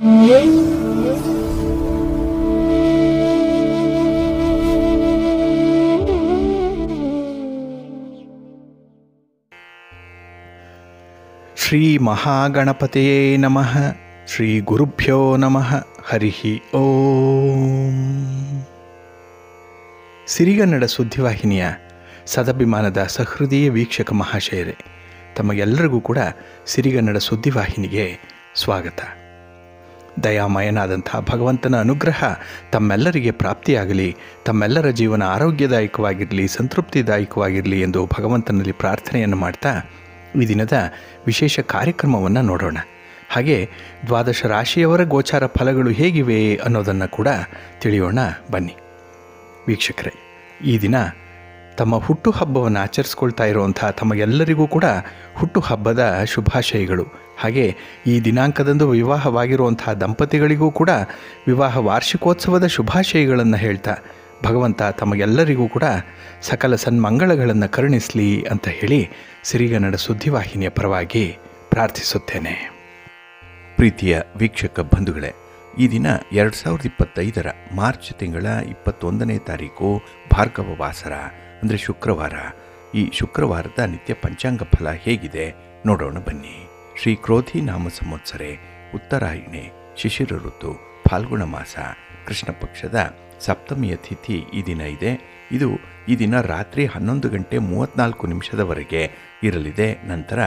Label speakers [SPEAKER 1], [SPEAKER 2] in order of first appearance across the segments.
[SPEAKER 1] ಶ್ರೀ ಮಹಾಗಣಪತಿಯೇ ನಮಃ. ಶ್ರೀ ಗುರುಭ್ಯೋ ನಮಃ. ಹರಿ ಓಂ. ಸಿರಿಗನ್ನಡ ಸುದ್ದಿವಾಹಿನಿಯ ಸದಭಿಮಾನದ ಸಹೃದಯ ವೀಕ್ಷಕ ಮಹಾಶಯರೇ, ತಮಗೆಲ್ಲರಿಗೂ ಕೂಡ ಸಿರಿಗನ್ನಡ ಸುದ್ದಿವಾಹಿನಿಗೆ ಸ್ವಾಗತ. ದಯಾಮಯನಾದಂಥ ಭಗವಂತನ ಅನುಗ್ರಹ ತಮ್ಮೆಲ್ಲರಿಗೆ ಪ್ರಾಪ್ತಿಯಾಗಲಿ, ತಮ್ಮೆಲ್ಲರ ಜೀವನ ಆರೋಗ್ಯದಾಯಕವಾಗಿರಲಿ, ಸಂತೃಪ್ತಿದಾಯಕವಾಗಿರಲಿ ಎಂದು ಭಗವಂತನಲ್ಲಿ ಪ್ರಾರ್ಥನೆಯನ್ನು ಮಾಡ್ತಾ ಈ ದಿನದ ವಿಶೇಷ ಕಾರ್ಯಕ್ರಮವನ್ನು ನೋಡೋಣ. ಹಾಗೆ ದ್ವಾದಶ ರಾಶಿಯವರ ಗೋಚಾರ ಫಲಗಳು ಹೇಗಿವೆ ಅನ್ನೋದನ್ನು ಕೂಡ ತಿಳಿಯೋಣ ಬನ್ನಿ. ವೀಕ್ಷಕರೇ, ಈ ದಿನ ತಮ್ಮ ಹುಟ್ಟುಹಬ್ಬವನ್ನು ಆಚರಿಸ್ಕೊಳ್ತಾ ಇರುವಂಥ ತಮಗೆಲ್ಲರಿಗೂ ಕೂಡ ಹುಟ್ಟುಹಬ್ಬದ ಶುಭಾಶಯಗಳು. ಹಾಗೆ ಈ ದಿನಾಂಕದಂದು ವಿವಾಹವಾಗಿರುವಂಥ ದಂಪತಿಗಳಿಗೂ ಕೂಡ ವಿವಾಹ ವಾರ್ಷಿಕೋತ್ಸವದ ಶುಭಾಶಯಗಳನ್ನು ಹೇಳ್ತಾ ಭಗವಂತ ತಮಗೆಲ್ಲರಿಗೂ ಕೂಡ ಸಕಲ ಸನ್ಮಂಗಳಗಳನ್ನು ಕರುಣಿಸಲಿ ಅಂತ ಹೇಳಿ ಸಿರಿಗನ್ನಡ ಸುದ್ದಿವಾಹಿನಿಯ ಪರವಾಗಿ ಪ್ರಾರ್ಥಿಸುತ್ತೇನೆ. ಪ್ರೀತಿಯ ವೀಕ್ಷಕ ಬಂಧುಗಳೇ, ಈ ದಿನ 2025 ಮಾರ್ಚ್ ತಿಂಗಳ 21ನೇ ತಾರೀಕು ಭಾರ್ಗವ ವಾಸರ ಅಂದರೆ ಶುಕ್ರವಾರ. ಈ ಶುಕ್ರವಾರದ ನಿತ್ಯ ಪಂಚಾಂಗ ಫಲ ಹೇಗಿದೆ ನೋಡೋಣ ಬನ್ನಿ. ಶ್ರೀ ಕ್ರೋಧಿ ನಾಮ ಸಂವತ್ಸರೆ, ಉತ್ತರಾಯಣೆ, ಶಿಶಿರ ಋತು, ಫಾಲ್ಗುಣ ಮಾಸ, ಕೃಷ್ಣ ಪಕ್ಷದ ಸಪ್ತಮಿಯ ತಿಥಿ ಈ ದಿನ ಇದೆ. ಇದು ಈ ದಿನ ರಾತ್ರಿ 11:34 ಇರಲಿದೆ. ನಂತರ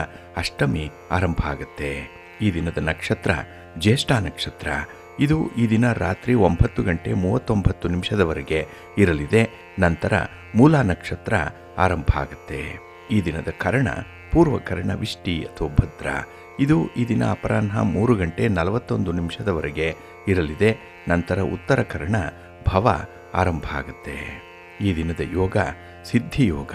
[SPEAKER 1] ಅಷ್ಟಮಿ ಆರಂಭ ಆಗುತ್ತೆ. ಈ ದಿನದ ನಕ್ಷತ್ರ ಜ್ಯೇಷ್ಠ ನಕ್ಷತ್ರ. ಇದು ಈ ದಿನ ರಾತ್ರಿ 9:39 ಇರಲಿದೆ. ನಂತರ ಮೂಲ ನಕ್ಷತ್ರ ಆರಂಭ ಆಗುತ್ತೆ. ಈ ದಿನದ ಕರ್ಣ ಪೂರ್ವಕರ್ಣ ವಿಷ್ಟಿ ಅಥವಾ ಭದ್ರ. ಇದು ಈ ದಿನ ಅಪರಾಹ್ನ 3:41 ಇರಲಿದೆ. ನಂತರ ಉತ್ತರ ಕರ್ಣ ಭವ ಆರಂಭ ಆಗುತ್ತೆ. ಈ ದಿನದ ಯೋಗ ಸಿದ್ಧಿಯೋಗ.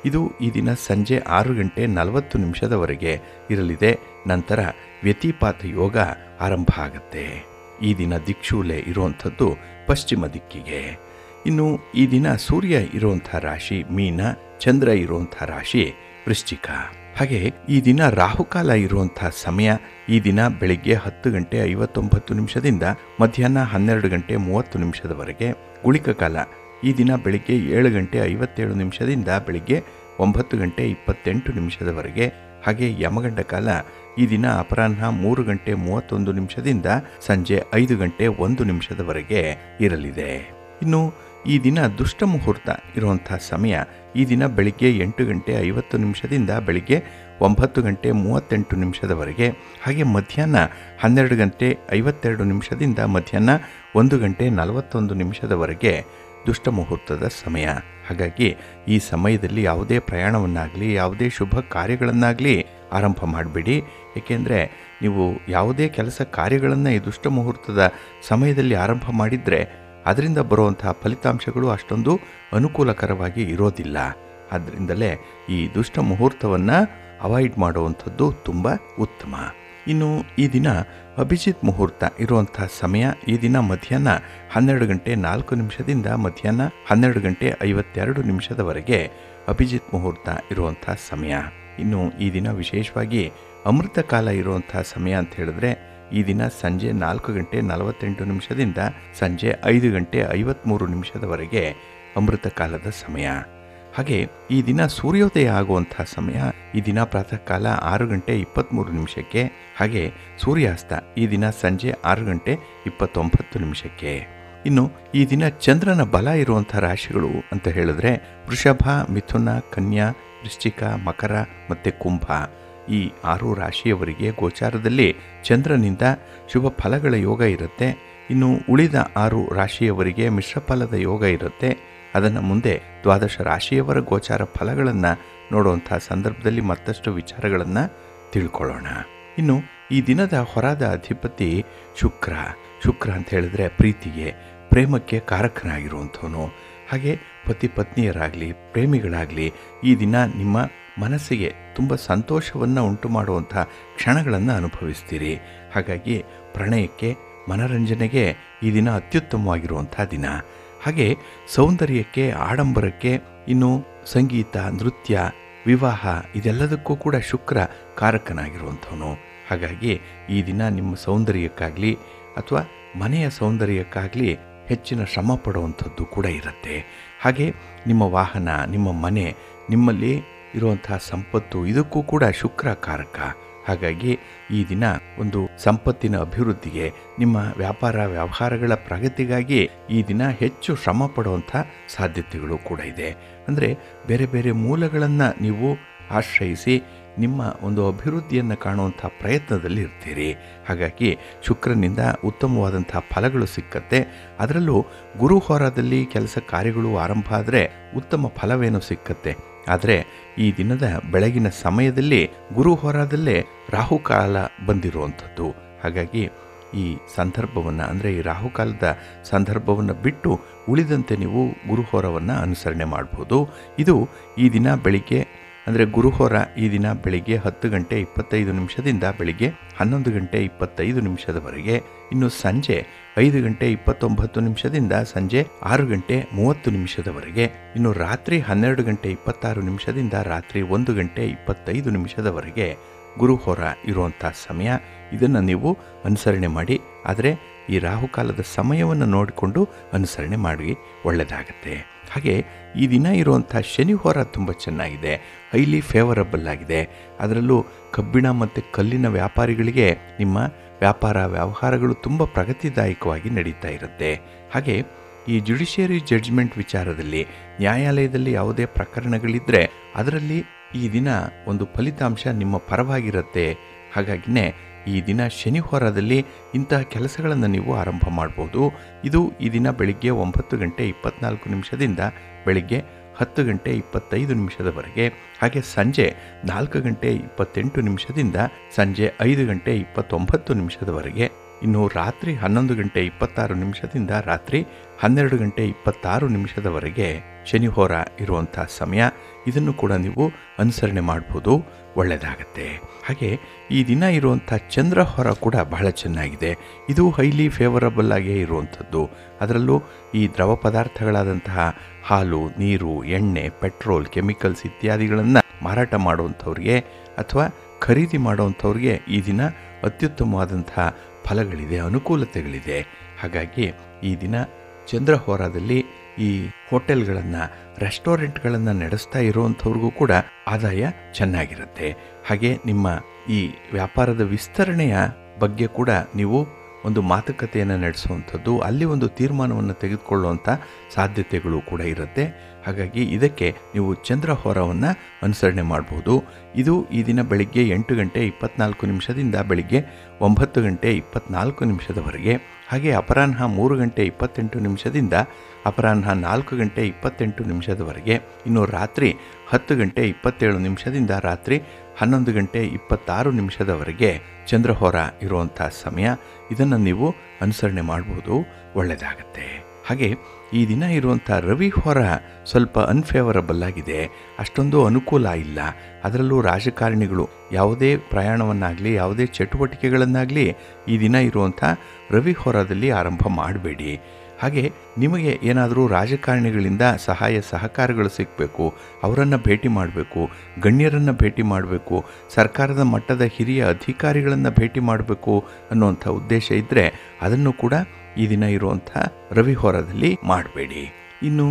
[SPEAKER 1] ಇದು ಈ ದಿನ ಸಂಜೆ 6:40 ಇರಲಿದೆ. ನಂತರ ವ್ಯತಿಪಾತ ಯೋಗ ಆರಂಭ ಆಗುತ್ತೆ. ಈ ದಿನ ದಿಕ್ಷೂಲೆ ಇರುವಂಥದ್ದು ಪಶ್ಚಿಮ ದಿಕ್ಕಿಗೆ. ಇನ್ನು ಈ ದಿನ ಸೂರ್ಯ ಇರುವಂಥ ರಾಶಿ ಮೀನ, ಚಂದ್ರ ಇರುವಂಥ ರಾಶಿ ವೃಶ್ಚಿಕ. ಹಾಗೆ ಈ ದಿನ ರಾಹುಕಾಲ ಇರುವಂಥ ಸಮಯ ಈ ದಿನ ಬೆಳಿಗ್ಗೆ 10:59 ಮಧ್ಯಾಹ್ನ 12:30 ಗುಳಿಕ ಕಾಲ ಈ ದಿನ ಬೆಳಿಗ್ಗೆ 7:57 ಬೆಳಿಗ್ಗೆ 9:28 ಹಾಗೆ ಯಮಗಂಡ ಕಾಲ ಈ ದಿನ ಅಪರಾಹ್ನ 3:31 ಸಂಜೆ 5:01 ಇರಲಿದೆ. ಇನ್ನು ಈ ದಿನ ದುಷ್ಟ ಮುಹೂರ್ತ ಇರುವಂಥ ಸಮಯ ಈ ದಿನ ಬೆಳಿಗ್ಗೆ 8:50 ಬೆಳಿಗ್ಗೆ 9:38 ಹಾಗೆ ಮಧ್ಯಾಹ್ನ 12:52 ಮಧ್ಯಾಹ್ನ 1:41 ದುಷ್ಟ ಮುಹೂರ್ತದ ಸಮಯ. ಹಾಗಾಗಿ ಈ ಸಮಯದಲ್ಲಿ ಯಾವುದೇ ಪ್ರಯಾಣವನ್ನಾಗಲಿ ಯಾವುದೇ ಶುಭ ಕಾರ್ಯಗಳನ್ನಾಗಲಿ ಆರಂಭ ಮಾಡಬೇಡಿ. ಏಕೆಂದರೆ ನೀವು ಯಾವುದೇ ಕೆಲಸ ಕಾರ್ಯಗಳನ್ನು ಈ ದುಷ್ಟ ಮುಹೂರ್ತದ ಸಮಯದಲ್ಲಿ ಆರಂಭ ಮಾಡಿದರೆ ಅದರಿಂದ ಬರುವಂಥ ಫಲಿತಾಂಶಗಳು ಅಷ್ಟೊಂದು ಅನುಕೂಲಕರವಾಗಿ ಇರೋದಿಲ್ಲ. ಆದ್ದರಿಂದಲೇ ಈ ದುಷ್ಟ ಮುಹೂರ್ತವನ್ನು ಅವಾಯ್ಡ್ ಮಾಡುವಂಥದ್ದು ತುಂಬ ಉತ್ತಮ. ಇನ್ನು ಈ ದಿನ ಅಭಿಜಿತ್ ಮುಹೂರ್ತ ಇರುವಂಥ ಸಮಯ ಈ ದಿನ ಮಧ್ಯಾಹ್ನ 12:04 ಮಧ್ಯಾಹ್ನ 12:52 ಅಭಿಜಿತ್ ಮುಹೂರ್ತ ಇರುವಂಥ ಸಮಯ. ಇನ್ನು ಈ ದಿನ ವಿಶೇಷವಾಗಿ ಅಮೃತ ಕಾಲ ಇರುವಂಥ ಸಮಯ ಅಂತ ಹೇಳಿದ್ರೆ ಈ ದಿನ ಸಂಜೆ 4:48 ಸಂಜೆ 5:53 ಅಮೃತ ಕಾಲದ ಸಮಯ. ಹಾಗೆ ಈ ದಿನ ಸೂರ್ಯೋದಯ ಆಗುವಂಥ ಸಮಯ ಈ ದಿನ ಪ್ರಾತಃ ಕಾಲ 6:23 ಹಾಗೆ ಸೂರ್ಯಾಸ್ತ ಈ ದಿನ ಸಂಜೆ 6:29. ಇನ್ನು ಈ ದಿನ ಚಂದ್ರನ ಬಲ ಇರುವಂಥ ರಾಶಿಗಳು ಅಂತ ಹೇಳಿದ್ರೆ ವೃಷಭ, ಮಿಥುನ, ಕನ್ಯಾ, ವೃಶ್ಚಿಕ, ಮಕರ ಮತ್ತು ಕುಂಭ. ಈ 6 ರಾಶಿಯವರಿಗೆ ಗೋಚಾರದಲ್ಲಿ ಚಂದ್ರನಿಂದ ಶುಭ ಫಲಗಳ ಯೋಗ ಇರುತ್ತೆ. ಇನ್ನು ಉಳಿದ 6 ರಾಶಿಯವರಿಗೆ ಮಿಶ್ರ ಫಲದ ಯೋಗ ಇರುತ್ತೆ. ಅದನ್ನು ಮುಂದೆ ದ್ವಾದಶ ರಾಶಿಯವರ ಗೋಚಾರ ಫಲಗಳನ್ನು ನೋಡುವಂಥ ಸಂದರ್ಭದಲ್ಲಿ ಮತ್ತಷ್ಟು ವಿಚಾರಗಳನ್ನು ತಿಳ್ಕೊಳ್ಳೋಣ. ಇನ್ನು ಈ ದಿನದ ಹೊರಾದ ಅಧಿಪತಿ ಶುಕ್ರ. ಶುಕ್ರ ಅಂತ ಹೇಳಿದ್ರೆ ಪ್ರೀತಿಗೆ, ಪ್ರೇಮಕ್ಕೆ ಕಾರಕನಾಗಿರುವಂಥವನು. ಹಾಗೆ ಪತಿ ಪತ್ನಿಯರಾಗಲಿ ಪ್ರೇಮಿಗಳಾಗಲಿ ಈ ದಿನ ನಿಮ್ಮ ಮನಸ್ಸಿಗೆ ತುಂಬ ಸಂತೋಷವನ್ನು ಉಂಟು ಮಾಡುವಂಥ ಕ್ಷಣಗಳನ್ನು ಅನುಭವಿಸ್ತೀರಿ. ಹಾಗಾಗಿ ಪ್ರಣಯಕ್ಕೆ, ಮನರಂಜನೆಗೆ ಈ ದಿನ ಅತ್ಯುತ್ತಮವಾಗಿರುವಂಥ ದಿನ. ಹಾಗೆ ಸೌಂದರ್ಯಕ್ಕೆ, ಆಡಂಬರಕ್ಕೆ, ಇನ್ನು ಸಂಗೀತ, ನೃತ್ಯ, ವಿವಾಹ ಇದೆಲ್ಲದಕ್ಕೂ ಕೂಡ ಶುಕ್ರ ಕಾರಕನಾಗಿರುವಂಥವನು. ಹಾಗಾಗಿ ಈ ದಿನ ನಿಮ್ಮ ಸೌಂದರ್ಯಕ್ಕಾಗಲಿ ಅಥವಾ ಮನೆಯ ಸೌಂದರ್ಯಕ್ಕಾಗಲಿ ಹೆಚ್ಚಿನ ಶ್ರಮ ಪಡುವಂಥದ್ದು ಕೂಡ ಇರುತ್ತೆ. ಹಾಗೆ ನಿಮ್ಮ ವಾಹನ, ನಿಮ್ಮ ಮನೆ, ನಿಮ್ಮಲ್ಲಿ ಇರುವಂತಹ ಸಂಪತ್ತು ಇದಕ್ಕೂ ಕೂಡ ಶುಕ್ರ ಕಾರಕ. ಹಾಗಾಗಿ ಈ ದಿನ ಒಂದು ಸಂಪತ್ತಿನ ಅಭಿವೃದ್ಧಿಗೆ, ನಿಮ್ಮ ವ್ಯಾಪಾರ ವ್ಯವಹಾರಗಳ ಪ್ರಗತಿಗಾಗಿ ಈ ದಿನ ಹೆಚ್ಚು ಶ್ರಮ ಪಡುವಂಥ ಸಾಧ್ಯತೆಗಳು ಕೂಡ ಇದೆ. ಅಂದರೆ ಬೇರೆ ಬೇರೆ ಮೂಲಗಳನ್ನು ನೀವು ಆಶ್ರಯಿಸಿ ನಿಮ್ಮ ಒಂದು ಅಭಿವೃದ್ಧಿಯನ್ನು ಕಾಣುವಂಥ ಪ್ರಯತ್ನದಲ್ಲಿ ಇರ್ತೀರಿ. ಹಾಗಾಗಿ ಶುಕ್ರನಿಂದ ಉತ್ತಮವಾದಂಥ ಫಲಗಳು ಸಿಕ್ಕತ್ತೆ. ಅದರಲ್ಲೂ ಗುರು ಹೋರಾದಲ್ಲಿ ಕೆಲಸ ಕಾರ್ಯಗಳು ಆರಂಭ ಆದರೆ ಉತ್ತಮ ಫಲವೇನೋ ಸಿಕ್ಕತ್ತೆ. ಆದರೆ ಈ ದಿನದ ಬೆಳಗಿನ ಸಮಯದಲ್ಲಿ ಗುರು ಹೋರಾದಲ್ಲೇ ರಾಹುಕಾಲ ಬಂದಿರುವಂಥದ್ದು. ಹಾಗಾಗಿ ಈ ಸಂದರ್ಭವನ್ನು, ಅಂದರೆ ಈ ರಾಹುಕಾಲದ ಸಂದರ್ಭವನ್ನು ಬಿಟ್ಟು ಉಳಿದಂತೆ ನೀವು ಗುರುಹೋರವನ್ನು ಅನುಸರಣೆ ಮಾಡ್ಬೋದು. ಇದು ಈ ದಿನ ಬೆಳಿಗ್ಗೆ, ಅಂದರೆ ಗುರುಹೋರ ಈ ದಿನ ಬೆಳಿಗ್ಗೆ 10:25 ಬೆಳಿಗ್ಗೆ 11:25 ಇನ್ನು ಸಂಜೆ 5:29 ಸಂಜೆ 6:30 ಇನ್ನು ರಾತ್ರಿ 12:26 ರಾತ್ರಿ 1:25 ಗುರುಹೋರ ಇರುವಂಥ ಸಮಯ. ಇದನ್ನು ನೀವು ಅನುಸರಣೆ ಮಾಡಿ. ಆದರೆ ಈ ರಾಹುಕಾಲದ ಸಮಯವನ್ನು ನೋಡಿಕೊಂಡು ಅನುಸರಣೆ ಮಾಡಿ ಒಳ್ಳೆಯದಾಗತ್ತೆ. ಹಾಗೆ ಈ ದಿನ ಇರುವಂಥ ಶನಿ ಹೋರ ತುಂಬ ಚೆನ್ನಾಗಿದೆ, ಹೈಲಿ ಫೇವರಬಲ್ ಆಗಿದೆ. ಅದರಲ್ಲೂ ಕಬ್ಬಿಣ ಮತ್ತು ಕಲ್ಲಿನ ವ್ಯಾಪಾರಿಗಳಿಗೆ ನಿಮ್ಮ ವ್ಯಾಪಾರ ವ್ಯವಹಾರಗಳು ತುಂಬ ಪ್ರಗತಿದಾಯಕವಾಗಿ ನಡೀತಾ ಇರುತ್ತೆ. ಹಾಗೆ ಈ ಜುಡಿಷಿಯರಿ ಜಡ್ಜ್ಮೆಂಟ್ ವಿಚಾರದಲ್ಲಿ, ನ್ಯಾಯಾಲಯದಲ್ಲಿ ಯಾವುದೇ ಪ್ರಕರಣಗಳಿದ್ದರೆ ಅದರಲ್ಲಿ ಈ ದಿನ ಒಂದು ಫಲಿತಾಂಶ ನಿಮ್ಮ ಪರವಾಗಿರುತ್ತೆ. ಹಾಗಾಗಿನೇ ಈ ದಿನ ಶನಿ ಹೋರಾದಲ್ಲಿ ಇಂತಹ ಕೆಲಸಗಳನ್ನು ನೀವು ಆರಂಭ ಮಾಡ್ಬೋದು. ಇದು ಈ ದಿನ ಬೆಳಿಗ್ಗೆ 9:24 ಬೆಳಿಗ್ಗೆ 10:25 ಹಾಗೆ ಸಂಜೆ 4:28 ಸಂಜೆ 5:29 ಇನ್ನು ರಾತ್ರಿ 11:26 ರಾತ್ರಿ 12:26 ಶನಿ ಹೋರ ಇರುವಂಥ ಸಮಯ. ಇದನ್ನು ಕೂಡ ನೀವು ಅನುಸರಣೆ ಮಾಡ್ಬೋದು, ಒಳ್ಳೆಯದಾಗತ್ತೆ. ಹಾಗೆ ಈ ದಿನ ಇರುವಂಥ ಚಂದ್ರ ಹೊರ ಕೂಡ ಬಹಳ ಚೆನ್ನಾಗಿದೆ. ಇದು ಹೈಲಿ ಫೇವರಬಲ್ ಆಗೇ ಇರುವಂಥದ್ದು. ಅದರಲ್ಲೂ ಈ ದ್ರವ ಪದಾರ್ಥಗಳಾದಂತಹ ಹಾಲು, ನೀರು, ಎಣ್ಣೆ, ಪೆಟ್ರೋಲ್, ಕೆಮಿಕಲ್ಸ್ ಇತ್ಯಾದಿಗಳನ್ನು ಮಾರಾಟ ಮಾಡುವಂಥವ್ರಿಗೆ ಅಥವಾ ಖರೀದಿ ಮಾಡುವಂಥವ್ರಿಗೆ ಈ ದಿನ ಅತ್ಯುತ್ತಮವಾದಂತಹ ಫಲಗಳಿದೆ, ಅನುಕೂಲತೆಗಳಿದೆ. ಹಾಗಾಗಿ ಈ ದಿನ ಚಂದ್ರ ಹೋರಾದಲ್ಲಿ ಈ ಹೋಟೆಲ್ಗಳನ್ನು, ರೆಸ್ಟೋರೆಂಟ್ಗಳನ್ನು ನಡೆಸ್ತಾ ಇರುವಂಥವ್ರಿಗೂ ಕೂಡ ಆದಾಯ ಚೆನ್ನಾಗಿರುತ್ತೆ. ಹಾಗೆ ನಿಮ್ಮ ಈ ವ್ಯಾಪಾರದ ವಿಸ್ತರಣೆಯ ಬಗ್ಗೆ ಕೂಡ ನೀವು ಒಂದು ಮಾತುಕತೆಯನ್ನು ನಡೆಸುವಂಥದ್ದು, ಅಲ್ಲಿ ಒಂದು ತೀರ್ಮಾನವನ್ನು ತೆಗೆದುಕೊಳ್ಳುವಂಥ ಸಾಧ್ಯತೆಗಳು ಕೂಡ ಇರುತ್ತೆ. ಹಾಗಾಗಿ ಇದಕ್ಕೆ ನೀವು ಚಂದ್ರ ಹೋರವನ್ನು ಅನುಸರಣೆ ಮಾಡ್ಬೋದು. ಇದು ಈ ದಿನ ಬೆಳಿಗ್ಗೆ 8:24 ಬೆಳಿಗ್ಗೆ 9:24 ಹಾಗೆ ಅಪರಾಹ್ನ 3:28 ಅಪರಾಹ್ನ 4:28 ಇನ್ನು ರಾತ್ರಿ 10:27 ರಾತ್ರಿ 11:26 ಚಂದ್ರಹೋರ ಇರುವಂಥ ಸಮಯ. ಇದನ್ನು ನೀವು ಅನುಸರಣೆ ಮಾಡ್ಬೋದು, ಒಳ್ಳೆಯದಾಗತ್ತೆ. ಹಾಗೆ ಈ ದಿನ ಇರುವಂಥ ರವಿ ಹೋರ ಸ್ವಲ್ಪ ಅನ್ಫೇವರಬಲ್ ಆಗಿದೆ, ಅಷ್ಟೊಂದು ಅನುಕೂಲ ಇಲ್ಲ. ಅದರಲ್ಲೂ ರಾಜಕಾರಣಿಗಳು ಯಾವುದೇ ಪ್ರಯಾಣವನ್ನಾಗಲಿ ಯಾವುದೇ ಚಟುವಟಿಕೆಗಳನ್ನಾಗಲಿ ಈ ದಿನ ಇರುವಂಥ ರವಿ ಹೋರದಲ್ಲಿ ಆರಂಭ ಮಾಡಬೇಡಿ. ಹಾಗೆ ನಿಮಗೆ ಏನಾದರೂ ರಾಜಕಾರಣಿಗಳಿಂದ ಸಹಾಯ ಸಹಕಾರಗಳು ಸಿಗಬೇಕು, ಅವರನ್ನು ಭೇಟಿ ಮಾಡಬೇಕು, ಗಣ್ಯರನ್ನು ಭೇಟಿ ಮಾಡಬೇಕು, ಸರ್ಕಾರದ ಮಟ್ಟದ ಹಿರಿಯ ಅಧಿಕಾರಿಗಳನ್ನು ಭೇಟಿ ಮಾಡಬೇಕು ಅನ್ನುವಂಥ ಉದ್ದೇಶ ಇದ್ದರೆ ಅದನ್ನು ಕೂಡ ಈ ದಿನ ಇರುವಂಥ ರವಿ ಹೋರದಲ್ಲಿ ಮಾಡಬೇಡಿ. ಇನ್ನು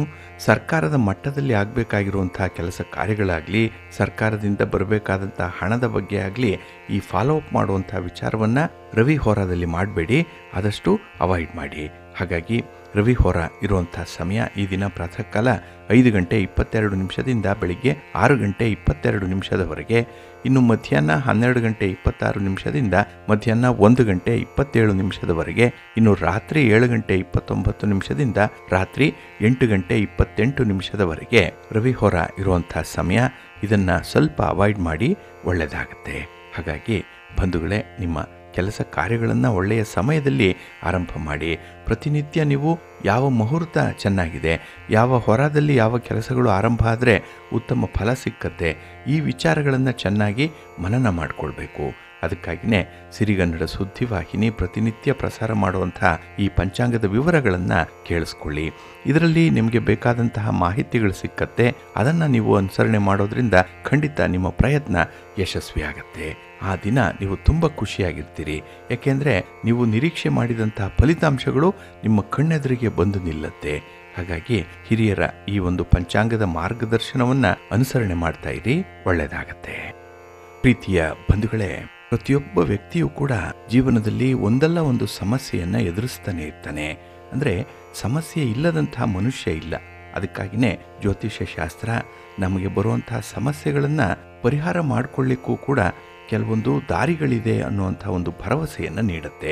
[SPEAKER 1] ಸರ್ಕಾರದ ಮಟ್ಟದಲ್ಲಿ ಆಗಬೇಕಾಗಿರುವಂಥ ಕೆಲಸ ಕಾರ್ಯಗಳಾಗಲಿ, ಸರ್ಕಾರದಿಂದ ಬರಬೇಕಾದಂಥ ಹಣದ ಬಗ್ಗೆ ಆಗಲಿ ಈ ಫಾಲೋ ಅಪ್ ಮಾಡುವಂಥ ವಿಚಾರವನ್ನು ರವಿ ಹೋರಾದಲ್ಲಿ ಮಾಡಬೇಡಿ, ಆದಷ್ಟು ಅವಾಯ್ಡ್ ಮಾಡಿ. ಹಾಗಾಗಿ ರವಿ ಹೋರ ಇರುವಂಥ ಸಮಯ ಈ ದಿನ ಪ್ರಾತಃ ಕಾಲ 5:22 ಬೆಳಿಗ್ಗೆ 6:22 ಇನ್ನು ಮಧ್ಯಾಹ್ನ 12:26 ಮಧ್ಯಾಹ್ನ 1:27 ಇನ್ನು ರಾತ್ರಿ 7:29 ರಾತ್ರಿ 8:28 ರವಿ ಹೋರ ಇರುವಂಥ ಸಮಯ. ಇದನ್ನು ಸ್ವಲ್ಪ ಅವಾಯ್ಡ್ ಮಾಡಿ, ಒಳ್ಳೆಯದಾಗತ್ತೆ. ಹಾಗಾಗಿ ಬಂಧುಗಳೇ, ನಿಮ್ಮ ಕೆಲಸ ಕಾರ್ಯಗಳನ್ನು ಒಳ್ಳೆಯ ಸಮಯದಲ್ಲಿ ಆರಂಭ ಮಾಡಿ. ಪ್ರತಿನಿತ್ಯ ನೀವು ಯಾವ ಮುಹೂರ್ತ ಚೆನ್ನಾಗಿದೆ, ಯಾವ ಹೊರದಲ್ಲಿ ಯಾವ ಕೆಲಸಗಳು ಆರಂಭ ಆದರೆ ಉತ್ತಮ ಫಲ ಸಿಕ್ಕತ್ತೆ, ಈ ವಿಚಾರಗಳನ್ನು ಚೆನ್ನಾಗಿ ಮನನ ಮಾಡಿಕೊಳ್ಬೇಕು. ಅದಕ್ಕಾಗಿಯೇ ಸಿರಿಗನ್ನಡ ಸುದ್ದಿವಾಹಿನಿ ಪ್ರತಿನಿತ್ಯ ಪ್ರಸಾರ ಮಾಡುವಂಥ ಈ ಪಂಚಾಂಗದ ವಿವರಗಳನ್ನು ಕೇಳಿಸ್ಕೊಳ್ಳಿ. ಇದರಲ್ಲಿ ನಿಮಗೆ ಬೇಕಾದಂತಹ ಮಾಹಿತಿಗಳು ಸಿಕ್ಕತ್ತೆ. ಅದನ್ನು ನೀವು ಅನುಸರಣೆ ಮಾಡೋದ್ರಿಂದ ಖಂಡಿತ ನಿಮ್ಮ ಪ್ರಯತ್ನ ಯಶಸ್ವಿಯಾಗತ್ತೆ. ಆ ದಿನ ನೀವು ತುಂಬ ಖುಷಿಯಾಗಿರ್ತೀರಿ. ಯಾಕೆಂದರೆ ನೀವು ನಿರೀಕ್ಷೆ ಮಾಡಿದಂತಹ ಫಲಿತಾಂಶಗಳು ನಿಮ್ಮ ಕಣ್ಣೆದುರಿಗೆ ಬಂದು ನಿಲ್ಲತ್ತೆ. ಹಾಗಾಗಿ ಹಿರಿಯರ ಈ ಒಂದು ಪಂಚಾಂಗದ ಮಾರ್ಗದರ್ಶನವನ್ನು ಅನುಸರಣೆ ಮಾಡ್ತಾ ಇರಿ, ಒಳ್ಳೆಯದಾಗತ್ತೆ. ಪ್ರೀತಿಯ ಬಂಧುಗಳೇ, ಪ್ರತಿಯೊಬ್ಬ ವ್ಯಕ್ತಿಯೂ ಕೂಡ ಜೀವನದಲ್ಲಿ ಒಂದಲ್ಲ ಒಂದು ಸಮಸ್ಯೆಯನ್ನು ಎದುರಿಸ್ತಾನೆ ಇರ್ತಾನೆ. ಅಂದರೆ ಸಮಸ್ಯೆ ಇಲ್ಲದಂತಹ ಮನುಷ್ಯ ಇಲ್ಲ. ಅದಕ್ಕಾಗಿಯೇ ಜ್ಯೋತಿಷ್ಯ ಶಾಸ್ತ್ರ ನಮಗೆ ಬರುವಂತಹ ಸಮಸ್ಯೆಗಳನ್ನು ಪರಿಹಾರ ಮಾಡಿಕೊಳ್ಳಿಕ್ಕೂ ಕೂಡ ಕೆಲವೊಂದು ದಾರಿಗಳಿದೆ ಅನ್ನುವಂಥ ಒಂದು ಭರವಸೆಯನ್ನು ನೀಡುತ್ತೆ.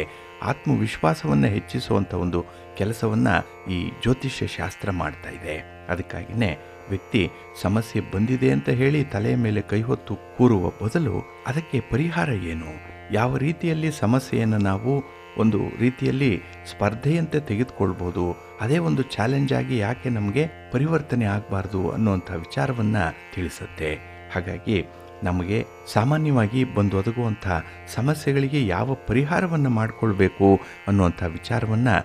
[SPEAKER 1] ಆತ್ಮವಿಶ್ವಾಸವನ್ನು ಹೆಚ್ಚಿಸುವಂಥ ಒಂದು ಕೆಲಸವನ್ನು ಈ ಜ್ಯೋತಿಷ್ಯ ಶಾಸ್ತ್ರ ಮಾಡ್ತಾ ಇದೆ. ಅದಕ್ಕಾಗಿಯೇ ವ್ಯಕ್ತಿ ಸಮಸ್ಯೆ ಬಂದಿದೆ ಅಂತ ಹೇಳಿ ತಲೆಯ ಮೇಲೆ ಕೈ ಹೊತ್ತು ಕೂರುವ ಬದಲು ಅದಕ್ಕೆ ಪರಿಹಾರ ಏನು, ಯಾವ ರೀತಿಯಲ್ಲಿ ಸಮಸ್ಯೆಯನ್ನು ನಾವು ಒಂದು ರೀತಿಯಲ್ಲಿ ಸ್ಪರ್ಧೆಯಂತೆ ತೆಗೆದುಕೊಳ್ಬೋದು, ಅದೇ ಒಂದು ಚಾಲೆಂಜ್ ಆಗಿ ಯಾಕೆ ನಮಗೆ ಪರಿವರ್ತನೆ ಆಗಬಾರ್ದು ಅನ್ನುವಂಥ ವಿಚಾರವನ್ನು ತಿಳಿಸುತ್ತೆ. ಹಾಗಾಗಿ ನಮಗೆ ಸಾಮಾನ್ಯವಾಗಿ ಬಂದು ಒದಗುವಂಥ ಸಮಸ್ಯೆಗಳಿಗೆ ಯಾವ ಪರಿಹಾರವನ್ನು ಮಾಡಿಕೊಳ್ಬೇಕು ಅನ್ನುವಂಥ ವಿಚಾರವನ್ನು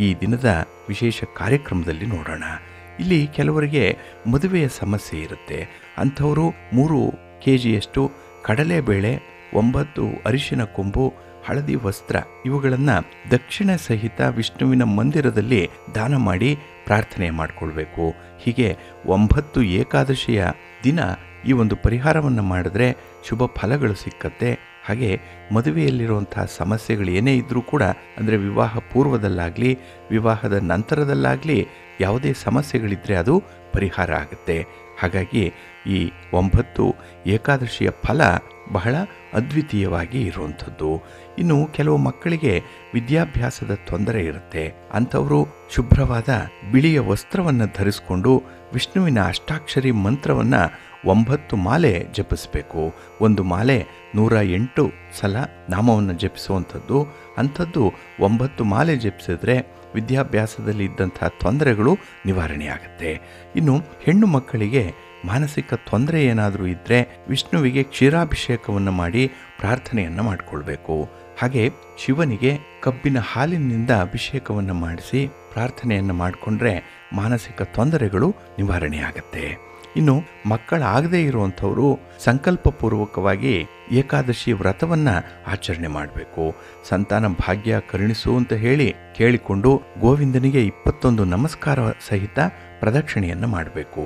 [SPEAKER 1] ಈ ದಿನದ ವಿಶೇಷ ಕಾರ್ಯಕ್ರಮದಲ್ಲಿ ನೋಡೋಣ. ಇಲ್ಲಿ ಕೆಲವರಿಗೆ ಮದುವೆಯ ಸಮಸ್ಯೆ ಇರುತ್ತೆ. ಅಂಥವರು 3 kgಯಷ್ಟು ಕಡಲೆಬೇಳೆ, 9 ಅರಿಶಿನ ಕೊಂಬು, ಹಳದಿ ವಸ್ತ್ರ ಇವುಗಳನ್ನು ದಕ್ಷಿಣ ಸಹಿತ ವಿಷ್ಣುವಿನ ಮಂದಿರದಲ್ಲಿ ದಾನ ಮಾಡಿ ಪ್ರಾರ್ಥನೆ ಮಾಡಿಕೊಳ್ಬೇಕು. ಹೀಗೆ 9 ಏಕಾದಶಿಯ ದಿನ ಈ ಒಂದು ಪರಿಹಾರವನ್ನು ಮಾಡಿದ್ರೆ ಶುಭ ಫಲಗಳು ಸಿಕ್ಕತ್ತೆ. ಹಾಗೆ ಮದುವೆಯಲ್ಲಿರುವಂಥ ಸಮಸ್ಯೆಗಳು ಏನೇ ಇದ್ದರೂ ಕೂಡ, ಅಂದರೆ ವಿವಾಹ ಪೂರ್ವದಲ್ಲಾಗಲಿ ವಿವಾಹದ ನಂತರದಲ್ಲಾಗಲಿ ಯಾವುದೇ ಸಮಸ್ಯೆಗಳಿದ್ದರೆ ಅದು ಪರಿಹಾರ ಆಗುತ್ತೆ. ಹಾಗಾಗಿ ಈ 9 ಏಕಾದಶಿಯ ಫಲ ಬಹಳ ಅದ್ವಿತೀಯವಾಗಿ ಇರುವಂಥದ್ದು. ಇನ್ನು ಕೆಲವು ಮಕ್ಕಳಿಗೆ ವಿದ್ಯಾಭ್ಯಾಸದ ತೊಂದರೆ ಇರುತ್ತೆ. ಅಂಥವರು ಶುಭ್ರವಾದ ಬಿಳಿಯ ವಸ್ತ್ರವನ್ನು ಧರಿಸಿಕೊಂಡು ವಿಷ್ಣುವಿನ ಅಷ್ಟಾಕ್ಷರಿ ಮಂತ್ರವನ್ನು 9 ಮಾಲೆ ಜಪಿಸಬೇಕು. ಒಂದು ಮಾಲೆ 108 ಸಲ ನಾಮವನ್ನು ಜಪಿಸುವಂಥದ್ದು. ಅಂಥದ್ದು 9 ಮಾಲೆ ಜಪಿಸಿದ್ರೆ ವಿದ್ಯಾಭ್ಯಾಸದಲ್ಲಿ ಇದ್ದಂಥ ತೊಂದರೆಗಳು ನಿವಾರಣೆಯಾಗುತ್ತೆ. ಇನ್ನು ಹೆಣ್ಣು ಮಕ್ಕಳಿಗೆ ಮಾನಸಿಕ ತೊಂದರೆ ಏನಾದರೂ ಇದ್ದರೆ ವಿಷ್ಣುವಿಗೆ ಕ್ಷೀರಾಭಿಷೇಕವನ್ನು ಮಾಡಿ ಪ್ರಾರ್ಥನೆಯನ್ನು ಮಾಡಿಕೊಳ್ಬೇಕು. ಹಾಗೆ ಶಿವನಿಗೆ ಕಬ್ಬಿನ ಹಾಲಿನಿಂದ ಅಭಿಷೇಕವನ್ನು ಮಾಡಿಸಿ ಪ್ರಾರ್ಥನೆಯನ್ನು ಮಾಡಿಕೊಂಡ್ರೆ ಮಾನಸಿಕ ತೊಂದರೆಗಳು ನಿವಾರಣೆಯಾಗತ್ತೆ. ಇನ್ನು ಮಕ್ಕಳಾಗದೇ ಇರುವಂಥವರು ಸಂಕಲ್ಪಪೂರ್ವಕವಾಗಿ ಏಕಾದಶಿ ವ್ರತವನ್ನು ಆಚರಣೆ ಮಾಡಬೇಕು. ಸಂತಾನ ಭಾಗ್ಯ ಕರುಣಿಸು ಅಂತ ಹೇಳಿ ಕೇಳಿಕೊಂಡು ಗೋವಿಂದನಿಗೆ 21 ನಮಸ್ಕಾರ ಸಹಿತ ಪ್ರದಕ್ಷಿಣೆಯನ್ನು ಮಾಡಬೇಕು.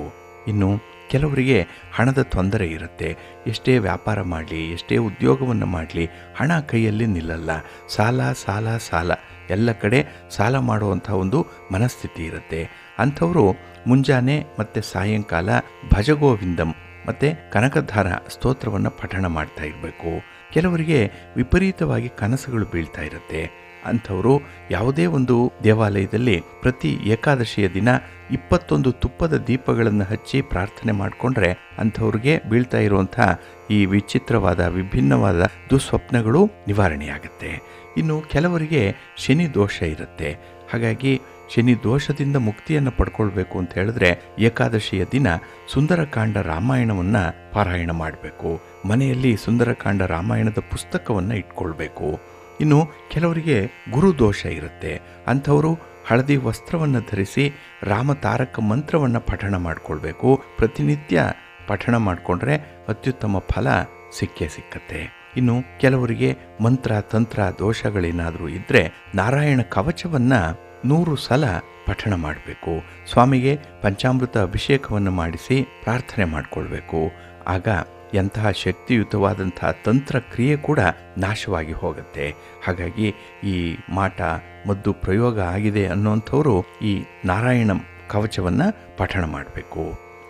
[SPEAKER 1] ಇನ್ನು ಕೆಲವರಿಗೆ ಹಣದ ತೊಂದರೆ ಇರುತ್ತೆ. ಎಷ್ಟೇ ವ್ಯಾಪಾರ ಮಾಡಲಿ, ಎಷ್ಟೇ ಉದ್ಯೋಗವನ್ನು ಮಾಡಲಿ, ಹಣ ಕೈಯಲ್ಲಿ ನಿಲ್ಲಲ್ಲ. ಸಾಲ ಸಾಲ ಸಾಲ, ಎಲ್ಲ ಕಡೆ ಸಾಲ ಮಾಡುವಂಥ ಒಂದು ಮನಸ್ಥಿತಿ ಇರುತ್ತೆ. ಅಂಥವರು ಮುಂಜಾನೆ ಮತ್ತು ಸಾಯಂಕಾಲ ಭಜಗೋವಿಂದಂ ಮತ್ತು ಕನಕಧಾರ ಸ್ತೋತ್ರವನ್ನು ಪಠಣ ಮಾಡ್ತಾ ಇರಬೇಕು. ಕೆಲವರಿಗೆ ವಿಪರೀತವಾಗಿ ಕನಸುಗಳು ಬೀಳ್ತಾ ಇರುತ್ತೆ. ಅಂಥವರು ಯಾವುದೇ ಒಂದು ದೇವಾಲಯದಲ್ಲಿ ಪ್ರತಿ ಏಕಾದಶಿಯ ದಿನ 21 ತುಪ್ಪದ ದೀಪಗಳನ್ನು ಹಚ್ಚಿ ಪ್ರಾರ್ಥನೆ ಮಾಡಿಕೊಂಡ್ರೆ ಅಂಥವ್ರಿಗೆ ಬೀಳ್ತಾ ಇರುವಂಥ ಈ ವಿಚಿತ್ರವಾದ ವಿಭಿನ್ನವಾದ ದುಸ್ವಪ್ನಗಳು ನಿವಾರಣೆಯಾಗುತ್ತೆ. ಇನ್ನು ಕೆಲವರಿಗೆ ಶನಿ ದೋಷ ಇರುತ್ತೆ. ಹಾಗಾಗಿ ಶನಿ ದೋಷದಿಂದ ಮುಕ್ತಿಯನ್ನು ಪಡ್ಕೊಳ್ಬೇಕು ಅಂತ ಹೇಳಿದ್ರೆ ಏಕಾದಶಿಯ ದಿನ ಸುಂದರಕಾಂಡ ರಾಮಾಯಣವನ್ನು ಪಾರಾಯಣ ಮಾಡಬೇಕು. ಮನೆಯಲ್ಲಿ ಸುಂದರಕಾಂಡ ರಾಮಾಯಣದ ಪುಸ್ತಕವನ್ನು ಇಟ್ಕೊಳ್ಬೇಕು. ಇನ್ನು ಕೆಲವರಿಗೆ ಗುರುದೋಷ ಇರುತ್ತೆ. ಅಂಥವರು ಹಳದಿ ವಸ್ತ್ರವನ್ನು ಧರಿಸಿ ರಾಮತಾರಕ ಮಂತ್ರವನ್ನು ಪಠಣ ಮಾಡಿಕೊಳ್ಬೇಕು. ಪ್ರತಿನಿತ್ಯ ಪಠಣ ಮಾಡಿಕೊಂಡ್ರೆ ಅತ್ಯುತ್ತಮ ಫಲ ಸಿಕ್ಕೇ ಸಿಕ್ಕತ್ತೆ. ಇನ್ನು ಕೆಲವರಿಗೆ ಮಂತ್ರ ತಂತ್ರ ದೋಷಗಳೇನಾದರೂ ಇದ್ದರೆ ನಾರಾಯಣ ಕವಚವನ್ನು 100 ಸಲ ಪಠಣ ಮಾಡಬೇಕು. ಸ್ವಾಮಿಗೆ ಪಂಚಾಮೃತ ಅಭಿಷೇಕವನ್ನು ಮಾಡಿಸಿ ಪ್ರಾರ್ಥನೆ ಮಾಡಿಕೊಳ್ಬೇಕು. ಆಗ ಎಂತಹ ಶಕ್ತಿಯುತವಾದಂತಹ ತಂತ್ರ ಕ್ರಿಯೆ ಕೂಡ ನಾಶವಾಗಿ ಹೋಗುತ್ತೆ. ಹಾಗಾಗಿ ಈ ಮಾಟ ಮದ್ದು ಪ್ರಯೋಗ ಆಗಿದೆ ಅನ್ನುವಂಥವರು ಈ ನಾರಾಯಣ ಕವಚವನ್ನು ಪಠಣ ಮಾಡಬೇಕು.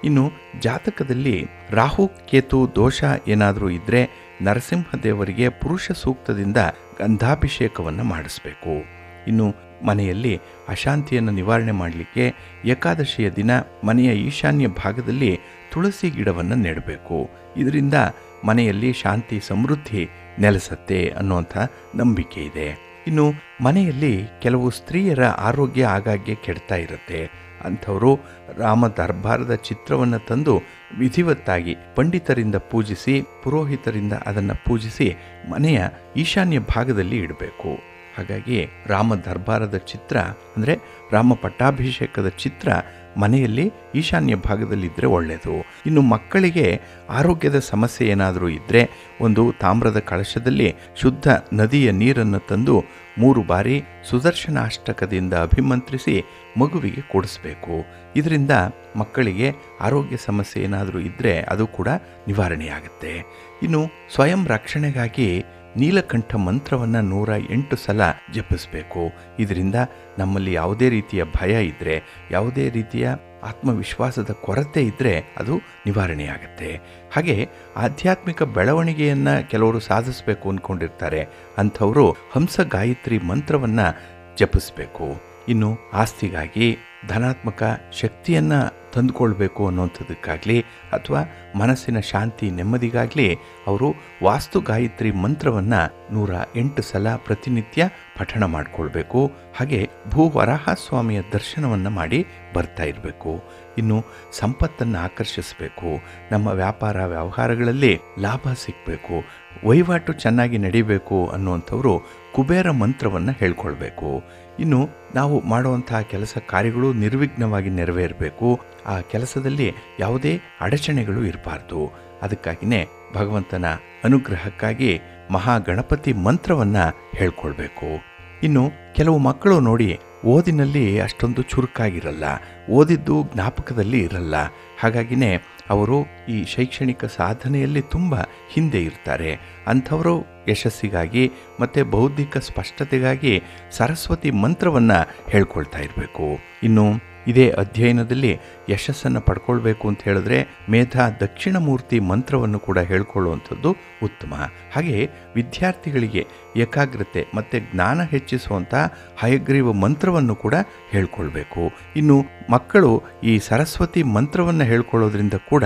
[SPEAKER 1] ಇನ್ನು ಜಾತಕದಲ್ಲಿ ರಾಹು ಕೇತು ದೋಷ ಏನಾದರೂ ಇದ್ದರೆ ನರಸಿಂಹದೇವರಿಗೆ ಪುರುಷ ಸೂಕ್ತದಿಂದ ಗಂಧಾಭಿಷೇಕವನ್ನು ಮಾಡಿಸ್ಬೇಕು. ಇನ್ನು ಮನೆಯಲ್ಲಿ ಅಶಾಂತಿಯನ್ನು ನಿವಾರಣೆ ಮಾಡಲಿಕ್ಕೆ ಏಕಾದಶಿಯ ದಿನ ಮನೆಯ ಈಶಾನ್ಯ ಭಾಗದಲ್ಲಿ ತುಳಸಿ ಗಿಡವನ್ನು ನೆಡಬೇಕು. ಇದರಿಂದ ಮನೆಯಲ್ಲಿ ಶಾಂತಿ ಸಮೃದ್ಧಿ ನೆಲೆಸತ್ತೆ ಅನ್ನುವಂಥ ನಂಬಿಕೆ ಇದೆ. ಇನ್ನು ಮನೆಯಲ್ಲಿ ಕೆಲವು ಸ್ತ್ರೀಯರ ಆರೋಗ್ಯ ಆಗಾಗ್ಗೆ ಕೆಡ್ತಾ ಇರುತ್ತೆ. ಅಂಥವರು ರಾಮ ದರ್ಬಾರದ ಚಿತ್ರವನ್ನು ತಂದು ವಿಧಿವತ್ತಾಗಿ ಪಂಡಿತರಿಂದ ಪೂಜಿಸಿ, ಪುರೋಹಿತರಿಂದ ಅದನ್ನು ಪೂಜಿಸಿ ಮನೆಯ ಈಶಾನ್ಯ ಭಾಗದಲ್ಲಿ ಇಡಬೇಕು. ಹಾಗಾಗಿ ರಾಮ ದರ್ಬಾರದ ಚಿತ್ರ ಅಂದರೆ ರಾಮ ಪಟ್ಟಾಭಿಷೇಕದ ಚಿತ್ರ ಮನೆಯಲ್ಲಿ ಈಶಾನ್ಯ ಭಾಗದಲ್ಲಿದ್ದರೆ ಒಳ್ಳೆಯದು. ಇನ್ನು ಮಕ್ಕಳಿಗೆ ಆರೋಗ್ಯದ ಸಮಸ್ಯೆ ಏನಾದರೂ ಇದ್ದರೆ ಒಂದು ತಾಮ್ರದ ಕಳಶದಲ್ಲಿ ಶುದ್ಧ ನದಿಯ ನೀರನ್ನು ತಂದು 3 ಬಾರಿ ಸುದರ್ಶನಾಷ್ಟಕದಿಂದ ಅಭಿಮಂತ್ರಿಸಿ ಮಗುವಿಗೆ ಕೊಡಿಸ್ಬೇಕು. ಇದರಿಂದ ಮಕ್ಕಳಿಗೆ ಆರೋಗ್ಯ ಸಮಸ್ಯೆ ಏನಾದರೂ ಇದ್ದರೆ ಅದು ಕೂಡ ನಿವಾರಣೆಯಾಗುತ್ತೆ. ಇನ್ನು ಸ್ವಯಂ ರಕ್ಷಣೆಗಾಗಿ ನೀಲಕಂಠ ಮಂತ್ರವನ್ನು 108 ಸಲ ಜಪಿಸಬೇಕು. ಇದರಿಂದ ನಮ್ಮಲ್ಲಿ ಯಾವುದೇ ರೀತಿಯ ಭಯ ಇದ್ದರೆ, ಯಾವುದೇ ರೀತಿಯ ಆತ್ಮವಿಶ್ವಾಸದ ಕೊರತೆ ಇದ್ದರೆ ಅದು ನಿವಾರಣೆಯಾಗುತ್ತೆ. ಹಾಗೆ ಆಧ್ಯಾತ್ಮಿಕ ಬೆಳವಣಿಗೆಯನ್ನು ಕೆಲವರು ಸಾಧಿಸಬೇಕು ಅಂದ್ಕೊಂಡಿರ್ತಾರೆ. ಅಂಥವರು ಹಂಸ ಗಾಯತ್ರಿ ಮಂತ್ರವನ್ನು ಜಪಿಸಬೇಕು. ಇನ್ನು ಆಸ್ತಿಗಾಗಿ ಧನಾತ್ಮಕ ಶಕ್ತಿಯನ್ನು ತಂದುಕೊಳ್ಬೇಕು ಅನ್ನೋಂಥದ್ದಕ್ಕಾಗಲಿ ಅಥವಾ ಮನಸ್ಸಿನ ಶಾಂತಿ ನೆಮ್ಮದಿಗಾಗಲಿ ಅವರು ವಾಸ್ತು ಗಾಯತ್ರಿ ಮಂತ್ರವನ್ನು 108 ಸಲ ಪ್ರತಿನಿತ್ಯ ಪಠಣ ಮಾಡಿಕೊಳ್ಬೇಕು. ಹಾಗೆ ಭೂವರಾಹ ಸ್ವಾಮಿಯ ದರ್ಶನವನ್ನು ಮಾಡಿ ಬರ್ತಾ ಇರಬೇಕು. ಇನ್ನು ಸಂಪತ್ತನ್ನು ಆಕರ್ಷಿಸಬೇಕು, ನಮ್ಮ ವ್ಯಾಪಾರ ವ್ಯವಹಾರಗಳಲ್ಲಿ ಲಾಭ ಸಿಗಬೇಕು, ವಹಿವಾಟು ಚೆನ್ನಾಗಿ ನಡಿಬೇಕು ಅನ್ನುವಂಥವರು ಕುಬೇರ ಮಂತ್ರವನ್ನು ಹೇಳ್ಕೊಳ್ಬೇಕು. ಇನ್ನು ನಾವು ಮಾಡುವಂತಹ ಕೆಲಸ ಕಾರ್ಯಗಳು ನಿರ್ವಿಘ್ನವಾಗಿ ನೆರವೇರಬೇಕು. ಆ ಕೆಲಸದಲ್ಲಿ ಯಾವುದೇ ಅಡಚಣೆಗಳು ಇರಬಾರ್ದು. ಅದಕ್ಕಾಗಿಯೇ ಭಗವಂತನ ಅನುಗ್ರಹಕ್ಕಾಗಿ ಮಹಾಗಣಪತಿ ಮಂತ್ರವನ್ನು ಹೇಳ್ಕೊಳ್ಬೇಕು. ಇನ್ನು ಕೆಲವು ಮಕ್ಕಳು ನೋಡಿ ಓದಿನಲ್ಲಿ ಅಷ್ಟೊಂದು ಚುರುಕಾಗಿರಲ್ಲ, ಓದಿದ್ದು ಜ್ಞಾಪಕದಲ್ಲಿ ಇರಲ್ಲ. ಹಾಗಾಗಿನೇ ಅವರು ಈ ಶೈಕ್ಷಣಿಕ ಸಾಧನೆಯಲ್ಲಿ ತುಂಬ ಹಿಂದೆ ಇರ್ತಾರೆ. ಅಂಥವರು ಯಶಸ್ಸಿಗಾಗಿ ಮತ್ತು ಬೌದ್ಧಿಕ ಸ್ಪಷ್ಟತೆಗಾಗಿ ಸರಸ್ವತಿ ಮಂತ್ರವನ್ನು ಹೇಳ್ಕೊಳ್ತಾ ಇರಬೇಕು. ಇನ್ನು ಇದೇ ಅಧ್ಯಯನದಲ್ಲಿ ಯಶಸ್ಸನ್ನು ಪಡ್ಕೊಳ್ಬೇಕು ಅಂತ ಹೇಳಿದ್ರೆ ಮೇಧಾ ದಕ್ಷಿಣಮೂರ್ತಿ ಮಂತ್ರವನ್ನು ಕೂಡ ಹೇಳ್ಕೊಳ್ಳುವಂಥದ್ದು ಉತ್ತಮ. ಹಾಗೆ ವಿದ್ಯಾರ್ಥಿಗಳಿಗೆ ಏಕಾಗ್ರತೆ ಮತ್ತು ಜ್ಞಾನ ಹೆಚ್ಚಿಸುವಂಥ ಹಯಗ್ರೀವ ಮಂತ್ರವನ್ನು ಕೂಡ ಹೇಳ್ಕೊಳ್ಬೇಕು. ಇನ್ನು ಮಕ್ಕಳು ಈ ಸರಸ್ವತಿ ಮಂತ್ರವನ್ನು ಹೇಳ್ಕೊಳ್ಳೋದ್ರಿಂದ ಕೂಡ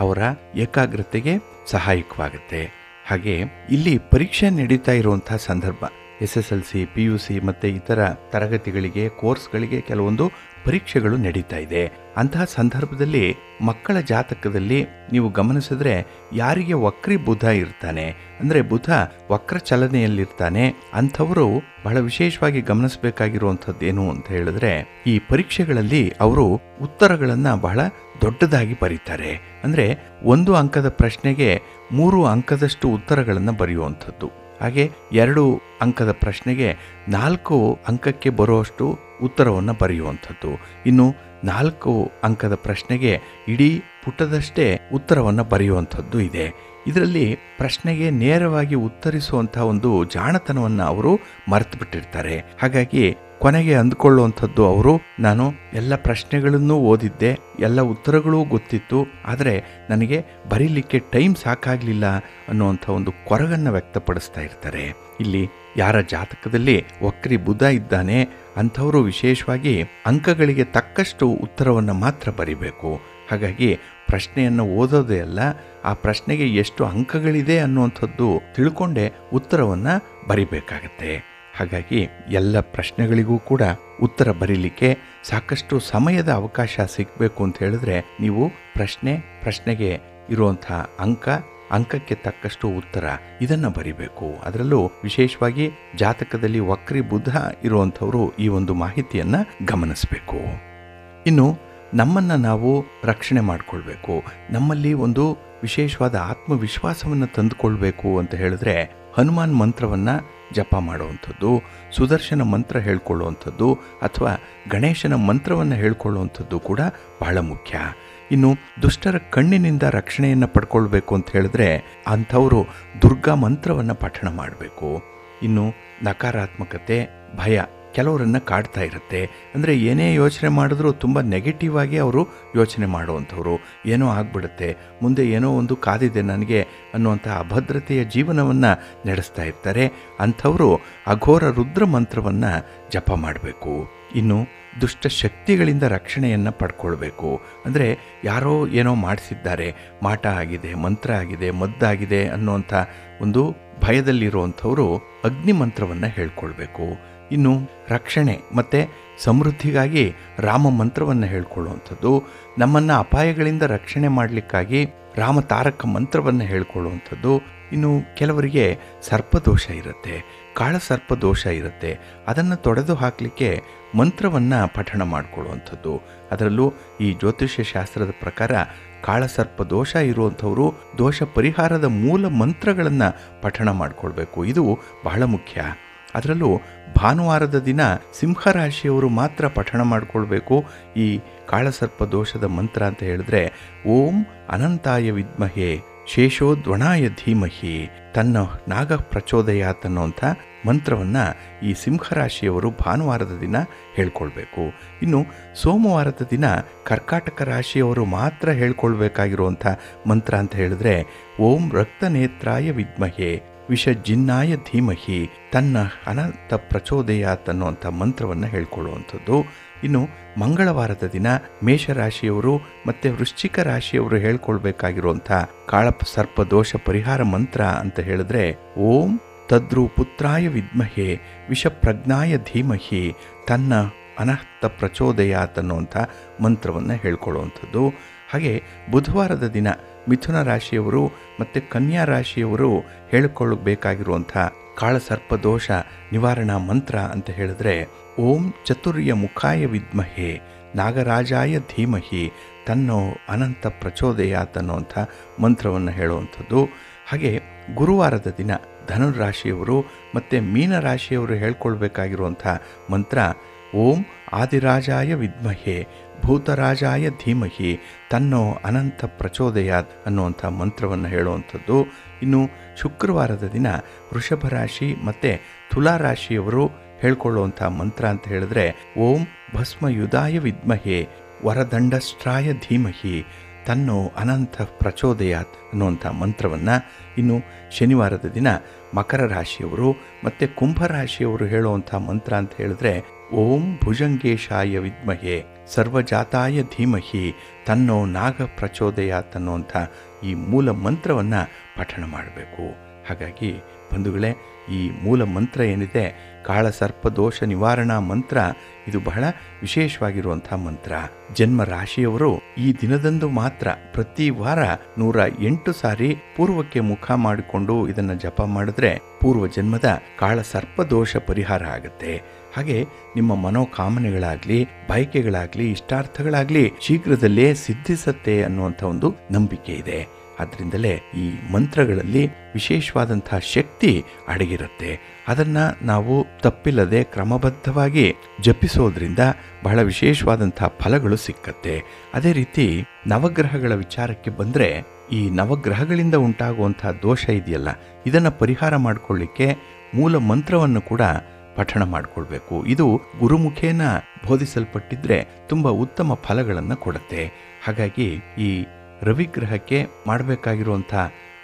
[SPEAKER 1] ಅವರ ಏಕಾಗ್ರತೆಗೆ ಸಹಾಯಕವಾಗುತ್ತೆ. ಹಾಗೆ ಇಲ್ಲಿ ಪರೀಕ್ಷೆ ನಡೀತಾ ಇರುವಂಥ ಸಂದರ್ಭ, SSLC, PUC ಮತ್ತು ಇತರ ತರಗತಿಗಳಿಗೆ, ಕೋರ್ಸ್ಗಳಿಗೆ ಕೆಲವೊಂದು ಪರೀಕ್ಷೆಗಳು ನಡೀತಾ ಇದೆ. ಅಂತಹ ಸಂದರ್ಭದಲ್ಲಿ ಮಕ್ಕಳ ಜಾತಕದಲ್ಲಿ ನೀವು ಗಮನಿಸಿದ್ರೆ ಯಾರಿಗೆ ವಕ್ರಿ ಬುಧ ಇರ್ತಾನೆ, ಅಂದರೆ ಬುಧ ವಕ್ರ ಚಲನೆಯಲ್ಲಿರ್ತಾನೆ, ಅಂಥವರು ಬಹಳ ವಿಶೇಷವಾಗಿ ಗಮನಿಸಬೇಕಾಗಿರುವಂಥದ್ದೇನು ಅಂತ ಹೇಳಿದ್ರೆ ಈ ಪರೀಕ್ಷೆಗಳಲ್ಲಿ ಅವರು ಉತ್ತರಗಳನ್ನು ಬಹಳ ದೊಡ್ಡದಾಗಿ ಬರೀತಾರೆ. ಅಂದರೆ 1 ಅಂಕದ ಪ್ರಶ್ನೆಗೆ 3 ಅಂಕದಷ್ಟು ಉತ್ತರಗಳನ್ನು ಬರೆಯುವಂಥದ್ದು. ಹಾಗೆ 2 ಅಂಕದ ಪ್ರಶ್ನೆಗೆ 4 ಅಂಕಕ್ಕೆ ಬರುವಷ್ಟು ಉತ್ತರವನ್ನು ಬರೆಯುವಂಥದ್ದು. ಇನ್ನು 4 ಅಂಕದ ಪ್ರಶ್ನೆಗೆ ಇಡೀ ಪುಟದಷ್ಟೇ ಉತ್ತರವನ್ನು ಬರೆಯುವಂಥದ್ದು ಇದೆ. ಇದರಲ್ಲಿ ಪ್ರಶ್ನೆಗೆ ನೇರವಾಗಿ ಉತ್ತರಿಸುವಂಥ ಒಂದು ಜಾಣತನವನ್ನು ಅವರು ಮರೆತು ಬಿಟ್ಟಿರ್ತಾರೆ. ಹಾಗಾಗಿ ಕೊನೆಗೆ ಅಂದುಕೊಳ್ಳುವಂಥದ್ದು ಅವರು, ನಾನು ಎಲ್ಲ ಪ್ರಶ್ನೆಗಳನ್ನು ಓದಿದ್ದೆ, ಎಲ್ಲ ಉತ್ತರಗಳೂ ಗೊತ್ತಿತ್ತು, ಆದರೆ ನನಗೆ ಬರೀಲಿಕ್ಕೆ ಟೈಮ್ ಸಾಕಾಗಲಿಲ್ಲ ಅನ್ನುವಂಥ ಒಂದು ಕೊರಗನ್ನು ವ್ಯಕ್ತಪಡಿಸ್ತಾ ಇರ್ತಾರೆ. ಇಲ್ಲಿ ಯಾರ ಜಾತಕದಲ್ಲಿ ವಕ್ರಿ ಬುಧ ಇದ್ದಾನೆ ಅಂಥವರು ವಿಶೇಷವಾಗಿ ಅಂಕಗಳಿಗೆ ತಕ್ಕಷ್ಟು ಉತ್ತರವನ್ನು ಮಾತ್ರ ಬರಿಬೇಕು. ಹಾಗಾಗಿ ಪ್ರಶ್ನೆಯನ್ನು ಓದೋದೇ ಅಲ್ಲ, ಆ ಪ್ರಶ್ನೆಗೆ ಎಷ್ಟು ಅಂಕಗಳಿದೆ ಅನ್ನುವಂಥದ್ದು ತಿಳ್ಕೊಂಡೇ ಉತ್ತರವನ್ನು ಬರಿಬೇಕಾಗತ್ತೆ. ಹಾಗಾಗಿ ಎಲ್ಲ ಪ್ರಶ್ನೆಗಳಿಗೂ ಕೂಡ ಉತ್ತರ ಬರೀಲಿಕ್ಕೆ ಸಾಕಷ್ಟು ಸಮಯದ ಅವಕಾಶ ಸಿಗಬೇಕು ಅಂತ ಹೇಳಿದ್ರೆ ನೀವು ಪ್ರಶ್ನೆಗೆ ಇರುವಂಥ ಅಂಕಕ್ಕೆ ತಕ್ಕಷ್ಟು ಉತ್ತರ ಇದನ್ನು ಬರಿಬೇಕು. ಅದರಲ್ಲೂ ವಿಶೇಷವಾಗಿ ಜಾತಕದಲ್ಲಿ ವಕ್ರಿ ಬುಧ ಇರುವಂಥವರು ಈ ಒಂದು ಮಾಹಿತಿಯನ್ನು ಗಮನಿಸಬೇಕು. ಇನ್ನು ನಮ್ಮನ್ನು ನಾವು ರಕ್ಷಣೆ ಮಾಡಿಕೊಳ್ಬೇಕು, ನಮ್ಮಲ್ಲಿ ಒಂದು ವಿಶೇಷವಾದ ಆತ್ಮವಿಶ್ವಾಸವನ್ನು ತಂದುಕೊಳ್ಬೇಕು ಅಂತ ಹೇಳಿದ್ರೆ ಹನುಮಾನ್ ಮಂತ್ರವನ್ನು ಜಪ ಮಾಡುವಂಥದ್ದು, ಸುದರ್ಶನ ಮಂತ್ರ ಹೇಳ್ಕೊಳ್ಳುವಂಥದ್ದು ಅಥವಾ ಗಣೇಶನ ಮಂತ್ರವನ್ನು ಹೇಳ್ಕೊಳ್ಳುವಂಥದ್ದು ಕೂಡ ಬಹಳ ಮುಖ್ಯ. ಇನ್ನು ದುಷ್ಟರ ಕಣ್ಣಿನಿಂದ ರಕ್ಷಣೆಯನ್ನು ಪಡ್ಕೊಳ್ಬೇಕು ಅಂತ ಹೇಳಿದ್ರೆ ಅಂಥವರು ದುರ್ಗಾ ಮಂತ್ರವನ್ನು ಪಠಣ ಮಾಡಬೇಕು. ಇನ್ನು ನಕಾರಾತ್ಮಕತೆ, ಭಯ ಕೆಲವರನ್ನು ಕಾಡ್ತಾ ಇರುತ್ತೆ. ಅಂದರೆ ಏನೇ ಯೋಚನೆ ಮಾಡಿದ್ರೂ ತುಂಬ ನೆಗೆಟಿವ್ ಆಗಿ ಅವರು ಯೋಚನೆ ಮಾಡುವಂಥವ್ರು, ಏನೋ ಆಗ್ಬಿಡುತ್ತೆ, ಮುಂದೆ ಏನೋ ಒಂದು ಕಾದಿದೆ ನನಗೆ ಅನ್ನುವಂಥ ಅಭದ್ರತೆಯ ಜೀವನವನ್ನು ನಡೆಸ್ತಾ ಇರ್ತಾರೆ. ಅಂಥವರು ಅಘೋರ ರುದ್ರ ಮಂತ್ರವನ್ನು ಜಪ ಮಾಡಬೇಕು. ಇನ್ನು ದುಷ್ಟ ಶಕ್ತಿಗಳಿಂದ ರಕ್ಷಣೆಯನ್ನು ಪಡ್ಕೊಳ್ಬೇಕು. ಅಂದರೆ ಯಾರೋ ಏನೋ ಮಾಡಿಸಿದ್ದಾರೆ, ಮಾಟ ಆಗಿದೆ, ಮಂತ್ರ ಆಗಿದೆ, ಮದ್ದಾಗಿದೆ ಅನ್ನುವಂಥ ಒಂದು ಭಯದಲ್ಲಿರುವಂಥವರು ಅಗ್ನಿ ಮಂತ್ರವನ್ನು ಹೇಳ್ಕೊಳ್ಬೇಕು. ಇನ್ನು ರಕ್ಷಣೆ ಮತ್ತು ಸಮೃದ್ಧಿಗಾಗಿ ರಾಮ ಮಂತ್ರವನ್ನು ಹೇಳ್ಕೊಳ್ಳುವಂಥದ್ದು, ನಮ್ಮನ್ನು ಅಪಾಯಗಳಿಂದ ರಕ್ಷಣೆ ಮಾಡಲಿಕ್ಕಾಗಿ ರಾಮ ತಾರಕ ಮಂತ್ರವನ್ನು ಹೇಳ್ಕೊಳ್ಳುವಂಥದ್ದು, ಇನ್ನು ಕೆಲವರಿಗೆ ಸರ್ಪದೋಷ ಇರುತ್ತೆ, ಕಾಳಸರ್ಪದೋಷ ಇರುತ್ತೆ. ಅದನ್ನು ತೊಡೆದು ಹಾಕಲಿಕ್ಕೆ ಮಂತ್ರವನ್ನು ಪಠಣ ಮಾಡಿಕೊಳ್ಳುವಂಥದ್ದು. ಅದರಲ್ಲೂ ಈ ಜ್ಯೋತಿಷ್ಯ ಶಾಸ್ತ್ರದ ಪ್ರಕಾರ ಕಾಳಸರ್ಪ ದೋಷ ಇರುವಂಥವರು ದೋಷ ಪರಿಹಾರದ ಮೂಲ ಮಂತ್ರಗಳನ್ನು ಪಠಣ ಮಾಡಿಕೊಳ್ಬೇಕು. ಇದು ಬಹಳ ಮುಖ್ಯ. ಅದರಲ್ಲೂ ಭಾನುವಾರದ ದಿನ ಸಿಂಹರಾಶಿಯವರು ಮಾತ್ರ ಪಠಣ ಮಾಡಿಕೊಳ್ಬೇಕು ಈ ಕಾಳಸರ್ಪ ದೋಷದ ಮಂತ್ರ ಅಂತ ಹೇಳಿದ್ರೆ, ಓಂ ಅನಂತಾಯ ವಿದ್ಮಹೇ ಶೇಷೋದ್ವಣಾಯ ಧೀಮಹಿ ತನ್ನ ನಾಗ ಪ್ರಚೋದಯಾತ್ ಅನ್ನುವಂಥ ಮಂತ್ರವನ್ನು ಈ ಸಿಂಹರಾಶಿಯವರು ಭಾನುವಾರದ ದಿನ ಹೇಳ್ಕೊಳ್ಬೇಕು. ಇನ್ನು ಸೋಮವಾರದ ದಿನ ಕರ್ಕಾಟಕ ರಾಶಿಯವರು ಮಾತ್ರ ಹೇಳ್ಕೊಳ್ಬೇಕಾಗಿರುವಂಥ ಮಂತ್ರ ಅಂತ ಹೇಳಿದ್ರೆ, ಓಂ ರಕ್ತನೇತ್ರಾಯ ವಿದ್ಮಹೇ ವಿಷಜಿನ್ನಾಯ ಧೀಮಹಿ ತನ್ನ ಅನಂತ ಪ್ರಚೋದಯಾತ್ ಅನ್ನುವಂಥ ಮಂತ್ರವನ್ನು ಹೇಳ್ಕೊಳ್ಳುವಂಥದ್ದು. ಇನ್ನು ಮಂಗಳವಾರದ ದಿನ ಮೇಷರಾಶಿಯವರು ಮತ್ತು ವೃಶ್ಚಿಕ ರಾಶಿಯವರು ಹೇಳ್ಕೊಳ್ಬೇಕಾಗಿರುವಂಥ ಕಾಳಸರ್ಪ ದೋಷ ಪರಿಹಾರ ಮಂತ್ರ ಅಂತ ಹೇಳಿದ್ರೆ, ಓಂ ತದ್ರು ಪುತ್ರಾಯ ವಿದ್ಮಹೇ ವಿಷಪ್ರಜ್ಞಾಯ ಧೀಮಹಿ ತನ್ನ ಅನಂತ ಪ್ರಚೋದಯಾತ್ ಅನ್ನುವಂಥ ಮಂತ್ರವನ್ನು ಹೇಳ್ಕೊಳ್ಳುವಂಥದ್ದು. ಹಾಗೆ ಬುಧವಾರದ ದಿನ ಮಿಥುನ ರಾಶಿಯವರು ಮತ್ತು ಕನ್ಯಾ ರಾಶಿಯವರು ಹೇಳಿಕೊಳ್ಳಬೇಕಾಗಿರುವಂಥ ಕಾಳಸರ್ಪ ದೋಷ ನಿವಾರಣಾ ಮಂತ್ರ ಅಂತ ಹೇಳಿದ್ರೆ, ಓಂ ಚತುರ್ಯ ಮುಖಾಯ ವಿದ್ಮಹೇ ನಾಗರಾಜಾಯ ಧೀಮಹಿ ತನ್ನೋ ಅನಂತ ಪ್ರಚೋದಯಾತ್ ಅನ್ನುವಂಥ ಮಂತ್ರವನ್ನು ಹೇಳುವಂಥದ್ದು. ಹಾಗೆ ಗುರುವಾರದ ದಿನ ಧನುರಾಶಿಯವರು ಮತ್ತು ಮೀನರಾಶಿಯವರು ಹೇಳ್ಕೊಳ್ಬೇಕಾಗಿರುವಂಥ ಮಂತ್ರ, ಓಂ ಆದಿರಾಜಾಯ ವಿದ್ಮಹೇ ಭೂತರಾಜಾಯ ಧೀಮಹಿ ತನ್ನೋ ಅನಂತ ಪ್ರಚೋದಯಾತ್ ಅನ್ನುವಂಥ ಮಂತ್ರವನ್ನು ಹೇಳುವಂಥದ್ದು. ಇನ್ನು ಶುಕ್ರವಾರದ ದಿನ ವೃಷಭ ರಾಶಿ ಮತ್ತು ತುಲಾರಾಶಿಯವರು ಹೇಳ್ಕೊಳ್ಳುವಂಥ ಮಂತ್ರ ಅಂತ ಹೇಳಿದ್ರೆ, ಓಂ ಭಸ್ಮಯುಧಾಯ ವಿದ್ಮಹೇ ವರದಂಡಸ್ಟ್ರಾಯ ಧೀಮಹಿ ತನ್ನೋ ಅನಂತ ಪ್ರಚೋದಯಾತ್ ಅನ್ನುವಂಥ ಮಂತ್ರವನ್ನು. ಇನ್ನು ಶನಿವಾರದ ದಿನ ಮಕರ ರಾಶಿಯವರು ಮತ್ತು ಕುಂಭರಾಶಿಯವರು ಹೇಳುವಂಥ ಮಂತ್ರ ಅಂತ ಹೇಳಿದ್ರೆ, ಓಂ ಭುಜಂಗೇಶಾಯ ವಿದ್ಮಹೇ ಸರ್ವಜಾತಾಯ ಧೀಮಹಿ ತನ್ನೋ ನಾಗ ಪ್ರಚೋದಯಾತ್ ಅನ್ನುವಂಥ ಈ ಮೂಲ ಮಂತ್ರವನ್ನು ಪಠಣ ಮಾಡಬೇಕು. ಹಾಗಾಗಿ ಬಂಧುಗಳೇ, ಈ ಮೂಲ ಮಂತ್ರ ಏನಿದೆ ಕಾಳಸರ್ಪ ದೋಷ ನಿವಾರಣಾ ಮಂತ್ರ, ಇದು ಬಹಳ ವಿಶೇಷವಾಗಿರುವಂಥ ಮಂತ್ರ. ಜನ್ಮ ರಾಶಿಯವರು ಈ ದಿನದಂದು ಮಾತ್ರ ಪ್ರತಿ ವಾರ 108 ಸಾರಿ ಪೂರ್ವಕ್ಕೆ ಮುಖ ಮಾಡಿಕೊಂಡು ಇದನ್ನು ಜಪ ಮಾಡಿದ್ರೆ ಪೂರ್ವ ಜನ್ಮದ ಕಾಳಸರ್ಪ ದೋಷ ಪರಿಹಾರ ಆಗುತ್ತೆ. ಹಾಗೆ ನಿಮ್ಮ ಮನೋಕಾಮನೆಗಳಾಗಲಿ, ಬಯಕೆಗಳಾಗಲಿ, ಇಷ್ಟಾರ್ಥಗಳಾಗಲಿ ಶೀಘ್ರದಲ್ಲೇ ಸಿದ್ಧಿಸತ್ತೆ ಅನ್ನುವಂಥ ಒಂದು ನಂಬಿಕೆ ಇದೆ. ಆದ್ದರಿಂದಲೇ ಈ ಮಂತ್ರಗಳಲ್ಲಿ ವಿಶೇಷವಾದಂತಹ ಶಕ್ತಿ ಅಡಗಿರುತ್ತೆ. ಅದನ್ನು ನಾವು ತಪ್ಪಿಲ್ಲದೆ ಕ್ರಮಬದ್ಧವಾಗಿ ಜಪಿಸೋದ್ರಿಂದ ಬಹಳ ವಿಶೇಷವಾದಂತಹ ಫಲಗಳು ಸಿಕ್ಕತ್ತೆ. ಅದೇ ರೀತಿ ನವಗ್ರಹಗಳ ವಿಚಾರಕ್ಕೆ ಬಂದರೆ, ಈ ನವಗ್ರಹಗಳಿಂದ ಉಂಟಾಗುವಂತಹ ದೋಷ ಇದೆಯಲ್ಲ, ಇದನ್ನು ಪರಿಹಾರ ಮಾಡಿಕೊಳ್ಳಿಕ್ಕೆ ಮೂಲ ಮಂತ್ರವನ್ನು ಕೂಡ ಪಠಣ ಮಾಡಿಕೊಳ್ಬೇಕು. ಇದು ಗುರುಮುಖೇನ ಬೋಧಿಸಲ್ಪಟ್ಟಿದ್ರೆ ತುಂಬ ಉತ್ತಮ ಫಲಗಳನ್ನು ಕೊಡುತ್ತೆ. ಹಾಗಾಗಿ ಈ ರವಿಗ್ರಹಕ್ಕೆ ಮಾಡಬೇಕಾಗಿರುವಂಥ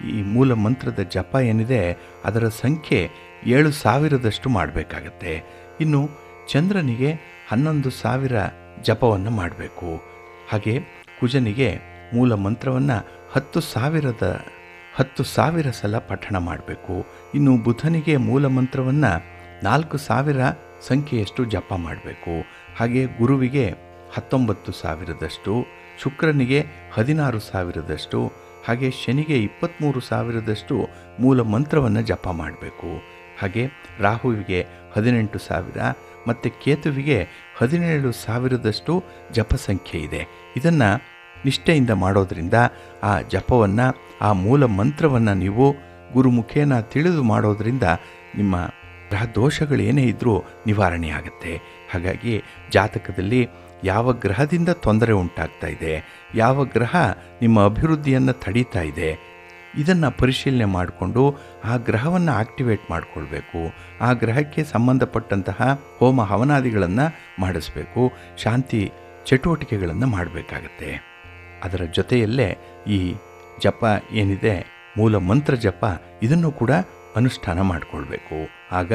[SPEAKER 1] ಈ ಮೂಲ ಮಂತ್ರದ ಜಪ ಏನಿದೆ ಅದರ ಸಂಖ್ಯೆ 7,000ದಷ್ಟು ಮಾಡಬೇಕಾಗತ್ತೆ. ಇನ್ನು ಚಂದ್ರನಿಗೆ 11,000 ಜಪವನ್ನು ಮಾಡಬೇಕು. ಹಾಗೆ ಕುಜನಿಗೆ ಮೂಲ ಮಂತ್ರವನ್ನು 10,000 ಸಲ ಪಠಣ ಮಾಡಬೇಕು. ಇನ್ನು ಬುಧನಿಗೆ ಮೂಲ ಮಂತ್ರವನ್ನು 4,000 ಸಂಖ್ಯೆಯಷ್ಟು ಜಪ ಮಾಡಬೇಕು. ಹಾಗೆ ಗುರುವಿಗೆ 19,000ದಷ್ಟು, ಶುಕ್ರನಿಗೆ 16,000ದಷ್ಟು, ಹಾಗೆ ಶನಿಗೆ 23,000ದಷ್ಟು ಮೂಲ ಮಂತ್ರವನ್ನು ಜಪ ಮಾಡಬೇಕು. ಹಾಗೆ ರಾಹುವಿಗೆ 18,000 ಮತ್ತು ಕೇತುವಿಗೆ 17,000ದಷ್ಟು ಜಪ ಸಂಖ್ಯೆ ಇದೆ. ಇದನ್ನು ನಿಷ್ಠೆಯಿಂದ ಮಾಡೋದರಿಂದ ಆ ಜಪವನ್ನು, ಆ ಮೂಲ ಮಂತ್ರವನ್ನು ನೀವು ಗುರುಮುಖೇನ ತಿಳಿದು ಮಾಡೋದರಿಂದ ನಿಮ್ಮ ಗ್ರಹ ದೋಷಗಳೇನೇ ಇದ್ದರೂ ನಿವಾರಣೆ ಆಗುತ್ತೆ. ಹಾಗಾಗಿ ಜಾತಕದಲ್ಲಿ ಯಾವ ಗ್ರಹದಿಂದ ತೊಂದರೆ ಉಂಟಾಗ್ತಾ ಇದೆ, ಯಾವ ಗ್ರಹ ನಿಮ್ಮ ಅಭಿವೃದ್ಧಿಯನ್ನು ತಡೀತಾ ಇದೆ, ಇದನ್ನು ಪರಿಶೀಲನೆ ಮಾಡಿಕೊಂಡು ಆ ಗ್ರಹವನ್ನು ಆಕ್ಟಿವೇಟ್ ಮಾಡಿಕೊಳ್ಬೇಕು. ಆ ಗ್ರಹಕ್ಕೆ ಸಂಬಂಧಪಟ್ಟಂತಹ ಹೋಮ ಹವನಾದಿಗಳನ್ನು ಮಾಡಿಸ್ಬೇಕು, ಶಾಂತಿ ಚಟುವಟಿಕೆಗಳನ್ನು ಮಾಡಬೇಕಾಗತ್ತೆ. ಅದರ ಜೊತೆಯಲ್ಲೇ ಈ ಜಪ ಏನಿದೆ, ಮೂಲ ಮಂತ್ರ ಜಪ, ಇದನ್ನು ಕೂಡ ಅನುಷ್ಠಾನ ಮಾಡಿಕೊಳ್ಬೇಕು. ಆಗ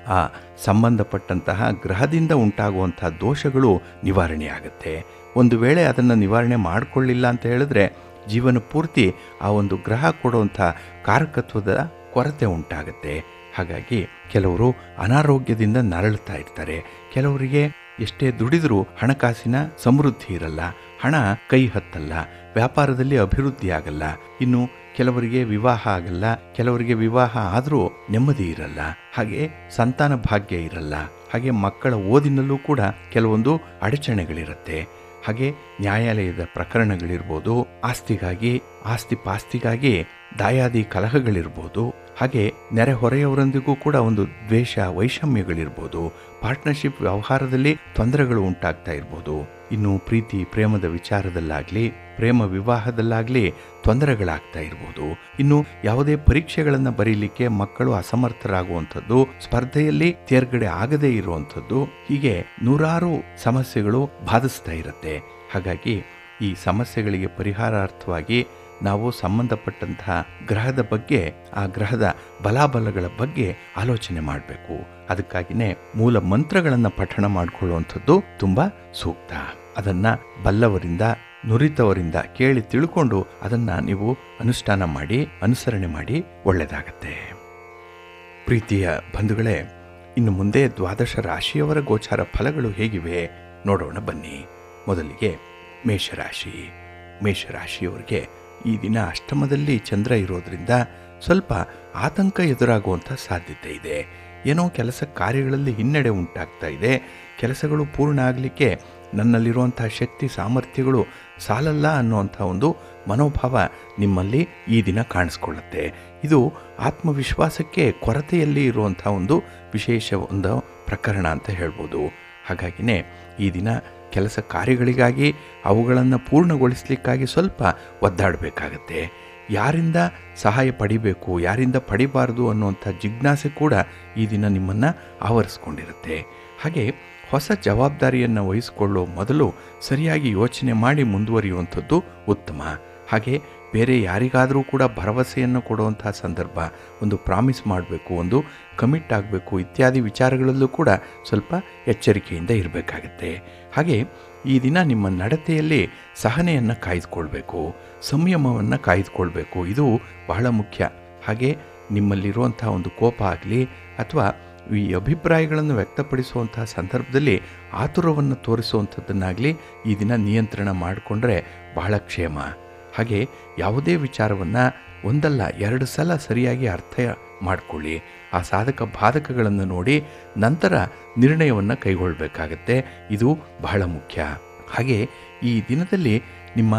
[SPEAKER 1] ಆ ಸಂಬಂಧಪಟ್ಟಂತಹ ಗ್ರಹದಿಂದ ಉಂಟಾಗುವಂಥ ದೋಷಗಳು ನಿವಾರಣೆ ಆಗುತ್ತೆ. ಒಂದು ವೇಳೆ ಅದನ್ನು ನಿವಾರಣೆ ಮಾಡಿಕೊಳ್ಳಿಲ್ಲ ಅಂತ ಹೇಳಿದ್ರೆ ಜೀವನ ಪೂರ್ತಿ ಆ ಒಂದು ಗ್ರಹ ಕೊಡುವಂಥ ಕಾರಕತ್ವದ ಕೊರತೆ ಉಂಟಾಗುತ್ತೆ. ಹಾಗಾಗಿ ಕೆಲವರು ಅನಾರೋಗ್ಯದಿಂದ ನರಳುತ್ತಾ ಇರ್ತಾರೆ. ಕೆಲವರಿಗೆ ಎಷ್ಟೇ ದುಡಿದರೂ ಹಣಕಾಸಿನ ಸಮೃದ್ಧಿ ಇರಲ್ಲ, ಹಣ ಕೈ ಹತ್ತಲ್ಲ, ವ್ಯಾಪಾರದಲ್ಲಿ ಅಭಿವೃದ್ಧಿ ಆಗಲ್ಲ. ಇನ್ನು ಕೆಲವರಿಗೆ ವಿವಾಹ ಆಗಲ್ಲ, ಕೆಲವರಿಗೆ ವಿವಾಹ ಆದರೂ ನೆಮ್ಮದಿ ಇರಲ್ಲ, ಹಾಗೆ ಸಂತಾನ ಭಾಗ್ಯ ಇರಲ್ಲ, ಹಾಗೆ ಮಕ್ಕಳ ಓದಿನಲ್ಲೂ ಕೂಡ ಕೆಲವೊಂದು ಅಡಚಣೆಗಳಿರುತ್ತೆ, ಹಾಗೆ ನ್ಯಾಯಾಲಯದ ಪ್ರಕರಣಗಳಿರ್ಬೋದು, ಆಸ್ತಿ ಪಾಸ್ತಿಗಾಗಿ ದಾಯಾದಿ ಕಲಹಗಳಿರ್ಬೋದು, ಹಾಗೆ ನೆರೆಹೊರೆಯವರೊಂದಿಗೂ ಕೂಡ ಒಂದು ದ್ವೇಷ ವೈಷಮ್ಯಗಳಿರ್ಬೋದು, ಪಾರ್ಟ್ನರ್ಶಿಪ್ ವ್ಯವಹಾರದಲ್ಲಿ ತೊಂದರೆಗಳು ಉಂಟಾಗ್ತಾ ಇರ್ಬೋದು, ಇನ್ನು ಪ್ರೀತಿ ಪ್ರೇಮದ ವಿಚಾರದಲ್ಲಾಗ್ಲಿ ಪ್ರೇಮ ವಿವಾಹದಲ್ಲಾಗ್ಲಿ ತೊಂದರೆಗಳಾಗ್ತಾ ಇರ್ಬೋದು, ಇನ್ನು ಯಾವುದೇ ಪರೀಕ್ಷೆಗಳನ್ನು ಬರೀಲಿಕ್ಕೆ ಮಕ್ಕಳು ಅಸಮರ್ಥರಾಗುವಂಥದ್ದು, ಸ್ಪರ್ಧೆಯಲ್ಲಿ ತೇರ್ಗಡೆ ಆಗದೇ ಇರುವಂಥದ್ದು, ಹೀಗೆ ನೂರಾರು ಸಮಸ್ಯೆಗಳು ಬಾಧಿಸ್ತಾ ಇರುತ್ತೆ. ಹಾಗಾಗಿ ಈ ಸಮಸ್ಯೆಗಳಿಗೆ ಪರಿಹಾರಾರ್ಥವಾಗಿ ನಾವು ಸಂಬಂಧಪಟ್ಟಂತಹ ಗ್ರಹದ ಬಗ್ಗೆ, ಆ ಗ್ರಹದ ಬಲಾಬಲಗಳ ಬಗ್ಗೆ ಆಲೋಚನೆ ಮಾಡಬೇಕು. ಅದಕ್ಕಾಗಿಯೇ ಮೂಲ ಮಂತ್ರಗಳನ್ನು ಪಠಣ ಮಾಡಿಕೊಳ್ಳುವಂಥದ್ದು ತುಂಬ ಸೂಕ್ತ. ಅದನ್ನು ಬಲ್ಲವರಿಂದ ನುರಿತವರಿಂದ ಕೇಳಿ ತಿಳ್ಕೊಂಡು ಅದನ್ನು ನೀವು ಅನುಷ್ಠಾನ ಮಾಡಿ ಅನುಸರಣೆ ಮಾಡಿ ಒಳ್ಳೆಯದಾಗತ್ತೆ. ಪ್ರೀತಿಯ ಬಂಧುಗಳೇ, ಇನ್ನು ಮುಂದೆ 12 ರಾಶಿಯವರ ಗೋಚಾರ ಫಲಗಳು ಹೇಗಿವೆ ನೋಡೋಣ ಬನ್ನಿ. ಮೊದಲಿಗೆ ಮೇಷರಾಶಿಯವರಿಗೆ ಈ ದಿನ ಅಷ್ಟಮದಲ್ಲಿ ಚಂದ್ರ ಇರೋದ್ರಿಂದ ಸ್ವಲ್ಪ ಆತಂಕ ಎದುರಾಗುವಂಥ ಸಾಧ್ಯತೆ ಇದೆ. ಏನೋ ಕೆಲಸ ಕಾರ್ಯಗಳಲ್ಲಿ ಹಿನ್ನಡೆ ಉಂಟಾಗ್ತಾ ಇದೆ, ಕೆಲಸಗಳು ಪೂರ್ಣ ಆಗಲಿಕ್ಕೆ ನನ್ನಲ್ಲಿರುವಂಥ ಶಕ್ತಿ ಸಾಮರ್ಥ್ಯಗಳು ಸಾಲಲ್ಲ ಅನ್ನುವಂಥ ಒಂದು ಮನೋಭಾವ ನಿಮ್ಮಲ್ಲಿ ಈ ದಿನ ಕಾಣಿಸ್ಕೊಳ್ಳುತ್ತೆ. ಇದು ಆತ್ಮವಿಶ್ವಾಸಕ್ಕೆ ಕೊರತೆಯಲ್ಲಿ ಇರುವಂಥ ಒಂದು ವಿಶೇಷ ಒಂದು ಪ್ರಕರಣ ಅಂತ ಹೇಳ್ಬೋದು. ಹಾಗಾಗಿನೇ ಈ ದಿನ ಕೆಲಸ ಕಾರ್ಯಗಳಿಗಾಗಿ ಅವುಗಳನ್ನು ಪೂರ್ಣಗೊಳಿಸಲಿಕ್ಕಾಗಿ ಸ್ವಲ್ಪ ಒದ್ದಾಡಬೇಕಾಗತ್ತೆ. ಯಾರಿಂದ ಸಹಾಯ ಪಡಿಬೇಕು, ಯಾರಿಂದ ಪಡಿಬಾರ್ದು ಅನ್ನುವಂಥ ಜಿಜ್ಞಾಸೆ ಕೂಡ ಈ ದಿನ ನಿಮ್ಮನ್ನು ಆವರಿಸ್ಕೊಂಡಿರುತ್ತೆ. ಹಾಗೆ ಹೊಸ ಜವಾಬ್ದಾರಿಯನ್ನು ವಹಿಸಿಕೊಳ್ಳೋ ಮೊದಲು ಸರಿಯಾಗಿ ಯೋಚನೆ ಮಾಡಿ ಮುಂದುವರಿಯುವಂಥದ್ದು ಉತ್ತಮ. ಹಾಗೆ ಬೇರೆ ಯಾರಿಗಾದರೂ ಕೂಡ ಭರವಸೆಯನ್ನು ಕೊಡುವಂಥ ಸಂದರ್ಭ, ಒಂದು ಪ್ರಾಮಿಸ್ ಮಾಡಬೇಕು, ಒಂದು ಕಮಿಟ್ ಆಗಬೇಕು ಇತ್ಯಾದಿ ವಿಚಾರಗಳಲ್ಲೂ ಕೂಡ ಸ್ವಲ್ಪ ಎಚ್ಚರಿಕೆಯಿಂದ ಇರಬೇಕಾಗತ್ತೆ. ಹಾಗೆ ಈ ದಿನ ನಿಮ್ಮ ನಡತೆಯಲ್ಲಿ ಸಹನೆಯನ್ನು ಕಾಯ್ದುಕೊಳ್ಬೇಕು, ಸಂಯಮವನ್ನು ಕಾಯ್ದುಕೊಳ್ಬೇಕು, ಇದು ಬಹಳ ಮುಖ್ಯ. ಹಾಗೆ ನಿಮ್ಮಲ್ಲಿರುವಂಥ ಒಂದು ಕೋಪ ಆಗಲಿ ಅಥವಾ ಈ ಅಭಿಪ್ರಾಯಗಳನ್ನು ವ್ಯಕ್ತಪಡಿಸುವಂತಹ ಸಂದರ್ಭದಲ್ಲಿ ಆತುರವನ್ನು ತೋರಿಸುವಂಥದ್ದನ್ನಾಗಲಿ ಈ ದಿನ ನಿಯಂತ್ರಣ ಮಾಡಿಕೊಂಡ್ರೆ ಬಹಳ ಕ್ಷೇಮ. ಹಾಗೆ ಯಾವುದೇ ವಿಚಾರವನ್ನು ಒಂದಲ್ಲ 2 ಸಲ ಸರಿಯಾಗಿ ಅರ್ಥ ಮಾಡಿಕೊಳ್ಳಿ. ಆ ಸಾಧಕ ಬಾಧಕಗಳನ್ನು ನೋಡಿ ನಂತರ ನಿರ್ಣಯವನ್ನು ಕೈಗೊಳ್ಳಬೇಕಾಗತ್ತೆ. ಇದು ಬಹಳ ಮುಖ್ಯ. ಹಾಗೆ ಈ ದಿನದಲ್ಲಿ ನಿಮ್ಮ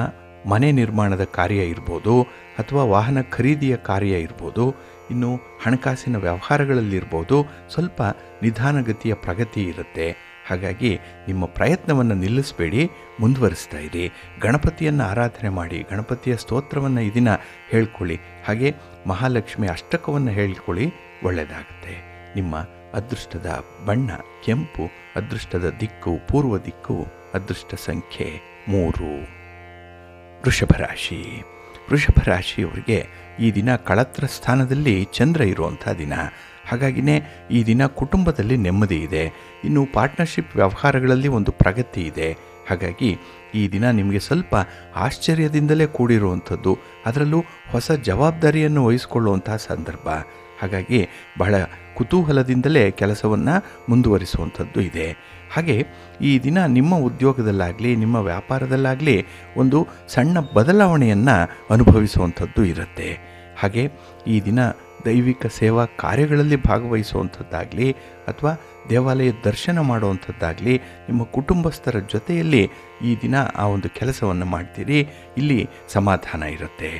[SPEAKER 1] ಮನೆ ನಿರ್ಮಾಣದ ಕಾರ್ಯ ಇರ್ಬೋದು ಅಥವಾ ವಾಹನ ಖರೀದಿಯ ಕಾರ್ಯ ಇರ್ಬೋದು, ಇನ್ನು ಹಣಕಾಸಿನ ವ್ಯವಹಾರಗಳಲ್ಲಿರ್ಬೋದು, ಸ್ವಲ್ಪ ನಿಧಾನಗತಿಯ ಪ್ರಗತಿ ಇರುತ್ತೆ. ಹಾಗಾಗಿ ನಿಮ್ಮ ಪ್ರಯತ್ನವನ್ನು ನಿಲ್ಲಿಸಬೇಡಿ, ಮುಂದುವರಿಸ್ತಾ ಇರಿ. ಗಣಪತಿಯನ್ನು ಆರಾಧನೆ ಮಾಡಿ, ಗಣಪತಿಯ ಸ್ತೋತ್ರವನ್ನು ಈ ದಿನ ಹೇಳ್ಕೊಳ್ಳಿ. ಹಾಗೆ ಮಹಾಲಕ್ಷ್ಮಿ ಅಷ್ಟಕವನ್ನು ಹೇಳ್ಕೊಳ್ಳಿ, ಒಳ್ಳೆಯದಾಗುತ್ತೆ. ನಿಮ್ಮ ಅದೃಷ್ಟದ ಬಣ್ಣ ಕೆಂಪು, ಅದೃಷ್ಟದ ದಿಕ್ಕು ಪೂರ್ವ ದಿಕ್ಕು, ಅದೃಷ್ಟ ಸಂಖ್ಯೆ 3. ವೃಷಭ ರಾಶಿಯವರಿಗೆ ಈ ದಿನ ಕಳತ್ರ ಸ್ಥಾನದಲ್ಲಿ ಚಂದ್ರ ಇರುವಂಥ ದಿನ. ಹಾಗಾಗಿನೇ ಈ ದಿನ ಕುಟುಂಬದಲ್ಲಿ ನೆಮ್ಮದಿ ಇದೆ, ಇನ್ನು ಪಾರ್ಟ್ನರ್ಶಿಪ್ ವ್ಯವಹಾರಗಳಲ್ಲಿ ಒಂದು ಪ್ರಗತಿ ಇದೆ. ಹಾಗಾಗಿ ಈ ದಿನ ನಿಮಗೆ ಸ್ವಲ್ಪ ಆಶ್ಚರ್ಯದಿಂದಲೇ ಕೂಡಿರುವಂಥದ್ದು, ಅದರಲ್ಲೂ ಹೊಸ ಜವಾಬ್ದಾರಿಯನ್ನು ವಹಿಸಿಕೊಳ್ಳುವಂತಹ ಸಂದರ್ಭ. ಹಾಗಾಗಿ ಬಹಳ ಕುತೂಹಲದಿಂದಲೇ ಕೆಲಸವನ್ನು ಮುಂದುವರಿಸುವಂಥದ್ದು ಇದೆ. ಹಾಗೆ ಈ ದಿನ ನಿಮ್ಮ ಉದ್ಯೋಗದಲ್ಲಾಗಲಿ ನಿಮ್ಮ ವ್ಯಾಪಾರದಲ್ಲಾಗಲಿ ಒಂದು ಸಣ್ಣ ಬದಲಾವಣೆಯನ್ನು ಅನುಭವಿಸುವಂಥದ್ದು ಇರುತ್ತೆ. ಹಾಗೆ ಈ ದಿನ ದೈವಿಕ ಸೇವಾ ಕಾರ್ಯಗಳಲ್ಲಿ ಭಾಗವಹಿಸುವಂಥದ್ದಾಗಲಿ ಅಥವಾ ದೇವಾಲಯ ದರ್ಶನ ಮಾಡುವಂಥದ್ದಾಗಲಿ ನಿಮ್ಮ ಕುಟುಂಬಸ್ಥರ ಜೊತೆಯಲ್ಲಿ ಈ ದಿನ ಆ ಒಂದು ಕೆಲಸವನ್ನು ಮಾಡ್ತೀರಿ, ಇಲ್ಲಿ ಸಮಾಧಾನ ಇರುತ್ತೆ.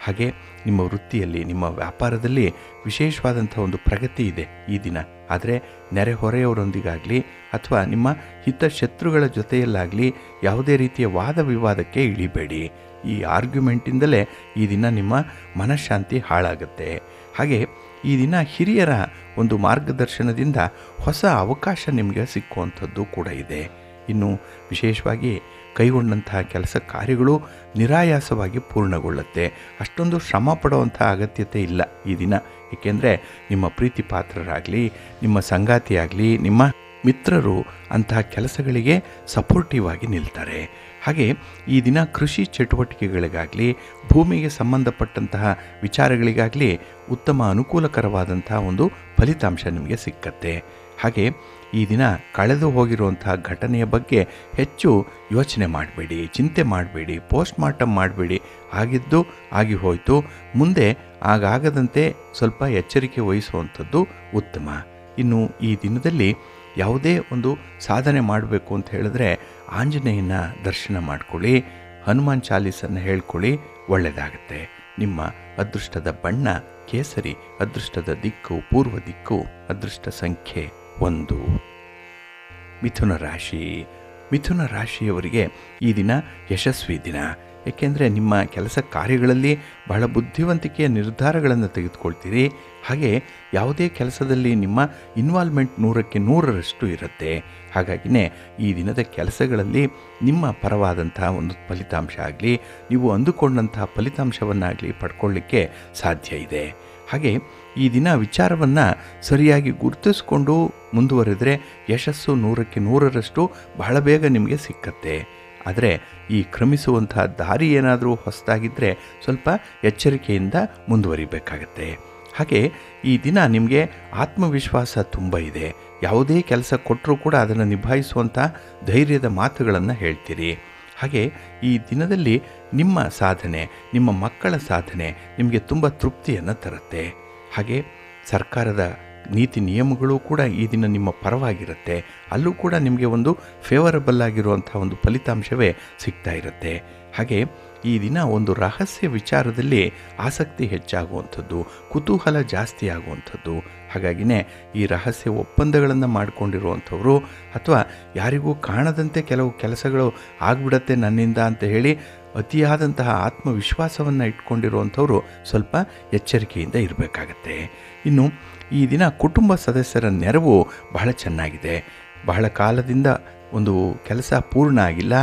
[SPEAKER 1] ಹಾಗೆ ನಿಮ್ಮ ವೃತ್ತಿಯಲ್ಲಿ ನಿಮ್ಮ ವ್ಯಾಪಾರದಲ್ಲಿ ವಿಶೇಷವಾದಂಥ ಒಂದು ಪ್ರಗತಿ ಇದೆ ಈ ದಿನ. ಆದರೆ ನೆರೆಹೊರೆಯವರೊಂದಿಗಾಗಲಿ ಅಥವಾ ನಿಮ್ಮ ಹಿತಶತ್ರುಗಳ ಜೊತೆಯಲ್ಲಾಗಲಿ ಯಾವುದೇ ರೀತಿಯ ವಾದ ವಿವಾದಕ್ಕೆ ಇಳಿಬೇಡಿ. ಈ ಆರ್ಗ್ಯುಮೆಂಟಿಂದಲೇ ಈ ದಿನ ನಿಮ್ಮ ಮನಃಶಾಂತಿ ಹಾಳಾಗುತ್ತೆ. ಹಾಗೆ ಈ ದಿನ ಹಿರಿಯರ ಒಂದು ಮಾರ್ಗದರ್ಶನದಿಂದ ಹೊಸ ಅವಕಾಶ ನಿಮಗೆ ಸಿಕ್ಕುವಂಥದ್ದು ಕೂಡ ಇದೆ. ಇನ್ನು ವಿಶೇಷವಾಗಿ ಕೈಗೊಂಡಂತಹ ಕೆಲಸ ಕಾರ್ಯಗಳು ನಿರಾಯಾಸವಾಗಿ ಪೂರ್ಣಗೊಳ್ಳುತ್ತೆ. ಅಷ್ಟೊಂದು ಶ್ರಮ ಪಡುವಂಥ ಅಗತ್ಯತೆ ಇಲ್ಲ ಈ ದಿನ. ಏಕೆಂದರೆ ನಿಮ್ಮ ಪ್ರೀತಿ ಪಾತ್ರರಾಗಲಿ ನಿಮ್ಮ ಸಂಗಾತಿಯಾಗಲಿ ನಿಮ್ಮ ಮಿತ್ರರು ಅಂತಹ ಕೆಲಸಗಳಿಗೆ ಸಪೋರ್ಟಿವ್ ಆಗಿ ನಿಲ್ತಾರೆ. ಹಾಗೆ ಈ ದಿನ ಕೃಷಿ ಚಟುವಟಿಕೆಗಳಿಗಾಗಲಿ ಭೂಮಿಗೆ ಸಂಬಂಧಪಟ್ಟಂತಹ ವಿಚಾರಗಳಿಗಾಗಲಿ ಉತ್ತಮ ಅನುಕೂಲಕರವಾದಂತಹ ಒಂದು ಫಲಿತಾಂಶ ನಿಮಗೆ ಸಿಕ್ಕತ್ತೆ. ಹಾಗೆ ಈ ದಿನ ಕಳೆದು ಹೋಗಿರುವಂತಹ ಘಟನೆಯ ಬಗ್ಗೆ ಹೆಚ್ಚು ಯೋಚನೆ ಮಾಡಬೇಡಿ, ಚಿಂತೆ ಮಾಡಬೇಡಿ, ಪೋಸ್ಟ್ ಮಾರ್ಟಮ್ ಮಾಡಬೇಡಿ. ಆಗಿದ್ದು ಆಗಿ ಹೋಯಿತು, ಮುಂದೆ ಆಗಾಗದಂತೆ ಸ್ವಲ್ಪ ಎಚ್ಚರಿಕೆ ವಹಿಸುವಂಥದ್ದು ಉತ್ತಮ. ಇನ್ನು ಈ ದಿನದಲ್ಲಿ ಯಾವುದೇ ಒಂದು ಸಾಧನೆ ಮಾಡಬೇಕು ಅಂತ ಹೇಳಿದ್ರೆ ಆಂಜನೇಯನ ದರ್ಶನ ಮಾಡ್ಕೊಳ್ಳಿ, ಹನುಮಾನ್ ಚಾಲೀಸನ್ನು ಹೇಳ್ಕೊಳ್ಳಿ, ಒಳ್ಳೆಯದಾಗತ್ತೆ. ನಿಮ್ಮ ಅದೃಷ್ಟದ ಬಣ್ಣ ಕೇಸರಿ, ಅದೃಷ್ಟದ ದಿಕ್ಕು ಪೂರ್ವ ದಿಕ್ಕು, ಅದೃಷ್ಟ ಸಂಖ್ಯೆ 1. ಮಿಥುನ ರಾಶಿ. ಮಿಥುನ ರಾಶಿಯವರಿಗೆ ಈ ದಿನ ಯಶಸ್ವಿ ದಿನ. ಏಕೆಂದರೆ ನಿಮ್ಮ ಕೆಲಸ ಕಾರ್ಯಗಳಲ್ಲಿ ಬಹಳ ಬುದ್ಧಿವಂತಿಕೆಯ ನಿರ್ಧಾರಗಳನ್ನು ತೆಗೆದುಕೊಳ್ತೀರಿ. ಹಾಗೆ ಯಾವುದೇ ಕೆಲಸದಲ್ಲಿ ನಿಮ್ಮ ಇನ್ವಾಲ್ವ್ಮೆಂಟ್ 100ಕ್ಕೆ 100ರಷ್ಟು ಇರುತ್ತೆ. ಹಾಗಾಗಿನೇ ಈ ದಿನದ ಕೆಲಸಗಳಲ್ಲಿ ನಿಮ್ಮ ಪರವಾದಂತಹ ಒಂದು ಫಲಿತಾಂಶ ಆಗಲಿ, ನೀವು ಅಂದುಕೊಂಡಂತಹ ಫಲಿತಾಂಶವನ್ನಾಗಲಿ ಪಡ್ಕೊಳ್ಳಿಕ್ಕೆ ಸಾಧ್ಯ ಇದೆ. ಹಾಗೆ ಈ ದಿನ ವಿಚಾರವನ್ನು ಸರಿಯಾಗಿ ಗುರುತಿಸ್ಕೊಂಡು ಮುಂದುವರೆದರೆ ಯಶಸ್ಸು 100ಕ್ಕೆ 100ರಷ್ಟು ಬಹಳ ಬೇಗ ನಿಮಗೆ ಸಿಕ್ಕತ್ತೆ. ಆದರೆ ಈ ಕ್ರಮಿಸುವಂತಹ ದಾರಿ ಏನಾದರೂ ಹೊಸದಾಗಿದ್ದರೆ ಸ್ವಲ್ಪ ಎಚ್ಚರಿಕೆಯಿಂದ ಮುಂದುವರಿಬೇಕಾಗತ್ತೆ. ಹಾಗೆ ಈ ದಿನ ನಿಮಗೆ ಆತ್ಮವಿಶ್ವಾಸ ತುಂಬ ಇದೆ. ಯಾವುದೇ ಕೆಲಸ ಕೊಟ್ಟರೂ ಕೂಡ ಅದನ್ನು ನಿಭಾಯಿಸುವಂಥ ಧೈರ್ಯದ ಮಾತುಗಳನ್ನು ಹೇಳ್ತೀರಿ. ಹಾಗೆ ಈ ದಿನದಲ್ಲಿ ನಿಮ್ಮ ಸಾಧನೆ, ನಿಮ್ಮ ಮಕ್ಕಳ ಸಾಧನೆ ನಿಮಗೆ ತುಂಬ ತೃಪ್ತಿಯನ್ನು ತರುತ್ತೆ. ಹಾಗೆ ಸರ್ಕಾರದ ನೀತಿ ನಿಯಮಗಳು ಕೂಡ ಈ ದಿನ ನಿಮ್ಮ ಪರವಾಗಿರುತ್ತೆ. ಅಲ್ಲೂ ಕೂಡ ನಿಮಗೆ ಒಂದು ಫೇವರಬಲ್ ಆಗಿರುವಂಥ ಒಂದು ಫಲಿತಾಂಶವೇ ಸಿಗ್ತಾ ಇರುತ್ತೆ. ಹಾಗೆ ಈ ದಿನ ಒಂದು ರಹಸ್ಯ ವಿಚಾರದಲ್ಲಿ ಆಸಕ್ತಿ ಹೆಚ್ಚಾಗುವಂಥದ್ದು, ಕುತೂಹಲ ಜಾಸ್ತಿ ಆಗುವಂಥದ್ದು. ಹಾಗಾಗಿನೇ ಈ ರಹಸ್ಯ ಒಪ್ಪಂದಗಳನ್ನು ಮಾಡಿಕೊಂಡಿರುವಂಥವ್ರು ಅಥವಾ ಯಾರಿಗೂ ಕಾಣದಂತೆ ಕೆಲವು ಕೆಲಸಗಳು ಆಗಿಬಿಡತ್ತೆ ನನ್ನಿಂದ ಅಂತ ಹೇಳಿ ಅತಿಯಾದಂತಹ ಆತ್ಮವಿಶ್ವಾಸವನ್ನು ಇಟ್ಕೊಂಡಿರುವಂಥವ್ರು ಸ್ವಲ್ಪ ಎಚ್ಚರಿಕೆಯಿಂದ ಇರಬೇಕಾಗತ್ತೆ. ಇನ್ನು ಈ ದಿನ ಕುಟುಂಬ ಸದಸ್ಯರ ನೆರವು ಬಹಳ ಚೆನ್ನಾಗಿದೆ. ಬಹಳ ಕಾಲದಿಂದ ಒಂದು ಕೆಲಸ ಪೂರ್ಣ ಆಗಿಲ್ಲ,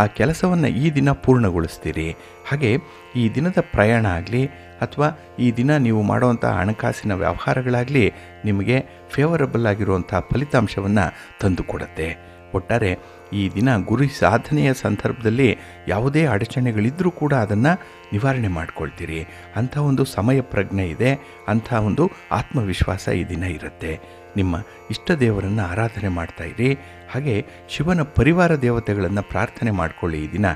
[SPEAKER 1] ಆ ಕೆಲಸವನ್ನು ಈ ದಿನ ಪೂರ್ಣಗೊಳಿಸ್ತೀರಿ. ಹಾಗೆ ಈ ದಿನದ ಪ್ರಯಾಣ ಆಗಲಿ ಅಥವಾ ಈ ದಿನ ನೀವು ಮಾಡುವಂಥ ಹಣಕಾಸಿನ ವ್ಯವಹಾರಗಳಾಗಲಿ ನಿಮಗೆ ಫೇವರಬಲ್ ಆಗಿರುವಂಥ ಫಲಿತಾಂಶವನ್ನು ತಂದುಕೊಡುತ್ತೆ. ಒಟ್ಟಾರೆ ಈ ದಿನ ಗುರಿ ಸಾಧನೆಯ ಸಂದರ್ಭದಲ್ಲಿ ಯಾವುದೇ ಅಡಚಣೆಗಳಿದ್ದರೂ ಕೂಡ ಅದನ್ನು ನಿವಾರಣೆ ಮಾಡ್ಕೊಳ್ತೀರಿ. ಅಂಥ ಒಂದು ಸಮಯ ಪ್ರಜ್ಞೆ ಇದೆ, ಅಂಥ ಒಂದು ಆತ್ಮವಿಶ್ವಾಸ ಈ ದಿನ ಇರುತ್ತೆ. ನಿಮ್ಮ ಇಷ್ಟ ದೇವರನ್ನು ಆರಾಧನೆ ಮಾಡ್ತಾಯಿರಿ. ಹಾಗೆ ಶಿವನ ಪರಿವಾರ ದೇವತೆಗಳನ್ನು ಪ್ರಾರ್ಥನೆ ಮಾಡಿಕೊಳ್ಳಿ. ಈ ದಿನ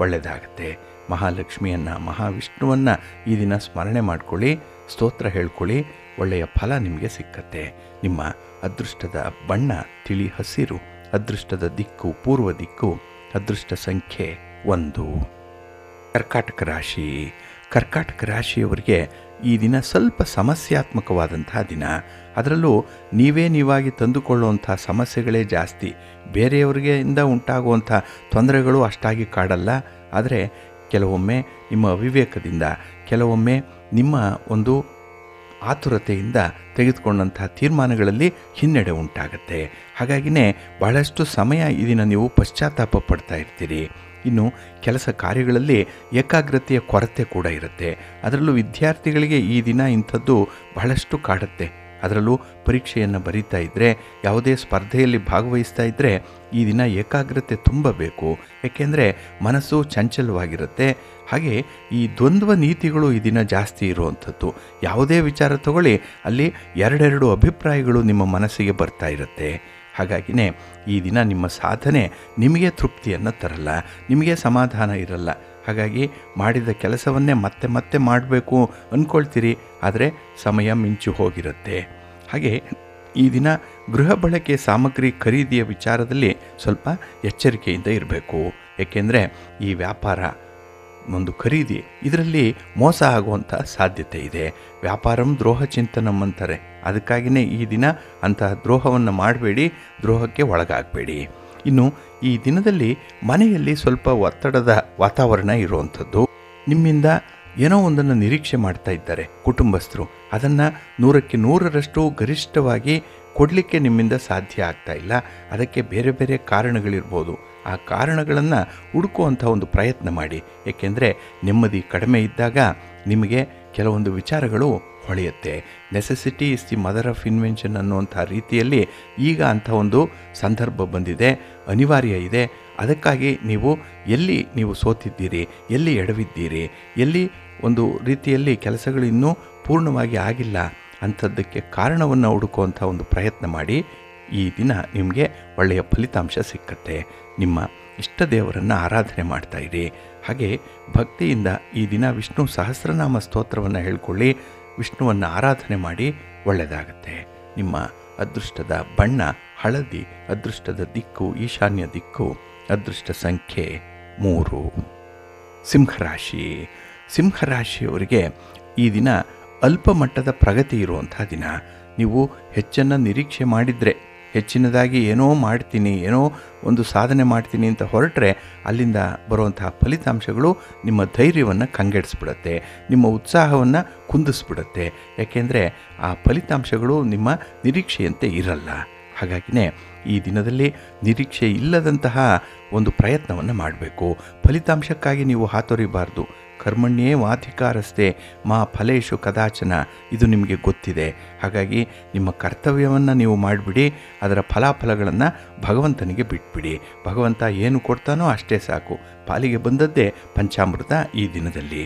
[SPEAKER 1] ಒಳ್ಳೆಯದಾಗತ್ತೆ. ಮಹಾಲಕ್ಷ್ಮಿಯನ್ನು, ಮಹಾವಿಷ್ಣುವನ್ನು ಈ ದಿನ ಸ್ಮರಣೆ ಮಾಡ್ಕೊಳ್ಳಿ, ಸ್ತೋತ್ರ ಹೇಳ್ಕೊಳ್ಳಿ, ಒಳ್ಳೆಯ ಫಲ ನಿಮಗೆ ಸಿಕ್ಕತ್ತೆ. ನಿಮ್ಮ ಅದೃಷ್ಟದ ಬಣ್ಣ ತಿಳಿ ಹಸಿರು, ಅದೃಷ್ಟದ ದಿಕ್ಕು ಪೂರ್ವ ದಿಕ್ಕು, ಅದೃಷ್ಟ ಸಂಖ್ಯೆ 1. ಕರ್ಕಾಟಕ ರಾಶಿ. ಕರ್ಕಾಟಕ ರಾಶಿಯವರಿಗೆ ಈ ದಿನ ಸ್ವಲ್ಪ ಸಮಸ್ಯಾತ್ಮಕವಾದಂತಹ ದಿನ. ಅದರಲ್ಲೂ ನೀವಾಗಿ ತಂದುಕೊಳ್ಳುವಂಥ ಸಮಸ್ಯೆಗಳೇ ಜಾಸ್ತಿ. ಬೇರೆಯವರಿಗೆಯಿಂದ ಉಂಟಾಗುವಂಥ ತೊಂದರೆಗಳು ಅಷ್ಟಾಗಿ ಕಾಡಲ್ಲ. ಆದರೆ ಕೆಲವೊಮ್ಮೆ ನಿಮ್ಮ ಅವಿವೇಕದಿಂದ, ಕೆಲವೊಮ್ಮೆ ನಿಮ್ಮ ಒಂದು ಆತುರತೆಯಿಂದ ತೆಗೆದುಕೊಂಡಂಥ ತೀರ್ಮಾನಗಳಲ್ಲಿ ಹಿನ್ನಡೆ ಉಂಟಾಗುತ್ತೆ. ಹಾಗಾಗಿನೇ ಬಹಳಷ್ಟು ಸಮಯ ಈ ದಿನ ನೀವು ಪಶ್ಚಾತ್ತಾಪ ಪಡ್ತಾ ಇರ್ತೀರಿ. ಇನ್ನು ಕೆಲಸ ಕಾರ್ಯಗಳಲ್ಲಿ ಏಕಾಗ್ರತೆಯ ಕೊರತೆ ಕೂಡ ಇರುತ್ತೆ. ಅದರಲ್ಲೂ ವಿದ್ಯಾರ್ಥಿಗಳಿಗೆ ಈ ದಿನ ಇಂಥದ್ದು ಬಹಳಷ್ಟು ಕಾಡುತ್ತೆ. ಅದರಲ್ಲೂ ಪರೀಕ್ಷೆಯನ್ನು ಬರೀತಾ ಇದ್ದರೆ, ಯಾವುದೇ ಸ್ಪರ್ಧೆಯಲ್ಲಿ ಭಾಗವಹಿಸ್ತಾ ಇದ್ದರೆ ಈ ದಿನ ಏಕಾಗ್ರತೆ ತುಂಬ ಬೇಕು. ಏಕೆಂದರೆ ಮನಸ್ಸು ಚಂಚಲವಾಗಿರುತ್ತೆ. ಹಾಗೆ ಈ ದ್ವಂದ್ವ ನೀತಿಗಳು ಈ ದಿನ ಜಾಸ್ತಿ ಇರುವಂಥದ್ದು. ಯಾವುದೇ ವಿಚಾರ ತಗೊಳ್ಳಿ, ಅಲ್ಲಿ ಎರಡೆರಡು ಅಭಿಪ್ರಾಯಗಳು ನಿಮ್ಮ ಮನಸ್ಸಿಗೆ ಬರ್ತಾ ಇರುತ್ತೆ. ಹಾಗಾಗಿನೇ ಈ ದಿನ ನಿಮ್ಮ ಸಾಧನೆ ನಿಮಗೆ ತೃಪ್ತಿಯನ್ನು ತರಲ್ಲ, ನಿಮಗೆ ಸಮಾಧಾನ ಇರಲ್ಲ. ಹಾಗಾಗಿ ಮಾಡಿದ ಕೆಲಸವನ್ನೇ ಮತ್ತೆ ಮತ್ತೆ ಮಾಡಬೇಕು ಅಂದ್ಕೊಳ್ತೀರಿ, ಆದರೆ ಸಮಯ ಮಿಂಚು ಹೋಗಿರುತ್ತೆ. ಹಾಗೆ ಈ ದಿನ ಗೃಹ ಬಳಕೆ ಸಾಮಗ್ರಿ ಖರೀದಿಯ ವಿಚಾರದಲ್ಲಿ ಸ್ವಲ್ಪ ಎಚ್ಚರಿಕೆಯಿಂದ ಇರಬೇಕು. ಏಕೆಂದರೆ ಈ ವ್ಯಾಪಾರ ಒಂದು ಖರೀದಿ ಇದರಲ್ಲಿ ಮೋಸ ಆಗುವಂಥ ಸಾಧ್ಯತೆ ಇದೆ. ವ್ಯಾಪಾರಂ ದ್ರೋಹ ಚಿಂತನಂ ಅಂತಾರೆ. ಅದಕ್ಕಾಗಿಯೇ ಈ ದಿನ ಅಂತಹ ದ್ರೋಹವನ್ನು ಮಾಡಬೇಡಿ, ದ್ರೋಹಕ್ಕೆ ಒಳಗಾಗಬೇಡಿ. ಇನ್ನು ಈ ದಿನದಲ್ಲಿ ಮನೆಯಲ್ಲಿ ಸ್ವಲ್ಪ ಒತ್ತಡದ ವಾತಾವರಣ ಇರುವಂಥದ್ದು. ನಿಮ್ಮಿಂದ ಏನೋ ಒಂದನ್ನು ನಿರೀಕ್ಷೆ ಮಾಡ್ತಾ ಇದ್ದಾರೆ ಕುಟುಂಬಸ್ಥರು. ಅದನ್ನು 100ಕ್ಕೆ 100ರಷ್ಟು ಗರಿಷ್ಠವಾಗಿ ಕೊಡಲಿಕ್ಕೆ ನಿಮ್ಮಿಂದ ಸಾಧ್ಯ ಆಗ್ತಾ ಇಲ್ಲ. ಅದಕ್ಕೆ ಬೇರೆ ಬೇರೆ ಕಾರಣಗಳಿರ್ಬೋದು. ಆ ಕಾರಣಗಳನ್ನು ಹುಡುಕುವಂಥ ಒಂದು ಪ್ರಯತ್ನ ಮಾಡಿ. ಏಕೆಂದರೆ ನೆಮ್ಮದಿ ಕಡಿಮೆ ಇದ್ದಾಗ ನಿಮಗೆ ಕೆಲವೊಂದು ವಿಚಾರಗಳು ಹೊಳೆಯುತ್ತೆ. Necessity is the mother of invention ಅನ್ನುವಂಥ ರೀತಿಯಲ್ಲಿ ಈಗ ಅಂಥ ಒಂದು ಸಂದರ್ಭ ಬಂದಿದೆ, ಅನಿವಾರ್ಯ ಇದೆ. ಅದಕ್ಕಾಗಿ ಎಲ್ಲಿ ನೀವು ಸೋತಿದ್ದೀರಿ, ಎಲ್ಲಿ ಎಡವಿದ್ದೀರಿ, ಎಲ್ಲಿ ಒಂದು ರೀತಿಯಲ್ಲಿ ಕೆಲಸಗಳು ಇನ್ನೂ ಪೂರ್ಣವಾಗಿ ಆಗಿಲ್ಲ ಅಂಥದ್ದಕ್ಕೆ ಕಾರಣವನ್ನು ಹುಡುಕುವಂಥ ಒಂದು ಪ್ರಯತ್ನ ಮಾಡಿ. ಈ ದಿನ ನಿಮಗೆ ಒಳ್ಳೆಯ ಫಲಿತಾಂಶ ಸಿಕ್ಕತ್ತೆ. ನಿಮ್ಮ ಇಷ್ಟ ದೇವರನ್ನು ಆರಾಧನೆ ಮಾಡ್ತಾಯಿರಿ. ಹಾಗೆ ಭಕ್ತಿಯಿಂದ ಈ ದಿನ ವಿಷ್ಣು ಸಹಸ್ರನಾಮ ಸ್ತೋತ್ರವನ್ನು ಹೇಳ್ಕೊಳ್ಳಿ, ವಿಷ್ಣುವನ್ನು ಆರಾಧನೆ ಮಾಡಿ, ಒಳ್ಳೆಯದಾಗತ್ತೆ. ನಿಮ್ಮ ಅದೃಷ್ಟದ ಬಣ್ಣ ಹಳದಿ, ಅದೃಷ್ಟದ ದಿಕ್ಕು ಈಶಾನ್ಯ ದಿಕ್ಕು, ಅದೃಷ್ಟ ಸಂಖ್ಯೆ 3. ಸಿಂಹರಾಶಿ. ಸಿಂಹರಾಶಿಯವರಿಗೆ ಈ ದಿನ ಅಲ್ಪ ಮಟ್ಟದ ಪ್ರಗತಿ ಇರುವಂಥ ದಿನ. ನೀವು ಹೆಚ್ಚನ್ನು ನಿರೀಕ್ಷೆ ಮಾಡಿದರೆ, ಹೆಚ್ಚಿನದಾಗಿ ಏನೋ ಮಾಡ್ತೀನಿ, ಏನೋ ಒಂದು ಸಾಧನೆ ಮಾಡ್ತೀನಿ ಅಂತ ಹೊರಟ್ರೆ ಅಲ್ಲಿಂದ ಬರುವಂತಹ ಫಲಿತಾಂಶಗಳು ನಿಮ್ಮ ಧೈರ್ಯವನ್ನು ಕಂಗೆಡಿಸ್ಬಿಡುತ್ತೆ, ನಿಮ್ಮ ಉತ್ಸಾಹವನ್ನು ಕುಂದಿಸ್ಬಿಡುತ್ತೆ. ಯಾಕೆಂದರೆ ಆ ಫಲಿತಾಂಶಗಳು ನಿಮ್ಮ ನಿರೀಕ್ಷೆಯಂತೆ ಇರಲ್ಲ. ಹಾಗಾಗಿನೇ ಈ ದಿನದಲ್ಲಿ ನಿರೀಕ್ಷೆ ಇಲ್ಲದಂತಹ ಒಂದು ಪ್ರಯತ್ನವನ್ನು ಮಾಡಬೇಕು. ಫಲಿತಾಂಶಕ್ಕಾಗಿ ನೀವು ಹಾತೊರಿಬಾರ್ದು. ಕರ್ಮಣ್ಯೇ ವಾಧಿಕಾರಸ್ತೆ ಮಾ ಫಲೇಶು ಕದಾಚನ, ಇದು ನಿಮಗೆ ಗೊತ್ತಿದೆ. ಹಾಗಾಗಿ ನಿಮ್ಮ ಕರ್ತವ್ಯವನ್ನು ನೀವು ಮಾಡಿಬಿಡಿ, ಅದರ ಫಲಾಫಲಗಳನ್ನು ಭಗವಂತನಿಗೆ ಬಿಟ್ಬಿಡಿ. ಭಗವಂತ ಏನು ಕೊಡ್ತಾನೋ ಅಷ್ಟೇ ಸಾಕು. ಪಾಲಿಗೆ ಬಂದದ್ದೇ ಪಂಚಾಮೃತ ಈ ದಿನದಲ್ಲಿ.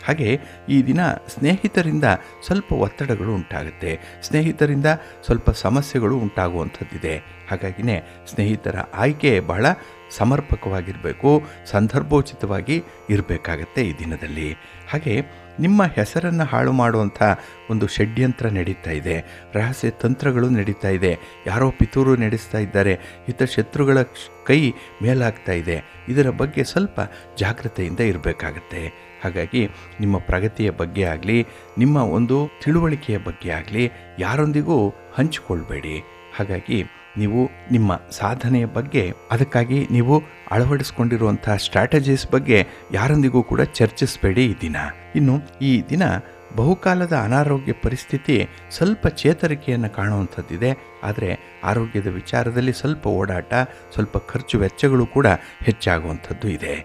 [SPEAKER 1] ಹಾಗೆ ಈ ದಿನ ಸ್ನೇಹಿತರಿಂದ ಸ್ವಲ್ಪ ಒತ್ತಡಗಳು ಉಂಟಾಗುತ್ತೆ, ಸ್ನೇಹಿತರಿಂದ ಸ್ವಲ್ಪ ಸಮಸ್ಯೆಗಳು ಉಂಟಾಗುವಂಥದ್ದಿದೆ. ಹಾಗಾಗಿನೇ ಸ್ನೇಹಿತರ ಆಯ್ಕೆ ಬಹಳ ಸಮರ್ಪಕವಾಗಿರಬೇಕು, ಸಂದರ್ಭೋಚಿತವಾಗಿ ಇರಬೇಕಾಗತ್ತೆ ಈ ದಿನದಲ್ಲಿ. ಹಾಗೆ ನಿಮ್ಮ ಹೆಸರನ್ನು ಹಾಳು ಮಾಡುವಂಥ ಒಂದು ಷಡ್ಯಂತ್ರ ನಡೀತಾ ಇದೆ, ರಹಸ್ಯ ತಂತ್ರಗಳು ನಡೀತಾ ಇದೆ, ಯಾರೋ ಪಿತೂರು ನಡೆಸ್ತಾ ಇದ್ದಾರೆ, ಹಿತಶತ್ರುಗಳ ಕೈ ಮೇಲಾಗ್ತಾ ಇದೆ. ಇದರ ಬಗ್ಗೆ ಸ್ವಲ್ಪ ಜಾಗ್ರತೆಯಿಂದ ಇರಬೇಕಾಗತ್ತೆ. ಹಾಗಾಗಿ ನಿಮ್ಮ ಪ್ರಗತಿಯ ಬಗ್ಗೆ ಆಗಲಿ, ನಿಮ್ಮ ಒಂದು ತಿಳುವಳಿಕೆಯ ಬಗ್ಗೆ ಆಗಲಿ ಯಾರೊಂದಿಗೂ ಹಂಚಿಕೊಳ್ಬೇಡಿ. ಹಾಗಾಗಿ ನೀವು ನಿಮ್ಮ ಸಾಧನೆಯ ಬಗ್ಗೆ, ಅದಕ್ಕಾಗಿ ನೀವು ಅಳವಡಿಸ್ಕೊಂಡಿರುವಂಥ ಸ್ಟ್ರಾಟಜೀಸ್ ಬಗ್ಗೆ ಯಾರೊಂದಿಗೂ ಕೂಡ ಚರ್ಚಿಸಬೇಡಿ ಈ ದಿನ. ಇನ್ನು ಈ ದಿನ ಬಹುಕಾಲದ ಅನಾರೋಗ್ಯ ಪರಿಸ್ಥಿತಿ ಸ್ವಲ್ಪ ಚೇತರಿಕೆಯನ್ನು ಕಾಣುವಂಥದ್ದಿದೆ. ಆದರೆ ಆರೋಗ್ಯದ ವಿಚಾರದಲ್ಲಿ ಸ್ವಲ್ಪ ಓಡಾಟ, ಸ್ವಲ್ಪ ಖರ್ಚು ವೆಚ್ಚಗಳು ಕೂಡ ಹೆಚ್ಚಾಗುವಂಥದ್ದು ಇದೆ.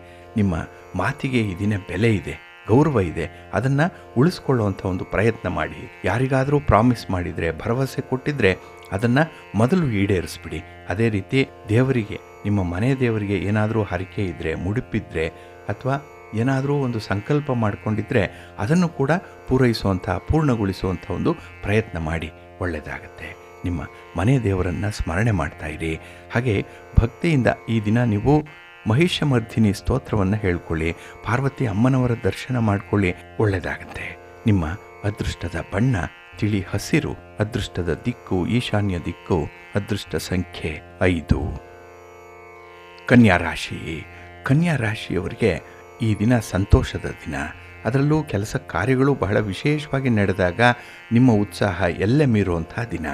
[SPEAKER 1] ನಿಮ್ಮ ಮಾತಿಗೆ ಈ ದಿನ ಬೆಲೆ ಇದೆ, ಗೌರವ ಇದೆ. ಅದನ್ನು ಉಳಿಸ್ಕೊಳ್ಳುವಂಥ ಒಂದು ಪ್ರಯತ್ನ ಮಾಡಿ. ಯಾರಿಗಾದರೂ ಪ್ರಾಮಿಸ್ ಮಾಡಿದರೆ, ಭರವಸೆ ಕೊಟ್ಟಿದ್ದರೆ ಅದನ್ನು ಮೊದಲು ಈಡೇರಿಸ್ಬಿಡಿ. ಅದೇ ರೀತಿ ದೇವರಿಗೆ, ನಿಮ್ಮ ಮನೆ ದೇವರಿಗೆ ಏನಾದರೂ ಹರಕೆ ಇದ್ದರೆ, ಮುಡಿಪಿದ್ದರೆ, ಅಥವಾ ಏನಾದರೂ ಒಂದು ಸಂಕಲ್ಪ ಮಾಡಿಕೊಂಡಿದ್ದರೆ ಅದನ್ನು ಕೂಡ ಪೂರ್ಣಗೊಳಿಸುವಂಥ ಒಂದು ಪ್ರಯತ್ನ ಮಾಡಿ, ಒಳ್ಳೆಯದಾಗತ್ತೆ. ನಿಮ್ಮ ಮನೆ ದೇವರನ್ನು ಸ್ಮರಣೆ ಮಾಡ್ತಾಯಿರಿ. ಹಾಗೆ ಭಕ್ತಿಯಿಂದ ಈ ದಿನ ನೀವು ಮಹಿಷಮರ್ಧಿನಿ ಸ್ತೋತ್ರವನ್ನು ಹೇಳ್ಕೊಳ್ಳಿ, ಪಾರ್ವತಿ ಅಮ್ಮನವರ ದರ್ಶನ ಮಾಡಿಕೊಳ್ಳಿ, ಒಳ್ಳೆಯದಾಗತ್ತೆ. ನಿಮ್ಮ ಅದೃಷ್ಟದ ಬಣ್ಣ ತಿಳಿ ಹಸಿರು, ಅದೃಷ್ಟದ ದಿಕ್ಕು ಈಶಾನ್ಯ ದಿಕ್ಕು, ಅದೃಷ್ಟ ಸಂಖ್ಯೆ 5. ಕನ್ಯಾ ರಾಶಿ. ಕನ್ಯಾ ರಾಶಿಯವರಿಗೆ ಈ ದಿನ ಸಂತೋಷದ ದಿನ. ಅದರಲ್ಲೂ ಕೆಲಸ ಕಾರ್ಯಗಳು ಬಹಳ ವಿಶೇಷವಾಗಿ ನಡೆದಾಗ ನಿಮ್ಮ ಉತ್ಸಾಹ ಎಲ್ಲೆ ಮೀರುವಂಥ ದಿನ.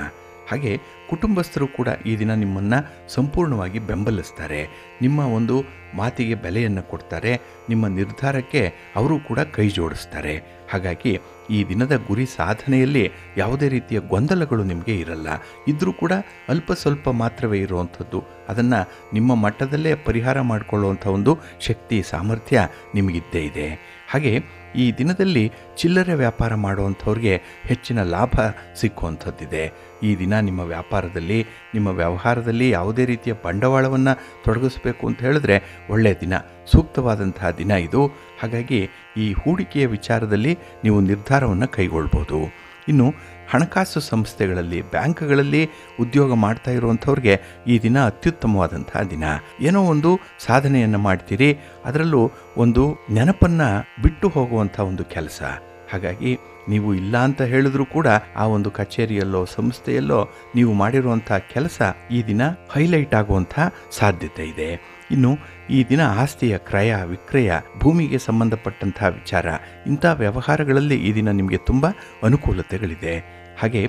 [SPEAKER 1] ಹಾಗೆ ಕುಟುಂಬಸ್ಥರು ಕೂಡ ಈ ದಿನ ನಿಮ್ಮನ್ನು ಸಂಪೂರ್ಣವಾಗಿ ಬೆಂಬಲಿಸ್ತಾರೆ, ನಿಮ್ಮ ಒಂದು ಮಾತಿಗೆ ಬೆಲೆಯನ್ನು ಕೊಡ್ತಾರೆ, ನಿಮ್ಮ ನಿರ್ಧಾರಕ್ಕೆ ಅವರು ಕೂಡ ಕೈ ಜೋಡಿಸ್ತಾರೆ. ಹಾಗಾಗಿ ಈ ದಿನದ ಗುರಿ ಸಾಧನೆಯಲ್ಲಿ ಯಾವುದೇ ರೀತಿಯ ಗೊಂದಲಗಳು ನಿಮಗೆ ಇರಲ್ಲ. ಇದ್ದರೂ ಕೂಡ ಅಲ್ಪ ಸ್ವಲ್ಪ ಮಾತ್ರವೇ ಇರುವಂಥದ್ದು. ಅದನ್ನು ನಿಮ್ಮ ಮಟ್ಟದಲ್ಲೇ ಪರಿಹಾರ ಮಾಡಿಕೊಳ್ಳುವಂಥ ಒಂದು ಶಕ್ತಿ, ಸಾಮರ್ಥ್ಯ ನಿಮಗಿದ್ದೇ ಇದೆ. ಹಾಗೆ ಈ ದಿನದಲ್ಲಿ ಚಿಲ್ಲರೆ ವ್ಯಾಪಾರ ಮಾಡುವಂಥವ್ರಿಗೆ ಹೆಚ್ಚಿನ ಲಾಭ ಸಿಕ್ಕುವಂಥದ್ದಿದೆ. ಈ ದಿನ ನಿಮ್ಮ ವ್ಯಾಪಾರದಲ್ಲಿ, ನಿಮ್ಮ ವ್ಯವಹಾರದಲ್ಲಿ ಯಾವುದೇ ರೀತಿಯ ಬಂಡವಾಳವನ್ನು ತೊಡಗಿಸ್ಬೇಕು ಅಂತ ಹೇಳಿದ್ರೆ ಒಳ್ಳೆಯ ದಿನ, ಸೂಕ್ತವಾದಂತಹ ದಿನ ಇದು. ಹಾಗಾಗಿ ಈ ಹೂಡಿಕೆಯ ವಿಚಾರದಲ್ಲಿ ನೀವು ನಿರ್ಧಾರವನ್ನು ಕೈಗೊಳ್ಬೋದು. ಇನ್ನು ಹಣಕಾಸು ಸಂಸ್ಥೆಗಳಲ್ಲಿ, ಬ್ಯಾಂಕ್ಗಳಲ್ಲಿ ಉದ್ಯೋಗ ಮಾಡ್ತಾ ಇರುವಂಥವ್ರಿಗೆ ಈ ದಿನ ಅತ್ಯುತ್ತಮವಾದಂತಹ ದಿನ. ಏನೋ ಒಂದು ಸಾಧನೆಯನ್ನು ಮಾಡ್ತೀರಿ, ಅದರಲ್ಲೂ ಒಂದು ನೆನಪನ್ನು ಬಿಟ್ಟು ಹೋಗುವಂಥ ಒಂದು ಕೆಲಸ. ಹಾಗಾಗಿ ನೀವು ಇಲ್ಲ ಅಂತ ಹೇಳಿದ್ರೂ ಕೂಡ ಆ ಒಂದು ಕಚೇರಿಯಲ್ಲೋ ಸಂಸ್ಥೆಯಲ್ಲೋ ನೀವು ಮಾಡಿರುವಂಥ ಕೆಲಸ ಈ ದಿನ ಹೈಲೈಟ್ ಆಗುವಂಥ ಸಾಧ್ಯತೆ ಇದೆ. ಇನ್ನು ಈ ದಿನ ಆಸ್ತಿಯ ಕ್ರಯ ವಿಕ್ರಯ, ಭೂಮಿಗೆ ಸಂಬಂಧಪಟ್ಟಂತಹ ವಿಚಾರ, ಇಂಥ ವ್ಯವಹಾರಗಳಲ್ಲಿ ಈ ದಿನ ನಿಮಗೆ ತುಂಬ ಅನುಕೂಲತೆಗಳಿದೆ. ಹಾಗೆ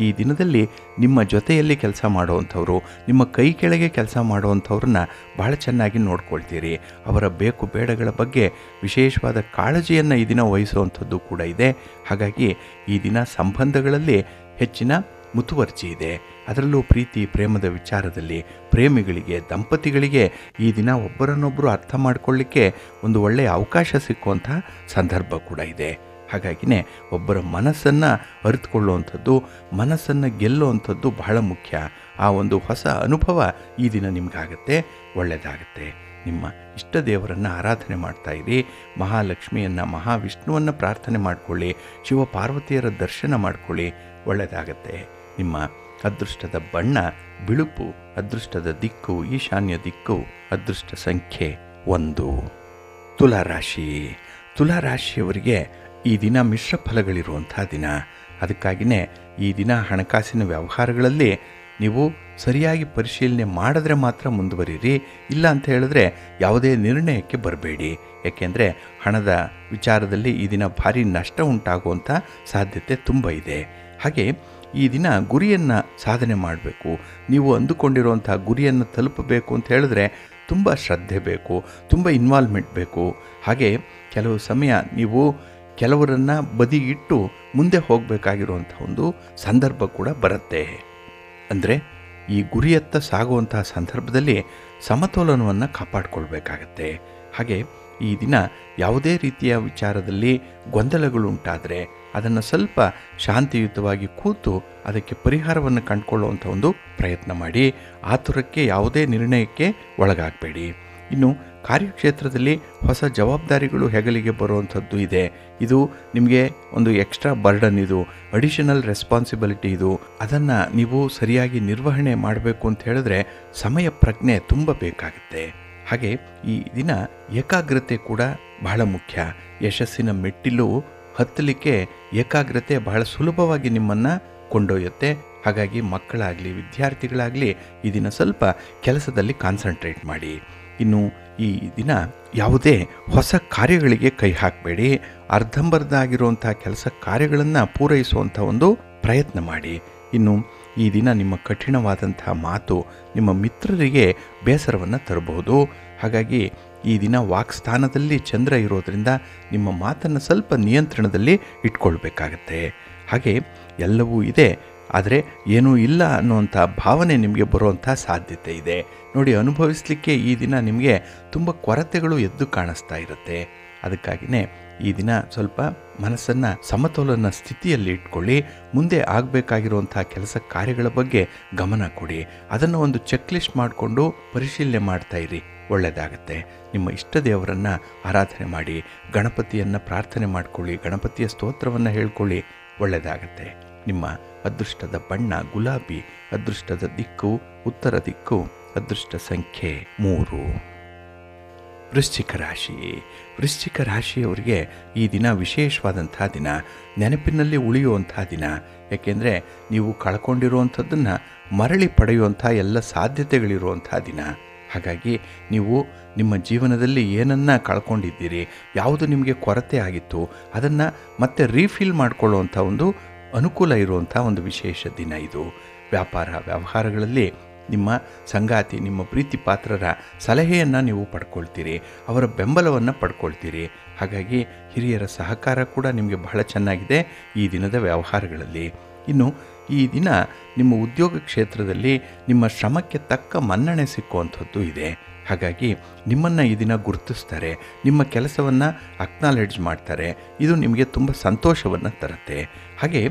[SPEAKER 1] ಈ ದಿನದಲ್ಲಿ ನಿಮ್ಮ ಜೊತೆಯಲ್ಲಿ ಕೆಲಸ ಮಾಡುವಂಥವ್ರು, ನಿಮ್ಮ ಕೈ ಕೆಳಗೆ ಕೆಲಸ ಮಾಡುವಂಥವ್ರನ್ನ ಭಾಳ ಚೆನ್ನಾಗಿ ನೋಡ್ಕೊಳ್ತೀರಿ. ಅವರ ಬೇಕು ಬೇಡಗಳ ಬಗ್ಗೆ ವಿಶೇಷವಾದ ಕಾಳಜಿಯನ್ನು ಈ ದಿನ ವಹಿಸುವಂಥದ್ದು ಕೂಡ ಇದೆ. ಹಾಗಾಗಿ ಈ ದಿನ ಸಂಬಂಧಗಳಲ್ಲಿ ಹೆಚ್ಚಿನ ಮುತುವರ್ಜಿ ಇದೆ. ಅದರಲ್ಲೂ ಪ್ರೀತಿ ಪ್ರೇಮದ ವಿಚಾರದಲ್ಲಿ ಪ್ರೇಮಿಗಳಿಗೆ, ದಂಪತಿಗಳಿಗೆ ಈ ದಿನ ಒಬ್ಬರನ್ನೊಬ್ಬರು ಅರ್ಥ ಮಾಡಿಕೊಳ್ಳಿಕ್ಕೆ ಒಂದು ಒಳ್ಳೆಯ ಅವಕಾಶ ಸಿಕ್ಕುವಂಥ ಸಂದರ್ಭ ಕೂಡ ಇದೆ. ಹಾಗಾಗಿನೇ ಒಬ್ಬರ ಮನಸ್ಸನ್ನು ಅರಿತುಕೊಳ್ಳುವಂಥದ್ದು, ಮನಸ್ಸನ್ನು ಗೆಲ್ಲುವಂಥದ್ದು ಬಹಳ ಮುಖ್ಯ. ಆ ಒಂದು ಹೊಸ ಅನುಭವ ಈ ದಿನ ನಿಮಗಾಗತ್ತೆ, ಒಳ್ಳೆಯದಾಗತ್ತೆ. ನಿಮ್ಮ ಇಷ್ಟ ದೇವರನ್ನು ಆರಾಧನೆ ಮಾಡ್ತಾಯಿರಿ. ಮಹಾಲಕ್ಷ್ಮಿಯನ್ನು, ಮಹಾವಿಷ್ಣುವನ್ನು ಪ್ರಾರ್ಥನೆ ಮಾಡಿಕೊಳ್ಳಿ, ಶಿವ ಪಾರ್ವತಿಯರ ದರ್ಶನ ಮಾಡಿಕೊಳ್ಳಿ, ಒಳ್ಳೆಯದಾಗತ್ತೆ. ನಿಮ್ಮ ಅದೃಷ್ಟದ ಬಣ್ಣ ಬಿಳುಪು, ಅದೃಷ್ಟದ ದಿಕ್ಕು ಈಶಾನ್ಯ ದಿಕ್ಕು, ಅದೃಷ್ಟ ಸಂಖ್ಯೆ 1. ತುಲಾರಾಶಿ. ತುಲಾರಾಶಿಯವರಿಗೆ ಈ ದಿನ ಮಿಶ್ರ ಫಲಗಳಿರುವಂಥ ದಿನ. ಅದಕ್ಕಾಗಿಯೇ ಈ ದಿನ ಹಣಕಾಸಿನ ವ್ಯವಹಾರಗಳಲ್ಲಿ ನೀವು ಸರಿಯಾಗಿ ಪರಿಶೀಲನೆ ಮಾಡಿದ್ರೆ ಮಾತ್ರ ಮುಂದುವರಿರಿ. ಇಲ್ಲ ಅಂತ ಹೇಳಿದ್ರೆ ಯಾವುದೇ ನಿರ್ಣಯಕ್ಕೆ ಬರಬೇಡಿ. ಏಕೆಂದರೆ ಹಣದ ವಿಚಾರದಲ್ಲಿ ಈ ದಿನ ಭಾರಿ ನಷ್ಟ ಉಂಟಾಗುವಂಥ ಸಾಧ್ಯತೆ ತುಂಬ ಇದೆ. ಹಾಗೆ ಈ ದಿನ ಗುರಿಯನ್ನು ಸಾಧನೆ ಮಾಡಬೇಕು. ನೀವು ಅಂದುಕೊಂಡಿರುವಂಥ ಗುರಿಯನ್ನು ತಲುಪಬೇಕು ಅಂತ ಹೇಳಿದ್ರೆ ತುಂಬ ಶ್ರದ್ಧೆ ಬೇಕು, ತುಂಬ ಇನ್ವಾಲ್ವ್ಮೆಂಟ್ ಬೇಕು. ಹಾಗೆ ಕೆಲವು ಸಮಯ ನೀವು ಕೆಲವರನ್ನು ಬದಿಗಿಟ್ಟು ಮುಂದೆ ಹೋಗಬೇಕಾಗಿರುವಂಥ ಒಂದು ಸಂದರ್ಭ ಕೂಡ ಬರುತ್ತೆ. ಅಂದರೆ ಈ ಗುರಿಯತ್ತ ಸಾಗುವಂತಹ ಸಂದರ್ಭದಲ್ಲಿ ಸಮತೋಲನವನ್ನು ಕಾಪಾಡಿಕೊಳ್ಬೇಕಾಗತ್ತೆ. ಹಾಗೆ ಈ ದಿನ ಯಾವುದೇ ರೀತಿಯ ವಿಚಾರದಲ್ಲಿ ಗೊಂದಲಗಳುಂಟಾದರೆ ಅದನ್ನು ಸ್ವಲ್ಪ ಶಾಂತಿಯುತವಾಗಿ ಕೂತು ಅದಕ್ಕೆ ಪರಿಹಾರವನ್ನು ಕಂಡುಕೊಳ್ಳುವಂಥ ಒಂದು ಪ್ರಯತ್ನ ಮಾಡಿ. ಆತುರಕ್ಕೆ ಯಾವುದೇ ನಿರ್ಣಯಕ್ಕೆ ಒಳಗಾಗಬೇಡಿ. ಇನ್ನು ಕಾರ್ಯಕ್ಷೇತ್ರದಲ್ಲಿ ಹೊಸ ಜವಾಬ್ದಾರಿಗಳು ಹೆಗಲಿಗೆ ಬರುವಂಥದ್ದು ಇದೆ. ಇದು ನಿಮಗೆ ಒಂದು ಎಕ್ಸ್ಟ್ರಾ ಬರ್ಡನ್, ಇದು ಅಡಿಷನಲ್ ರೆಸ್ಪಾನ್ಸಿಬಿಲಿಟಿ. ಇದು ಅದನ್ನು ನೀವು ಸರಿಯಾಗಿ ನಿರ್ವಹಣೆ ಮಾಡಬೇಕು ಅಂತ ಹೇಳಿದ್ರೆ ಸಮಯ ಪ್ರಜ್ಞೆ ತುಂಬ ಬೇಕಾಗುತ್ತೆ. ಹಾಗೆ ಈ ದಿನ ಏಕಾಗ್ರತೆ ಕೂಡ ಬಹಳ ಮುಖ್ಯ. ಯಶಸ್ಸಿನ ಮೆಟ್ಟಿಲು ಹತ್ತಲಿಕ್ಕೆ ಏಕಾಗ್ರತೆ ಬಹಳ ಸುಲಭವಾಗಿ ನಿಮ್ಮನ್ನು ಕೊಂಡೊಯ್ಯುತ್ತೆ. ಹಾಗಾಗಿ ಮಕ್ಕಳಾಗಲಿ ವಿದ್ಯಾರ್ಥಿಗಳಾಗಲಿ ಈ ದಿನ ಸ್ವಲ್ಪ ಕೆಲಸದಲ್ಲಿ ಕಾನ್ಸಂಟ್ರೇಟ್ ಮಾಡಿ. ಇನ್ನು ಈ ದಿನ ಯಾವುದೇ ಹೊಸ ಕಾರ್ಯಗಳಿಗೆ ಕೈ ಹಾಕಬೇಡಿ. ಅರ್ಧಂಬರ್ಧ ಆಗಿರುವಂಥ ಕೆಲಸ ಕಾರ್ಯಗಳನ್ನು ಪೂರೈಸುವಂಥ ಒಂದು ಪ್ರಯತ್ನ ಮಾಡಿ. ಇನ್ನು ಈ ದಿನ ನಿಮ್ಮ ಕಠಿಣವಾದಂಥ ಮಾತು ನಿಮ್ಮ ಮಿತ್ರರಿಗೆ ಬೇಸರವನ್ನು ತರಬಹುದು. ಹಾಗಾಗಿ ಈ ದಿನ ವಾಕ್ಸ್ಥಾನದಲ್ಲಿ ಚಂದ್ರ ಇರೋದರಿಂದ ನಿಮ್ಮ ಮಾತನ್ನು ಸ್ವಲ್ಪ ನಿಯಂತ್ರಣದಲ್ಲಿ ಇಟ್ಕೊಳ್ಬೇಕಾಗತ್ತೆ. ಹಾಗೆ ಎಲ್ಲವೂ ಇದೆ, ಆದರೆ ಏನೂ ಇಲ್ಲ ಅನ್ನುವಂಥ ಭಾವನೆ ನಿಮಗೆ ಬರುವಂಥ ಸಾಧ್ಯತೆ ಇದೆ. ನೋಡಿ, ಅನುಭವಿಸಲಿಕ್ಕೆ ಈ ದಿನ ನಿಮಗೆ ತುಂಬ ಕೊರತೆಗಳು ಎದ್ದು ಕಾಣಿಸ್ತಾ ಇರುತ್ತೆ. ಅದಕ್ಕಾಗಿಯೇ ಈ ದಿನ ಸ್ವಲ್ಪ ಮನಸ್ಸನ್ನು ಸಮತೋಲನ ಸ್ಥಿತಿಯಲ್ಲಿ ಇಟ್ಕೊಳ್ಳಿ. ಮುಂದೆ ಆಗಬೇಕಾಗಿರುವಂಥ ಕೆಲಸ ಕಾರ್ಯಗಳ ಬಗ್ಗೆ ಗಮನ ಕೊಡಿ. ಅದನ್ನು ಒಂದು ಚೆಕ್ ಲಿಸ್ಟ್ ಮಾಡಿಕೊಂಡು ಪರಿಶೀಲನೆ ಮಾಡ್ತಾ ಇರಿ, ಒಳ್ಳೆಯದಾಗತ್ತೆ. ನಿಮ್ಮ ಇಷ್ಟ ದೇವರನ್ನು ಆರಾಧನೆ ಮಾಡಿ, ಗಣಪತಿಯನ್ನು ಪ್ರಾರ್ಥನೆ ಮಾಡಿಕೊಳ್ಳಿ, ಗಣಪತಿಯ ಸ್ತೋತ್ರವನ್ನು ಹೇಳ್ಕೊಳ್ಳಿ, ಒಳ್ಳೆಯದಾಗತ್ತೆ. ನಿಮ್ಮ ಅದೃಷ್ಟದ ಬಣ್ಣ ಗುಲಾಬಿ, ಅದೃಷ್ಟದ ದಿಕ್ಕು ಉತ್ತರ ದಿಕ್ಕು, ಅದೃಷ್ಟ ಸಂಖ್ಯೆ 3. ವೃಶ್ಚಿಕ ರಾಶಿ. ವೃಶ್ಚಿಕ ರಾಶಿಯವರಿಗೆ ಈ ದಿನ ವಿಶೇಷವಾದಂಥ ದಿನ, ನೆನಪಿನಲ್ಲಿ ಉಳಿಯುವಂಥ ದಿನ. ಏಕೆಂದರೆ ನೀವು ಕಳ್ಕೊಂಡಿರುವಂಥದ್ದನ್ನು ಮರಳಿ ಪಡೆಯುವಂಥ ಎಲ್ಲ ಸಾಧ್ಯತೆಗಳಿರುವಂಥ ದಿನ. ಹಾಗಾಗಿ ನೀವು ನಿಮ್ಮ ಜೀವನದಲ್ಲಿ ಏನನ್ನು ಕಳ್ಕೊಂಡಿದ್ದೀರಿ, ಯಾವುದು ನಿಮಗೆ ಕೊರತೆ ಆಗಿತ್ತು, ಅದನ್ನು ಮತ್ತೆ ರೀಫಿಲ್ ಮಾಡಿಕೊಳ್ಳುವಂಥ ಒಂದು ಅನುಕೂಲ ಇರುವಂಥ ಒಂದು ವಿಶೇಷ ದಿನ ಇದು. ವ್ಯಾಪಾರ ವ್ಯವಹಾರಗಳಲ್ಲಿ ನಿಮ್ಮ ಸಂಗಾತಿ, ನಿಮ್ಮ ಪ್ರೀತಿ ಪಾತ್ರರ ಸಲಹೆಯನ್ನು ನೀವು ಪಡ್ಕೊಳ್ತೀರಿ, ಅವರ ಬೆಂಬಲವನ್ನು ಪಡ್ಕೊಳ್ತೀರಿ. ಹಾಗಾಗಿ ಹಿರಿಯರ ಸಹಕಾರ ಕೂಡ ನಿಮಗೆ ಬಹಳ ಚೆನ್ನಾಗಿದೆ ಈ ದಿನದ ವ್ಯವಹಾರಗಳಲ್ಲಿ. ಇನ್ನು ಈ ದಿನ ನಿಮ್ಮ ಉದ್ಯೋಗ ಕ್ಷೇತ್ರದಲ್ಲಿ ನಿಮ್ಮ ಶ್ರಮಕ್ಕೆ ತಕ್ಕ ಮನ್ನಣೆ ಸಿಕ್ಕುವಂಥದ್ದು ಇದೆ. ಹಾಗಾಗಿ ನಿಮ್ಮನ್ನು ಈ ದಿನ ಗುರುತಿಸ್ತಾರೆ, ನಿಮ್ಮ ಕೆಲಸವನ್ನು ಅಕ್ನಾಲೆಡ್ಜ್ ಮಾಡ್ತಾರೆ. ಇದು ನಿಮಗೆ ತುಂಬ ಸಂತೋಷವನ್ನು ತರುತ್ತೆ. ಹಾಗೆ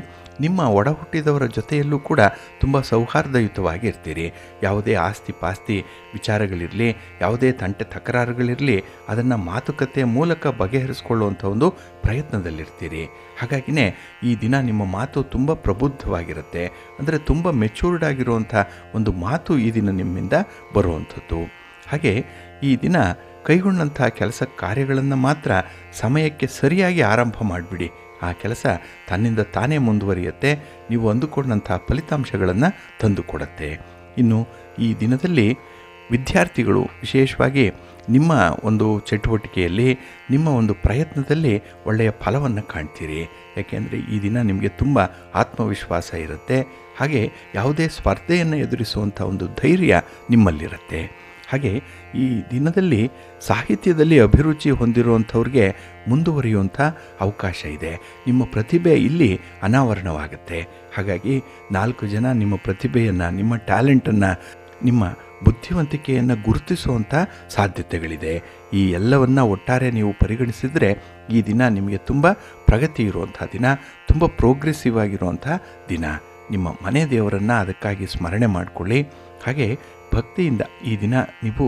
[SPEAKER 1] ನಿಮ್ಮ ಒಡ ಹುಟ್ಟಿದವರ ಜೊತೆಯಲ್ಲೂ ಕೂಡ ತುಂಬ ಸೌಹಾರ್ದಯುತವಾಗಿರ್ತೀರಿ. ಯಾವುದೇ ಆಸ್ತಿ ಪಾಸ್ತಿ ವಿಚಾರಗಳಿರಲಿ, ಯಾವುದೇ ತಂಟೆ ತಕರಾರುಗಳಿರಲಿ, ಅದನ್ನು ಮಾತುಕತೆಯ ಮೂಲಕ ಬಗೆಹರಿಸ್ಕೊಳ್ಳುವಂಥ ಒಂದು ಪ್ರಯತ್ನದಲ್ಲಿರ್ತೀರಿ. ಹಾಗಾಗಿಯೇ ಈ ದಿನ ನಿಮ್ಮ ಮಾತು ತುಂಬ ಪ್ರಬುದ್ಧವಾಗಿರುತ್ತೆ. ಅಂದರೆ ತುಂಬ ಮೆಚೂರ್ಡ್ ಆಗಿರುವಂಥ ಒಂದು ಮಾತು ಈ ದಿನ ನಿಮ್ಮಿಂದ ಬರುವಂಥದ್ದು. ಹಾಗೆ ಈ ದಿನ ಕೈಗೊಂಡಂಥ ಕೆಲಸ ಕಾರ್ಯಗಳನ್ನು ಮಾತ್ರ ಸಮಯಕ್ಕೆ ಸರಿಯಾಗಿ ಆರಂಭ ಮಾಡಿಬಿಡಿ. ಆ ಕೆಲಸ ತನ್ನಿಂದ ತಾನೇ ಮುಂದುವರಿಯುತ್ತೆ, ನೀವು ಅಂದುಕೊಂಡಂಥ ಫಲಿತಾಂಶಗಳನ್ನು ತಂದುಕೊಡುತ್ತೆ. ಇನ್ನು ಈ ದಿನದಲ್ಲಿ ವಿದ್ಯಾರ್ಥಿಗಳು ವಿಶೇಷವಾಗಿ ನಿಮ್ಮ ಒಂದು ಚಟುವಟಿಕೆಯಲ್ಲಿ, ನಿಮ್ಮ ಒಂದು ಪ್ರಯತ್ನದಲ್ಲಿ ಒಳ್ಳೆಯ ಫಲವನ್ನು ಕಾಣ್ತೀರಿ. ಯಾಕೆಂದರೆ ಈ ದಿನ ನಿಮಗೆ ತುಂಬ ಆತ್ಮವಿಶ್ವಾಸ ಇರುತ್ತೆ. ಹಾಗೆ ಯಾವುದೇ ಸ್ಪರ್ಧೆಯನ್ನು ಎದುರಿಸುವಂಥ ಒಂದು ಧೈರ್ಯ ನಿಮ್ಮಲ್ಲಿರುತ್ತೆ. ಹಾಗೆ ಈ ದಿನದಲ್ಲಿ ಸಾಹಿತ್ಯದಲ್ಲಿ ಅಭಿರುಚಿ ಹೊಂದಿರುವಂಥವ್ರಿಗೆ ಮುಂದುವರಿಯುವಂಥ ಅವಕಾಶ ಇದೆ. ನಿಮ್ಮ ಪ್ರತಿಭೆ ಇಲ್ಲಿ ಅನಾವರಣವಾಗುತ್ತೆ. ಹಾಗಾಗಿ 4 ಜನ ನಿಮ್ಮ ಪ್ರತಿಭೆಯನ್ನು, ನಿಮ್ಮ ಟ್ಯಾಲೆಂಟನ್ನು, ನಿಮ್ಮ ಬುದ್ಧಿವಂತಿಕೆಯನ್ನು ಗುರುತಿಸುವಂಥ ಸಾಧ್ಯತೆಗಳಿದೆ. ಈ ಎಲ್ಲವನ್ನು ಒಟ್ಟಾರೆ ನೀವು ಪರಿಗಣಿಸಿದರೆ ಈ ದಿನ ನಿಮಗೆ ತುಂಬ ಪ್ರಗತಿ ಇರುವಂಥ ದಿನ, ತುಂಬ ಪ್ರೋಗ್ರೆಸಿವ್ ಆಗಿರುವಂಥ ದಿನ. ನಿಮ್ಮ ಮನೆ ದೇವರನ್ನು ಅದಕ್ಕಾಗಿ ಸ್ಮರಣೆ ಮಾಡಿಕೊಳ್ಳಿ. ಹಾಗೆ ಭಕ್ತಿಯಿಂದ ಈ ದಿನ ನೀವು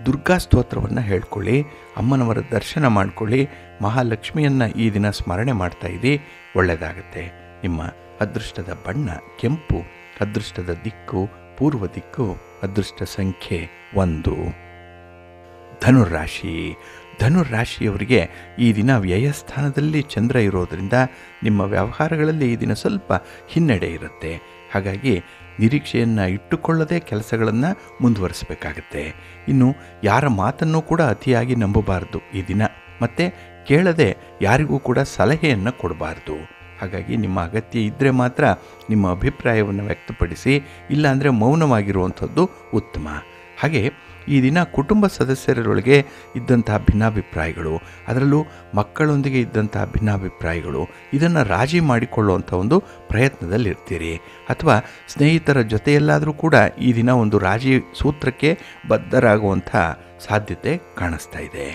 [SPEAKER 1] ದುರ್ಗಾ ಸ್ತೋತ್ರವನ್ನು ಹೇಳ್ಕೊಳ್ಳಿ, ಅಮ್ಮನವರ ದರ್ಶನ ಮಾಡಿಕೊಳ್ಳಿ, ಮಹಾಲಕ್ಷ್ಮಿಯನ್ನು ಈ ದಿನ ಸ್ಮರಣೆ ಮಾಡ್ತಾ ಇರಿ, ಒಳ್ಳೆಯದಾಗುತ್ತೆ. ನಿಮ್ಮ ಅದೃಷ್ಟದ ಬಣ್ಣ ಕೆಂಪು, ಅದೃಷ್ಟದ ದಿಕ್ಕು ಪೂರ್ವ ದಿಕ್ಕು. ಅದೃಷ್ಟ ಸಂಖ್ಯೆ 1. ಧನುರಾಶಿ. ಧನುರಾಶಿಯವರಿಗೆ ಈ ದಿನ ವ್ಯಯಸ್ಥಾನದಲ್ಲಿ ಚಂದ್ರ ಇರೋದರಿಂದ ನಿಮ್ಮ ವ್ಯವಹಾರಗಳಲ್ಲಿ ಈ ದಿನ ಸ್ವಲ್ಪ ಹಿನ್ನಡೆ ಇರುತ್ತೆ. ಹಾಗಾಗಿ ನಿರೀಕ್ಷೆಯನ್ನು ಇಟ್ಟುಕೊಳ್ಳದೆ ಕೆಲಸಗಳನ್ನು ಮುಂದುವರಿಸಬೇಕಾಗತ್ತೆ. ಇನ್ನು ಯಾರ ಮಾತನ್ನು ಕೂಡ ಅತಿಯಾಗಿ ನಂಬಬಾರದು ಈ ದಿನ. ಮತ್ತು ಕೇಳದೆ ಯಾರಿಗೂ ಕೂಡ ಸಲಹೆಯನ್ನು ಕೊಡಬಾರ್ದು. ಹಾಗಾಗಿ ನಿಮ್ಮ ಅಗತ್ಯ ಇದ್ದರೆ ಮಾತ್ರ ನಿಮ್ಮ ಅಭಿಪ್ರಾಯವನ್ನು ವ್ಯಕ್ತಪಡಿಸಿ, ಇಲ್ಲಾಂದರೆ ಮೌನವಾಗಿರುವಂಥದ್ದು ಉತ್ತಮ. ಹಾಗೆ ಈ ದಿನ ಕುಟುಂಬ ಸದಸ್ಯರೊಳಗೆ ಇದ್ದಂತಹ ಭಿನ್ನಾಭಿಪ್ರಾಯಗಳು, ಅದರಲ್ಲೂ ಮಕ್ಕಳೊಂದಿಗೆ ಇದ್ದಂತಹ ಭಿನ್ನಾಭಿಪ್ರಾಯಗಳು, ಇದನ್ನು ರಾಜಿ ಮಾಡಿಕೊಳ್ಳುವಂಥ ಒಂದು ಪ್ರಯತ್ನದಲ್ಲಿರ್ತೀರಿ. ಅಥವಾ ಸ್ನೇಹಿತರ ಜೊತೆಯಲ್ಲಾದರೂ ಕೂಡ ಈ ದಿನ ಒಂದು ರಾಜಿ ಸೂತ್ರಕ್ಕೆ ಬದ್ಧರಾಗುವಂಥ ಸಾಧ್ಯತೆ ಕಾಣಿಸ್ತಾ ಇದೆ.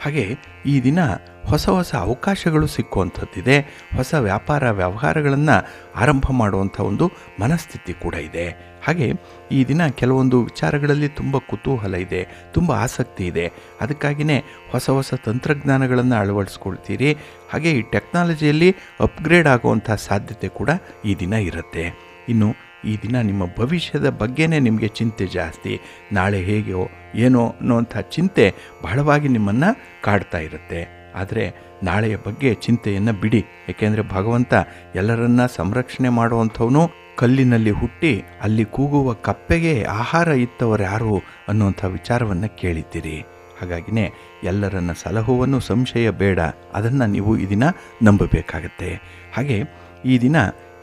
[SPEAKER 1] ಹಾಗೆ ಈ ದಿನ ಹೊಸ ಹೊಸ ಅವಕಾಶಗಳು ಸಿಕ್ಕುವಂಥದ್ದಿದೆ. ಹೊಸ ವ್ಯಾಪಾರ ವ್ಯವಹಾರಗಳನ್ನು ಆರಂಭ ಮಾಡುವಂಥ ಒಂದು ಮನಸ್ಥಿತಿ ಕೂಡ ಇದೆ. ಹಾಗೆ ಈ ದಿನ ಕೆಲವೊಂದು ವಿಚಾರಗಳಲ್ಲಿ ತುಂಬ ಕುತೂಹಲ ಇದೆ, ತುಂಬ ಆಸಕ್ತಿ ಇದೆ. ಅದಕ್ಕಾಗಿಯೇ ಹೊಸ ಹೊಸ ತಂತ್ರಜ್ಞಾನಗಳನ್ನು ಅಳವಡಿಸ್ಕೊಳ್ತೀರಿ. ಹಾಗೆ ಈ ಟೆಕ್ನಾಲಜಿಯಲ್ಲಿ ಅಪ್ಗ್ರೇಡ್ ಆಗುವಂಥ ಸಾಧ್ಯತೆ ಕೂಡ ಈ ದಿನ ಇರುತ್ತೆ. ಇನ್ನು ಈ ದಿನ ನಿಮ್ಮ ಭವಿಷ್ಯದ ಬಗ್ಗೆನೇ ನಿಮಗೆ ಚಿಂತೆ ಜಾಸ್ತಿ. ನಾಳೆ ಹೇಗೋ ಏನೋ ಅನ್ನೋಂಥ ಚಿಂತೆ ಬಹಳವಾಗಿ ನಿಮ್ಮನ್ನು ಕಾಡ್ತಾ ಇರುತ್ತೆ. ಆದರೆ ನಾಳೆಯ ಬಗ್ಗೆ ಚಿಂತೆಯನ್ನು ಬಿಡಿ. ಏಕೆಂದರೆ ಭಗವಂತ ಎಲ್ಲರನ್ನ ಸಂರಕ್ಷಣೆ ಮಾಡುವಂಥವನು. ಕಲ್ಲಿನಲ್ಲಿ ಹುಟ್ಟಿ ಅಲ್ಲಿ ಕೂಗುವ ಕಪ್ಪೆಗೆ ಆಹಾರ ಇತ್ತವರು ಯಾರು ಅನ್ನುವಂಥ ವಿಚಾರವನ್ನು ಕೇಳಿದ್ದೀರಿ. ಹಾಗಾಗಿನೇ ಎಲ್ಲರನ್ನ ಸಲಹುವನ್ನು ಸಂಶಯ ಬೇಡ, ಅದನ್ನು ನೀವು ಈ ದಿನ ನಂಬಬೇಕಾಗತ್ತೆ. ಹಾಗೆ ಈ ದಿನ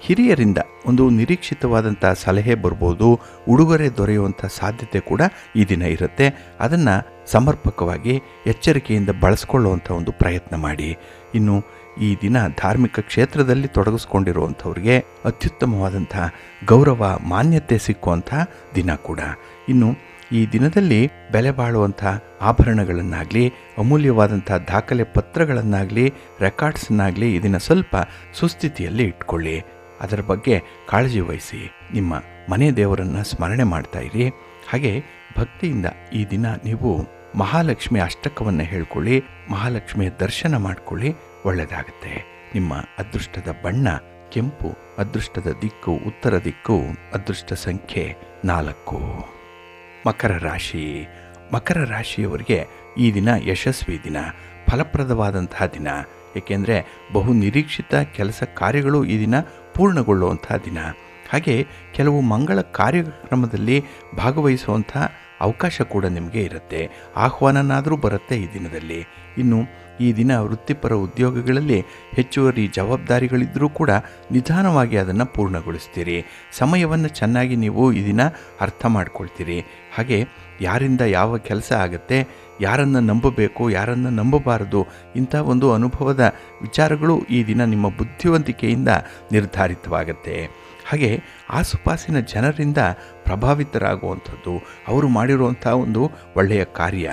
[SPEAKER 1] ಹಿರಿಯರಿಂದ ಒಂದು ನಿರೀಕ್ಷಿತವಾದಂಥ ಸಲಹೆ ಬರ್ಬೋದು, ಉಡುಗೊರೆ ದೊರೆಯುವಂಥ ಸಾಧ್ಯತೆ ಕೂಡ ಈ ದಿನ ಇರುತ್ತೆ. ಅದನ್ನು ಸಮರ್ಪಕವಾಗಿ ಎಚ್ಚರಿಕೆಯಿಂದ ಬಳಸ್ಕೊಳ್ಳುವಂಥ ಒಂದು ಪ್ರಯತ್ನ ಮಾಡಿ. ಇನ್ನು ಈ ದಿನ ಧಾರ್ಮಿಕ ಕ್ಷೇತ್ರದಲ್ಲಿ ತೊಡಗಿಸ್ಕೊಂಡಿರುವಂಥವ್ರಿಗೆ ಅತ್ಯುತ್ತಮವಾದಂಥ ಗೌರವ ಮಾನ್ಯತೆ ಸಿಕ್ಕುವಂಥ ದಿನ ಕೂಡ. ಇನ್ನು ಈ ದಿನದಲ್ಲಿ ಬೆಲೆ ಬಾಳುವಂಥ ಆಭರಣಗಳನ್ನಾಗಲಿ, ಅಮೂಲ್ಯವಾದಂಥ ದಾಖಲೆ ಪತ್ರಗಳನ್ನಾಗಲಿ, ರೆಕಾರ್ಡ್ಸನ್ನಾಗಲಿ ಈ ದಿನ ಸ್ವಲ್ಪ ಸುಸ್ಥಿತಿಯಲ್ಲಿ ಇಟ್ಕೊಳ್ಳಿ. ಅದರ ಬಗ್ಗೆ ಕಾಳಜಿ ವಹಿಸಿ. ನಿಮ್ಮ ಮನೆ ದೇವರನ್ನು ಸ್ಮರಣೆ ಮಾಡ್ತಾ ಇರಿ. ಹಾಗೆ ಭಕ್ತಿಯಿಂದ ಈ ದಿನ ನೀವು ಮಹಾಲಕ್ಷ್ಮಿ ಅಷ್ಟಕವನ್ನು ಹೇಳ್ಕೊಳ್ಳಿ, ಮಹಾಲಕ್ಷ್ಮಿಯ ದರ್ಶನ ಮಾಡಿಕೊಳ್ಳಿ, ಒಳ್ಳೆಯದಾಗುತ್ತೆ. ನಿಮ್ಮ ಅದೃಷ್ಟದ ಬಣ್ಣ ಕೆಂಪು, ಅದೃಷ್ಟದ ದಿಕ್ಕು ಉತ್ತರ ದಿಕ್ಕು, ಅದೃಷ್ಟ ಸಂಖ್ಯೆ 4. ಮಕರ ರಾಶಿ. ಮಕರ ರಾಶಿಯವರಿಗೆ ಈ ದಿನ ಯಶಸ್ವಿ ದಿನ, ಫಲಪ್ರದವಾದಂತಹ ದಿನ. ಏಕೆಂದರೆ ಬಹು ನಿರೀಕ್ಷಿತ ಕೆಲಸ ಕಾರ್ಯಗಳು ಈ ದಿನ ಪೂರ್ಣಗೊಳ್ಳುವಂಥ ದಿನ. ಹಾಗೆ ಕೆಲವು ಮಂಗಳ ಕಾರ್ಯಕ್ರಮದಲ್ಲಿ ಭಾಗವಹಿಸುವಂಥ ಅವಕಾಶ ಕೂಡ ನಿಮಗೆ ಇರುತ್ತೆ. ಆಹ್ವಾನನಾದರೂ ಬರುತ್ತೆ ಈ ದಿನದಲ್ಲಿ. ಇನ್ನು ಈ ದಿನ ವೃತ್ತಿಪರ ಉದ್ಯೋಗಗಳಲ್ಲಿ ಹೆಚ್ಚುವರಿ ಜವಾಬ್ದಾರಿಗಳಿದ್ದರೂ ಕೂಡ ನಿಧಾನವಾಗಿ ಅದನ್ನು ಪೂರ್ಣಗೊಳಿಸ್ತೀರಿ. ಸಮಯವನ್ನು ಚೆನ್ನಾಗಿ ನೀವು ಈ ದಿನ ಅರ್ಥ ಮಾಡ್ಕೊಳ್ತೀರಿ. ಹಾಗೆ ಯಾರಿಂದ ಯಾವ ಕೆಲಸ ಆಗುತ್ತೆ, ಯಾರನ್ನು ನಂಬಬೇಕು, ಯಾರನ್ನು ನಂಬಬಾರದು, ಇಂಥ ಒಂದು ಅನುಭವದ ವಿಚಾರಗಳು ಈ ದಿನ ನಿಮ್ಮ ಬುದ್ಧಿವಂತಿಕೆಯಿಂದ ನಿರ್ಧಾರಿತವಾಗುತ್ತೆ. ಹಾಗೆ ಆಸುಪಾಸಿನ ಜನರಿಂದ ಪ್ರಭಾವಿತರಾಗುವಂಥದ್ದು, ಅವರು ಮಾಡಿರುವಂಥ ಒಂದು ಒಳ್ಳೆಯ ಕಾರ್ಯ,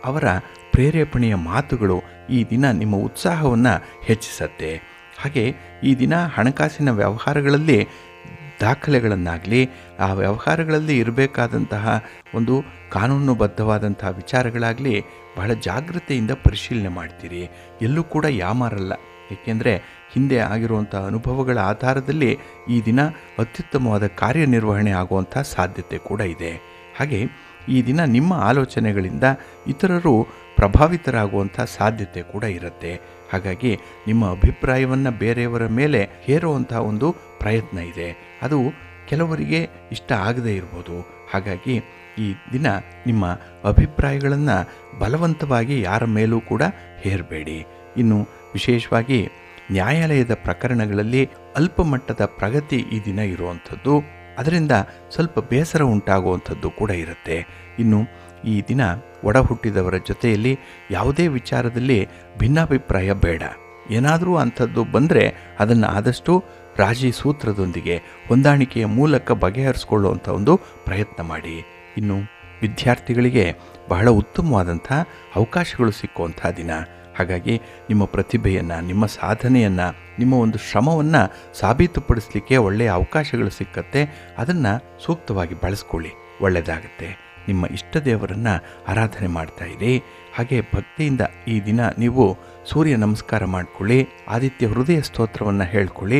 [SPEAKER 1] ಅವರ ಪ್ರೇರೇಪಣೆಯ ಮಾತುಗಳು ಈ ದಿನ ನಿಮ್ಮ ಉತ್ಸಾಹವನ್ನು ಹೆಚ್ಚಿಸುತ್ತೆ. ಹಾಗೆ ಈ ದಿನ ಹಣಕಾಸಿನ ವ್ಯವಹಾರಗಳಲ್ಲಿ ದಾಖಲೆಗಳನ್ನಾಗಲಿ, ಆ ವ್ಯವಹಾರಗಳಲ್ಲಿ ಇರಬೇಕಾದಂತಹ ಒಂದು ಕಾನೂನುಬದ್ಧವಾದಂತಹ ವಿಚಾರಗಳಾಗಲಿ ಬಹಳ ಜಾಗೃತೆಯಿಂದ ಪರಿಶೀಲನೆ ಮಾಡ್ತೀರಿ. ಎಲ್ಲೂ ಕೂಡ ಯಾಮಾರಲ್ಲ. ಏಕೆಂದರೆ ಹಿಂದೆ ಆಗಿರುವಂಥ ಅನುಭವಗಳ ಆಧಾರದಲ್ಲಿ ಈ ದಿನ ಅತ್ಯುತ್ತಮವಾದ ಕಾರ್ಯನಿರ್ವಹಣೆ ಆಗುವಂಥ ಸಾಧ್ಯತೆ ಕೂಡ ಇದೆ. ಹಾಗೆ ಈ ದಿನ ನಿಮ್ಮ ಆಲೋಚನೆಗಳಿಂದ ಇತರರು ಪ್ರಭಾವಿತರಾಗುವಂಥ ಸಾಧ್ಯತೆ ಕೂಡ ಇರುತ್ತೆ. ಹಾಗಾಗಿ ನಿಮ್ಮ ಅಭಿಪ್ರಾಯವನ್ನು ಬೇರೆಯವರ ಮೇಲೆ ಹೇರುವಂಥ ಒಂದು ಪ್ರಯತ್ನ ಇದೆ. ಅದು ಕೆಲವರಿಗೆ ಇಷ್ಟ ಆಗದೇ ಇರ್ಬೋದು. ಹಾಗಾಗಿ ಈ ದಿನ ನಿಮ್ಮ ಅಭಿಪ್ರಾಯಗಳನ್ನು ಬಲವಂತವಾಗಿ ಯಾರ ಮೇಲೂ ಕೂಡ ಹೇರಬೇಡಿ. ಇನ್ನು ವಿಶೇಷವಾಗಿ ನ್ಯಾಯಾಲಯದ ಪ್ರಕರಣಗಳಲ್ಲಿ ಅಲ್ಪ ಮಟ್ಟದ ಪ್ರಗತಿ ಈ ದಿನ ಇರುವಂಥದ್ದು, ಅದರಿಂದ ಸ್ವಲ್ಪ ಬೇಸರ ಉಂಟಾಗುವಂಥದ್ದು ಕೂಡ ಇರುತ್ತೆ. ಇನ್ನು ಈ ದಿನ ಒಡ ಹುಟ್ಟಿದವರ ಜೊತೆಯಲ್ಲಿ ಯಾವುದೇ ವಿಚಾರದಲ್ಲಿ ಭಿನ್ನಾಭಿಪ್ರಾಯ ಬೇಡ. ಏನಾದರೂ ಅಂಥದ್ದು ಬಂದರೆ ಅದನ್ನು ಆದಷ್ಟು ರಾಜಿ ಸೂತ್ರದೊಂದಿಗೆ ಹೊಂದಾಣಿಕೆಯ ಮೂಲಕ ಬಗೆಹರಿಸ್ಕೊಳ್ಳುವಂಥ ಒಂದು ಪ್ರಯತ್ನ ಮಾಡಿ. ಇನ್ನು ವಿದ್ಯಾರ್ಥಿಗಳಿಗೆ ಬಹಳ ಉತ್ತಮವಾದಂಥ ಅವಕಾಶಗಳು ಸಿಕ್ಕುವಂಥ ದಿನ. ಹಾಗಾಗಿ ನಿಮ್ಮ ಪ್ರತಿಭೆಯನ್ನು, ನಿಮ್ಮ ಸಾಧನೆಯನ್ನು, ನಿಮ್ಮ ಒಂದು ಶ್ರಮವನ್ನು ಸಾಬೀತುಪಡಿಸಲಿಕ್ಕೆ ಒಳ್ಳೆಯ ಅವಕಾಶಗಳು ಸಿಕ್ಕತ್ತೆ. ಅದನ್ನು ಸೂಕ್ತವಾಗಿ ಬಳಸ್ಕೊಳ್ಳಿ, ಒಳ್ಳೆಯದಾಗುತ್ತೆ. ನಿಮ್ಮ ಇಷ್ಟ ದೇವರನ್ನು ಆರಾಧನೆ ಮಾಡ್ತಾಯಿರಿ. ಹಾಗೆ ಭಕ್ತಿಯಿಂದ ಈ ದಿನ ನೀವು ಸೂರ್ಯ ನಮಸ್ಕಾರ ಮಾಡ್ಕೊಳ್ಳಿ, ಆದಿತ್ಯ ಹೃದಯ ಸ್ತೋತ್ರವನ್ನು ಹೇಳ್ಕೊಳ್ಳಿ,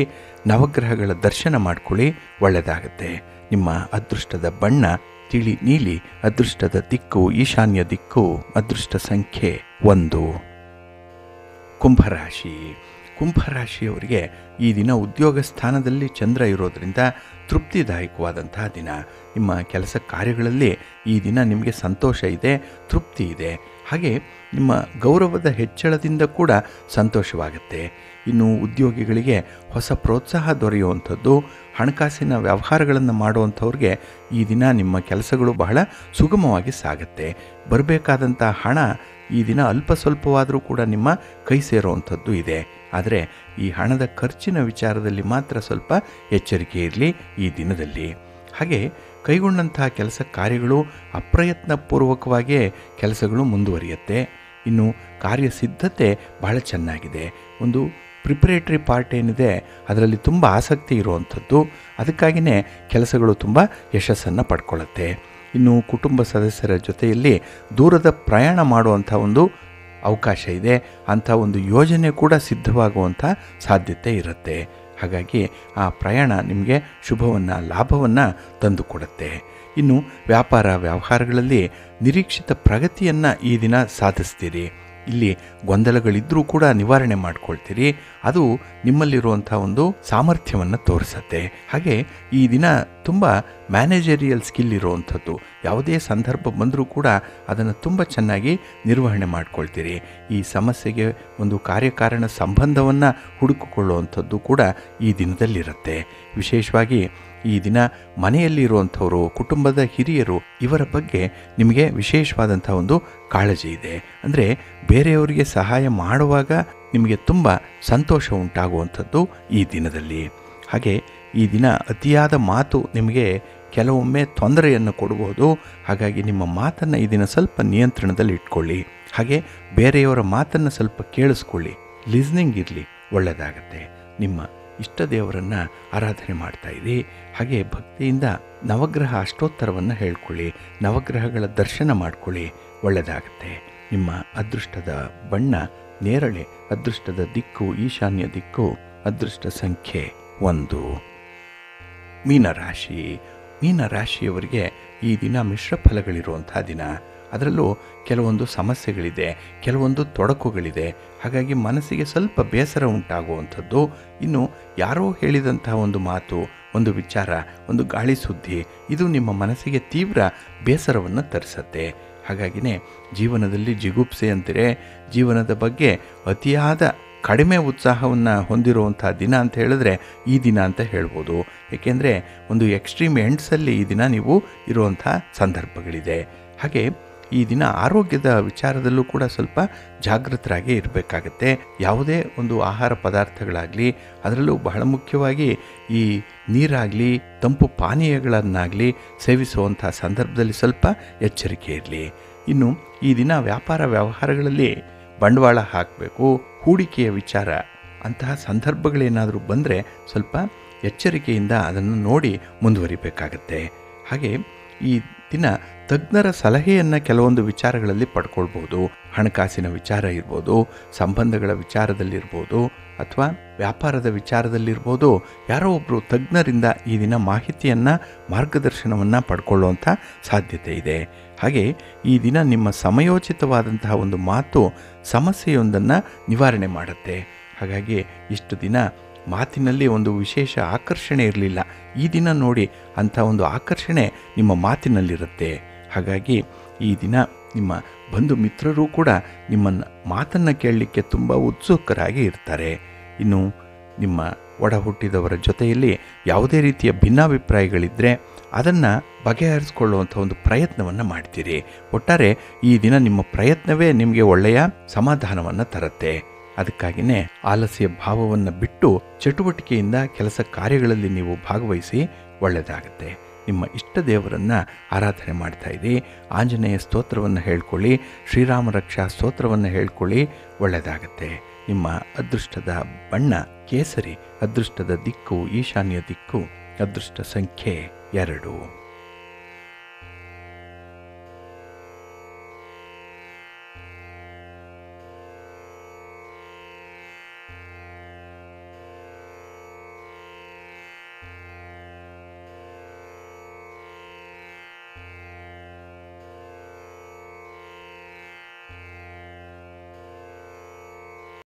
[SPEAKER 1] ನವಗ್ರಹಗಳ ದರ್ಶನ ಮಾಡ್ಕೊಳ್ಳಿ, ಒಳ್ಳೆಯದಾಗತ್ತೆ. ನಿಮ್ಮ ಅದೃಷ್ಟದ ಬಣ್ಣ ತಿಳಿ ನೀಲಿ, ಅದೃಷ್ಟದ ದಿಕ್ಕು ಈಶಾನ್ಯ ದಿಕ್ಕು, ಅದೃಷ್ಟ ಸಂಖ್ಯೆ 1. ಕುಂಭರಾಶಿ. ಕುಂಭರಾಶಿಯವರಿಗೆ ಈ ದಿನ ಉದ್ಯೋಗ ಸ್ಥಾನದಲ್ಲಿ ಚಂದ್ರ ಇರೋದರಿಂದ ತೃಪ್ತಿದಾಯಕವಾದಂತಹ ದಿನ. ನಿಮ್ಮ ಕೆಲಸ ಕಾರ್ಯಗಳಲ್ಲಿ ಈ ದಿನ ನಿಮಗೆ ಸಂತೋಷ ಇದೆ, ತೃಪ್ತಿ ಇದೆ. ಹಾಗೆ ನಿಮ್ಮ ಗೌರವದ ಹೆಚ್ಚಳದಿಂದ ಕೂಡ ಸಂತೋಷವಾಗುತ್ತೆ. ಇನ್ನು ಉದ್ಯೋಗಿಗಳಿಗೆ ಹೊಸ ಪ್ರೋತ್ಸಾಹ ದೊರೆಯುವಂಥದ್ದು, ಹಣಕಾಸಿನ ವ್ಯವಹಾರಗಳನ್ನು ಮಾಡುವಂಥವ್ರಿಗೆ ಈ ದಿನ ನಿಮ್ಮ ಕೆಲಸಗಳು ಬಹಳ ಸುಗಮವಾಗಿ ಸಾಗುತ್ತೆ. ಬರಬೇಕಾದಂಥ ಹಣ ಈ ದಿನ ಅಲ್ಪ ಸ್ವಲ್ಪವಾದರೂ ಕೂಡ ನಿಮ್ಮ ಕೈ ಸೇರುವಂಥದ್ದು ಇದೆ. ಆದರೆ ಈ ಹಣದ ಖರ್ಚಿನ ವಿಚಾರದಲ್ಲಿ ಮಾತ್ರ ಸ್ವಲ್ಪ ಎಚ್ಚರಿಕೆ ಇರಲಿ ಈ ದಿನದಲ್ಲಿ. ಹಾಗೆ ಕೈಗೊಂಡಂತಹ ಕೆಲಸ ಕಾರ್ಯಗಳು ಅಪ್ರಯತ್ನಪೂರ್ವಕವಾಗಿಯೇ ಕೆಲಸಗಳು ಮುಂದುವರಿಯುತ್ತೆ. ಇನ್ನು ಕಾರ್ಯಸಿದ್ಧತೆ ಬಹಳ ಚೆನ್ನಾಗಿದೆ. ಒಂದು ಪ್ರಿಪರೇಟರಿ ಪಾರ್ಟ್ ಏನಿದೆ ಅದರಲ್ಲಿ ತುಂಬ ಆಸಕ್ತಿ ಇರುವಂಥದ್ದು, ಅದಕ್ಕಾಗಿಯೇ ಕೆಲಸಗಳು ತುಂಬ ಯಶಸ್ಸನ್ನು ಪಡ್ಕೊಳ್ಳುತ್ತೆ. ಇನ್ನು ಕುಟುಂಬ ಸದಸ್ಯರ ಜೊತೆಯಲ್ಲಿ ದೂರದ ಪ್ರಯಾಣ ಮಾಡುವಂಥ ಒಂದು ಅವಕಾಶ ಇದೆ. ಅಂಥ ಒಂದು ಯೋಜನೆ ಕೂಡ ಸಿದ್ಧವಾಗುವಂಥ ಸಾಧ್ಯತೆ ಇರುತ್ತೆ. ಹಾಗಾಗಿ ಆ ಪ್ರಯಾಣ ನಿಮಗೆ ಶುಭವನ್ನು, ಲಾಭವನ್ನು ತಂದುಕೊಡುತ್ತೆ. ಇನ್ನು ವ್ಯಾಪಾರ ವ್ಯವಹಾರಗಳಲ್ಲಿ ನಿರೀಕ್ಷಿತ ಪ್ರಗತಿಯನ್ನು ಈ ದಿನ ಸಾಧಿಸ್ತೀರಿ. ಇಲ್ಲಿ ಗೊಂದಲಗಳಿದ್ದರೂ ಕೂಡ ನಿವಾರಣೆ ಮಾಡ್ಕೊಳ್ತೀರಿ. ಅದು ನಿಮ್ಮಲ್ಲಿರುವಂಥ ಒಂದು ಸಾಮರ್ಥ್ಯವನ್ನು ತೋರಿಸುತ್ತೆ. ಹಾಗೆ ಈ ದಿನ ತುಂಬ ಮ್ಯಾನೇಜರಿಯಲ್ ಸ್ಕಿಲ್ ಇರುವಂಥದ್ದು. ಯಾವುದೇ ಸಂದರ್ಭ ಬಂದರೂ ಕೂಡ ಅದನ್ನು ತುಂಬ ಚೆನ್ನಾಗಿ ನಿರ್ವಹಣೆ ಮಾಡ್ಕೊಳ್ತೀರಿ. ಈ ಸಮಸ್ಯೆಗೆ ಒಂದು ಕಾರ್ಯಕಾರಣ ಸಂಬಂಧವನ್ನು ಹುಡುಕಿಕೊಳ್ಳುವಂಥದ್ದು ಕೂಡ ಈ ದಿನದಲ್ಲಿರುತ್ತೆ. ವಿಶೇಷವಾಗಿ ಈ ದಿನ ಮನೆಯಲ್ಲಿರುವಂಥವರು, ಕುಟುಂಬದ ಹಿರಿಯರು, ಇವರ ಬಗ್ಗೆ ನಿಮಗೆ ವಿಶೇಷವಾದಂಥ ಒಂದು ಕಾಳಜಿ ಇದೆ. ಅಂದರೆ ಬೇರೆಯವರಿಗೆ ಸಹಾಯ ಮಾಡುವಾಗ ನಿಮಗೆ ತುಂಬ ಸಂತೋಷ ಉಂಟಾಗುವಂಥದ್ದು ಈ ದಿನದಲ್ಲಿ. ಹಾಗೆ ಈ ದಿನ ಅತಿಯಾದ ಮಾತು ನಿಮಗೆ ಕೆಲವೊಮ್ಮೆ ತೊಂದರೆಯನ್ನು ಕೊಡಬಹುದು. ಹಾಗಾಗಿ ನಿಮ್ಮ ಮಾತನ್ನು ಈ ದಿನ ಸ್ವಲ್ಪ ನಿಯಂತ್ರಣದಲ್ಲಿ ಇಟ್ಕೊಳ್ಳಿ. ಹಾಗೆ ಬೇರೆಯವರ ಮಾತನ್ನು ಸ್ವಲ್ಪ ಕೇಳಿಸ್ಕೊಳ್ಳಿ, ಲಿಸ್ನಿಂಗ್ ಇರಲಿ, ಒಳ್ಳೆಯದಾಗತ್ತೆ. ನಿಮ್ಮ ಇಷ್ಟ ದೇವರನ್ನು ಆರಾಧನೆ ಮಾಡ್ತಾಯಿರಿ. ಹಾಗೆ ಭಕ್ತಿಯಿಂದ ನವಗ್ರಹ ಅಷ್ಟೋತ್ತರವನ್ನು ಹೇಳ್ಕೊಳ್ಳಿ, ನವಗ್ರಹಗಳ ದರ್ಶನ ಮಾಡ್ಕೊಳ್ಳಿ, ಒಳ್ಳೆಯದಾಗತ್ತೆ. ನಿಮ್ಮ ಅದೃಷ್ಟದ ಬಣ್ಣ ನೇರಳೆ, ಅದೃಷ್ಟದ ದಿಕ್ಕು ಈಶಾನ್ಯ ದಿಕ್ಕು, ಅದೃಷ್ಟ ಸಂಖ್ಯೆ 1. ಮೀನರಾಶಿ. ಮೀನರಾಶಿಯವರಿಗೆ ಈ ದಿನ ಮಿಶ್ರ ಫಲಗಳಿರುವಂಥ ದಿನ. ಅದರಲ್ಲೂ ಕೆಲವೊಂದು ಸಮಸ್ಯೆಗಳಿದೆ, ಕೆಲವೊಂದು ತೊಡಕುಗಳಿದೆ. ಹಾಗಾಗಿ ಮನಸ್ಸಿಗೆ ಸ್ವಲ್ಪ ಬೇಸರ ಉಂಟಾಗುವಂಥದ್ದು. ಇನ್ನು ಯಾರೋ ಹೇಳಿದಂತಹ ಒಂದು ಮಾತು, ಒಂದು ವಿಚಾರ, ಒಂದು ಗಾಳಿ ಸುದ್ದಿ, ಇದು ನಿಮ್ಮ ಮನಸ್ಸಿಗೆ ತೀವ್ರ ಬೇಸರವನ್ನು ತರಿಸುತ್ತೆ. ಹಾಗಾಗಿನೇ ಜೀವನದಲ್ಲಿ ಜಿಗುಪ್ಸೆ ಅಂತಿರೆ, ಜೀವನದ ಬಗ್ಗೆ ಅತಿಯಾದ ಕಡಿಮೆ ಉತ್ಸಾಹವನ್ನು ಹೊಂದಿರುವಂಥ ದಿನ ಅಂತ ಹೇಳಿದ್ರೆ ಈ ದಿನ ಅಂತ ಹೇಳ್ಬೋದು. ಏಕೆಂದರೆ ಒಂದು ಎಕ್ಸ್ಟ್ರೀಮ್ ಎಂಡ್ಸಲ್ಲಿ ಈ ದಿನ ನೀವು ಇರುವಂಥ ಸಂದರ್ಭಗಳಿದೆ. ಹಾಗೆ ಈ ದಿನ ಆರೋಗ್ಯದ ವಿಚಾರದಲ್ಲೂ ಕೂಡ ಸ್ವಲ್ಪ ಜಾಗೃತರಾಗಿ ಇರಬೇಕಾಗತ್ತೆ. ಯಾವುದೇ ಒಂದು ಆಹಾರ ಪದಾರ್ಥಗಳಾಗಲಿ, ಅದರಲ್ಲೂ ಬಹಳ ಮುಖ್ಯವಾಗಿ ಈ ನೀರಾಗಲಿ, ತಂಪು ಪಾನೀಯಗಳನ್ನಾಗಲಿ ಸೇವಿಸುವಂಥ ಸಂದರ್ಭದಲ್ಲಿ ಸ್ವಲ್ಪ ಎಚ್ಚರಿಕೆ ಇರಲಿ. ಇನ್ನು ಈ ದಿನ ವ್ಯಾಪಾರ ವ್ಯವಹಾರಗಳಲ್ಲಿ ಬಂಡವಾಳ ಹಾಕಬೇಕು, ಹೂಡಿಕೆಯ ವಿಚಾರ, ಅಂತಹ ಸಂದರ್ಭಗಳೇನಾದರೂ ಬಂದರೆ ಸ್ವಲ್ಪ ಎಚ್ಚರಿಕೆಯಿಂದ ಅದನ್ನು ನೋಡಿ ಮುಂದುವರಿಬೇಕಾಗತ್ತೆ. ಹಾಗೆ ಈ ದಿನ ತಜ್ಞರ ಸಲಹೆಯನ್ನು ಕೆಲವೊಂದು ವಿಚಾರಗಳಲ್ಲಿ ಪಡ್ಕೊಳ್ಬೋದು. ಹಣಕಾಸಿನ ವಿಚಾರ ಇರ್ಬೋದು, ಸಂಬಂಧಗಳ ವಿಚಾರದಲ್ಲಿರ್ಬೋದು, ಅಥವಾ ವ್ಯಾಪಾರದ ವಿಚಾರದಲ್ಲಿರ್ಬೋದು. ಯಾರೋ ಒಬ್ಬರು ತಜ್ಞರಿಂದ ಈ ದಿನ ಮಾಹಿತಿಯನ್ನು, ಮಾರ್ಗದರ್ಶನವನ್ನು ಪಡ್ಕೊಳ್ಳುವಂಥ ಸಾಧ್ಯತೆ ಇದೆ. ಹಾಗೆ ಈ ದಿನ ನಿಮ್ಮ ಸಮಯೋಚಿತವಾದಂತಹ ಒಂದು ಮಾತು ಸಮಸ್ಯೆಯೊಂದನ್ನು ನಿವಾರಣೆ ಮಾಡುತ್ತೆ. ಹಾಗಾಗಿ ಇಷ್ಟು ದಿನ ಮಾತಿನಲ್ಲಿ ಒಂದು ವಿಶೇಷ ಆಕರ್ಷಣೆ ಇರಲಿಲ್ಲ. ಈ ದಿನ ನೋಡಿ ಅಂಥ ಒಂದು ಆಕರ್ಷಣೆ ನಿಮ್ಮ ಮಾತಿನಲ್ಲಿರುತ್ತೆ. ಹಾಗಾಗಿ ಈ ದಿನ ನಿಮ್ಮ ಬಂಧು ಮಿತ್ರರು ಕೂಡ ನಿಮ್ಮನ್ನು ಮಾತನ್ನು ಕೇಳಲಿಕ್ಕೆ ತುಂಬ ಉತ್ಸುಕರಾಗಿ ಇರ್ತಾರೆ. ಇನ್ನು ನಿಮ್ಮ ಒಡ ಹುಟ್ಟಿದವರ ಜೊತೆಯಲ್ಲಿ ಯಾವುದೇ ರೀತಿಯ ಭಿನ್ನಾಭಿಪ್ರಾಯಗಳಿದ್ದರೆ ಅದನ್ನು ಬಗೆಹರಿಸ್ಕೊಳ್ಳುವಂಥ ಒಂದು ಪ್ರಯತ್ನವನ್ನು ಮಾಡ್ತೀರಿ. ಒಟ್ಟಾರೆ ಈ ದಿನ ನಿಮ್ಮ ಪ್ರಯತ್ನವೇ ನಿಮಗೆ ಒಳ್ಳೆಯ ಸಮಾಧಾನವನ್ನು ತರುತ್ತೆ. ಅದಕ್ಕಾಗಿಯೇ ಆಲಸ್ಯ ಭಾವವನ್ನು ಬಿಟ್ಟು ಚಟುವಟಿಕೆಯಿಂದ ಕೆಲಸ ಕಾರ್ಯಗಳಲ್ಲಿ ನೀವು ಭಾಗವಹಿಸಿ, ಒಳ್ಳೆಯದಾಗುತ್ತೆ. ನಿಮ್ಮ ಇಷ್ಟ ದೇವರನ್ನು ಆರಾಧನೆ ಮಾಡ್ತಾಯಿರಿ. ಆಂಜನೇಯ ಸ್ತೋತ್ರವನ್ನು ಹೇಳ್ಕೊಳ್ಳಿ, ಶ್ರೀರಾಮ ರಕ್ಷಾ ಸ್ತೋತ್ರವನ್ನು ಹೇಳ್ಕೊಳ್ಳಿ, ಒಳ್ಳೆಯದಾಗತ್ತೆ. ನಿಮ್ಮ ಅದೃಷ್ಟದ ಬಣ್ಣ ಕೇಸರಿ, ಅದೃಷ್ಟದ ದಿಕ್ಕು ಈಶಾನ್ಯ ದಿಕ್ಕು, ಅದೃಷ್ಟ ಸಂಖ್ಯೆ 2.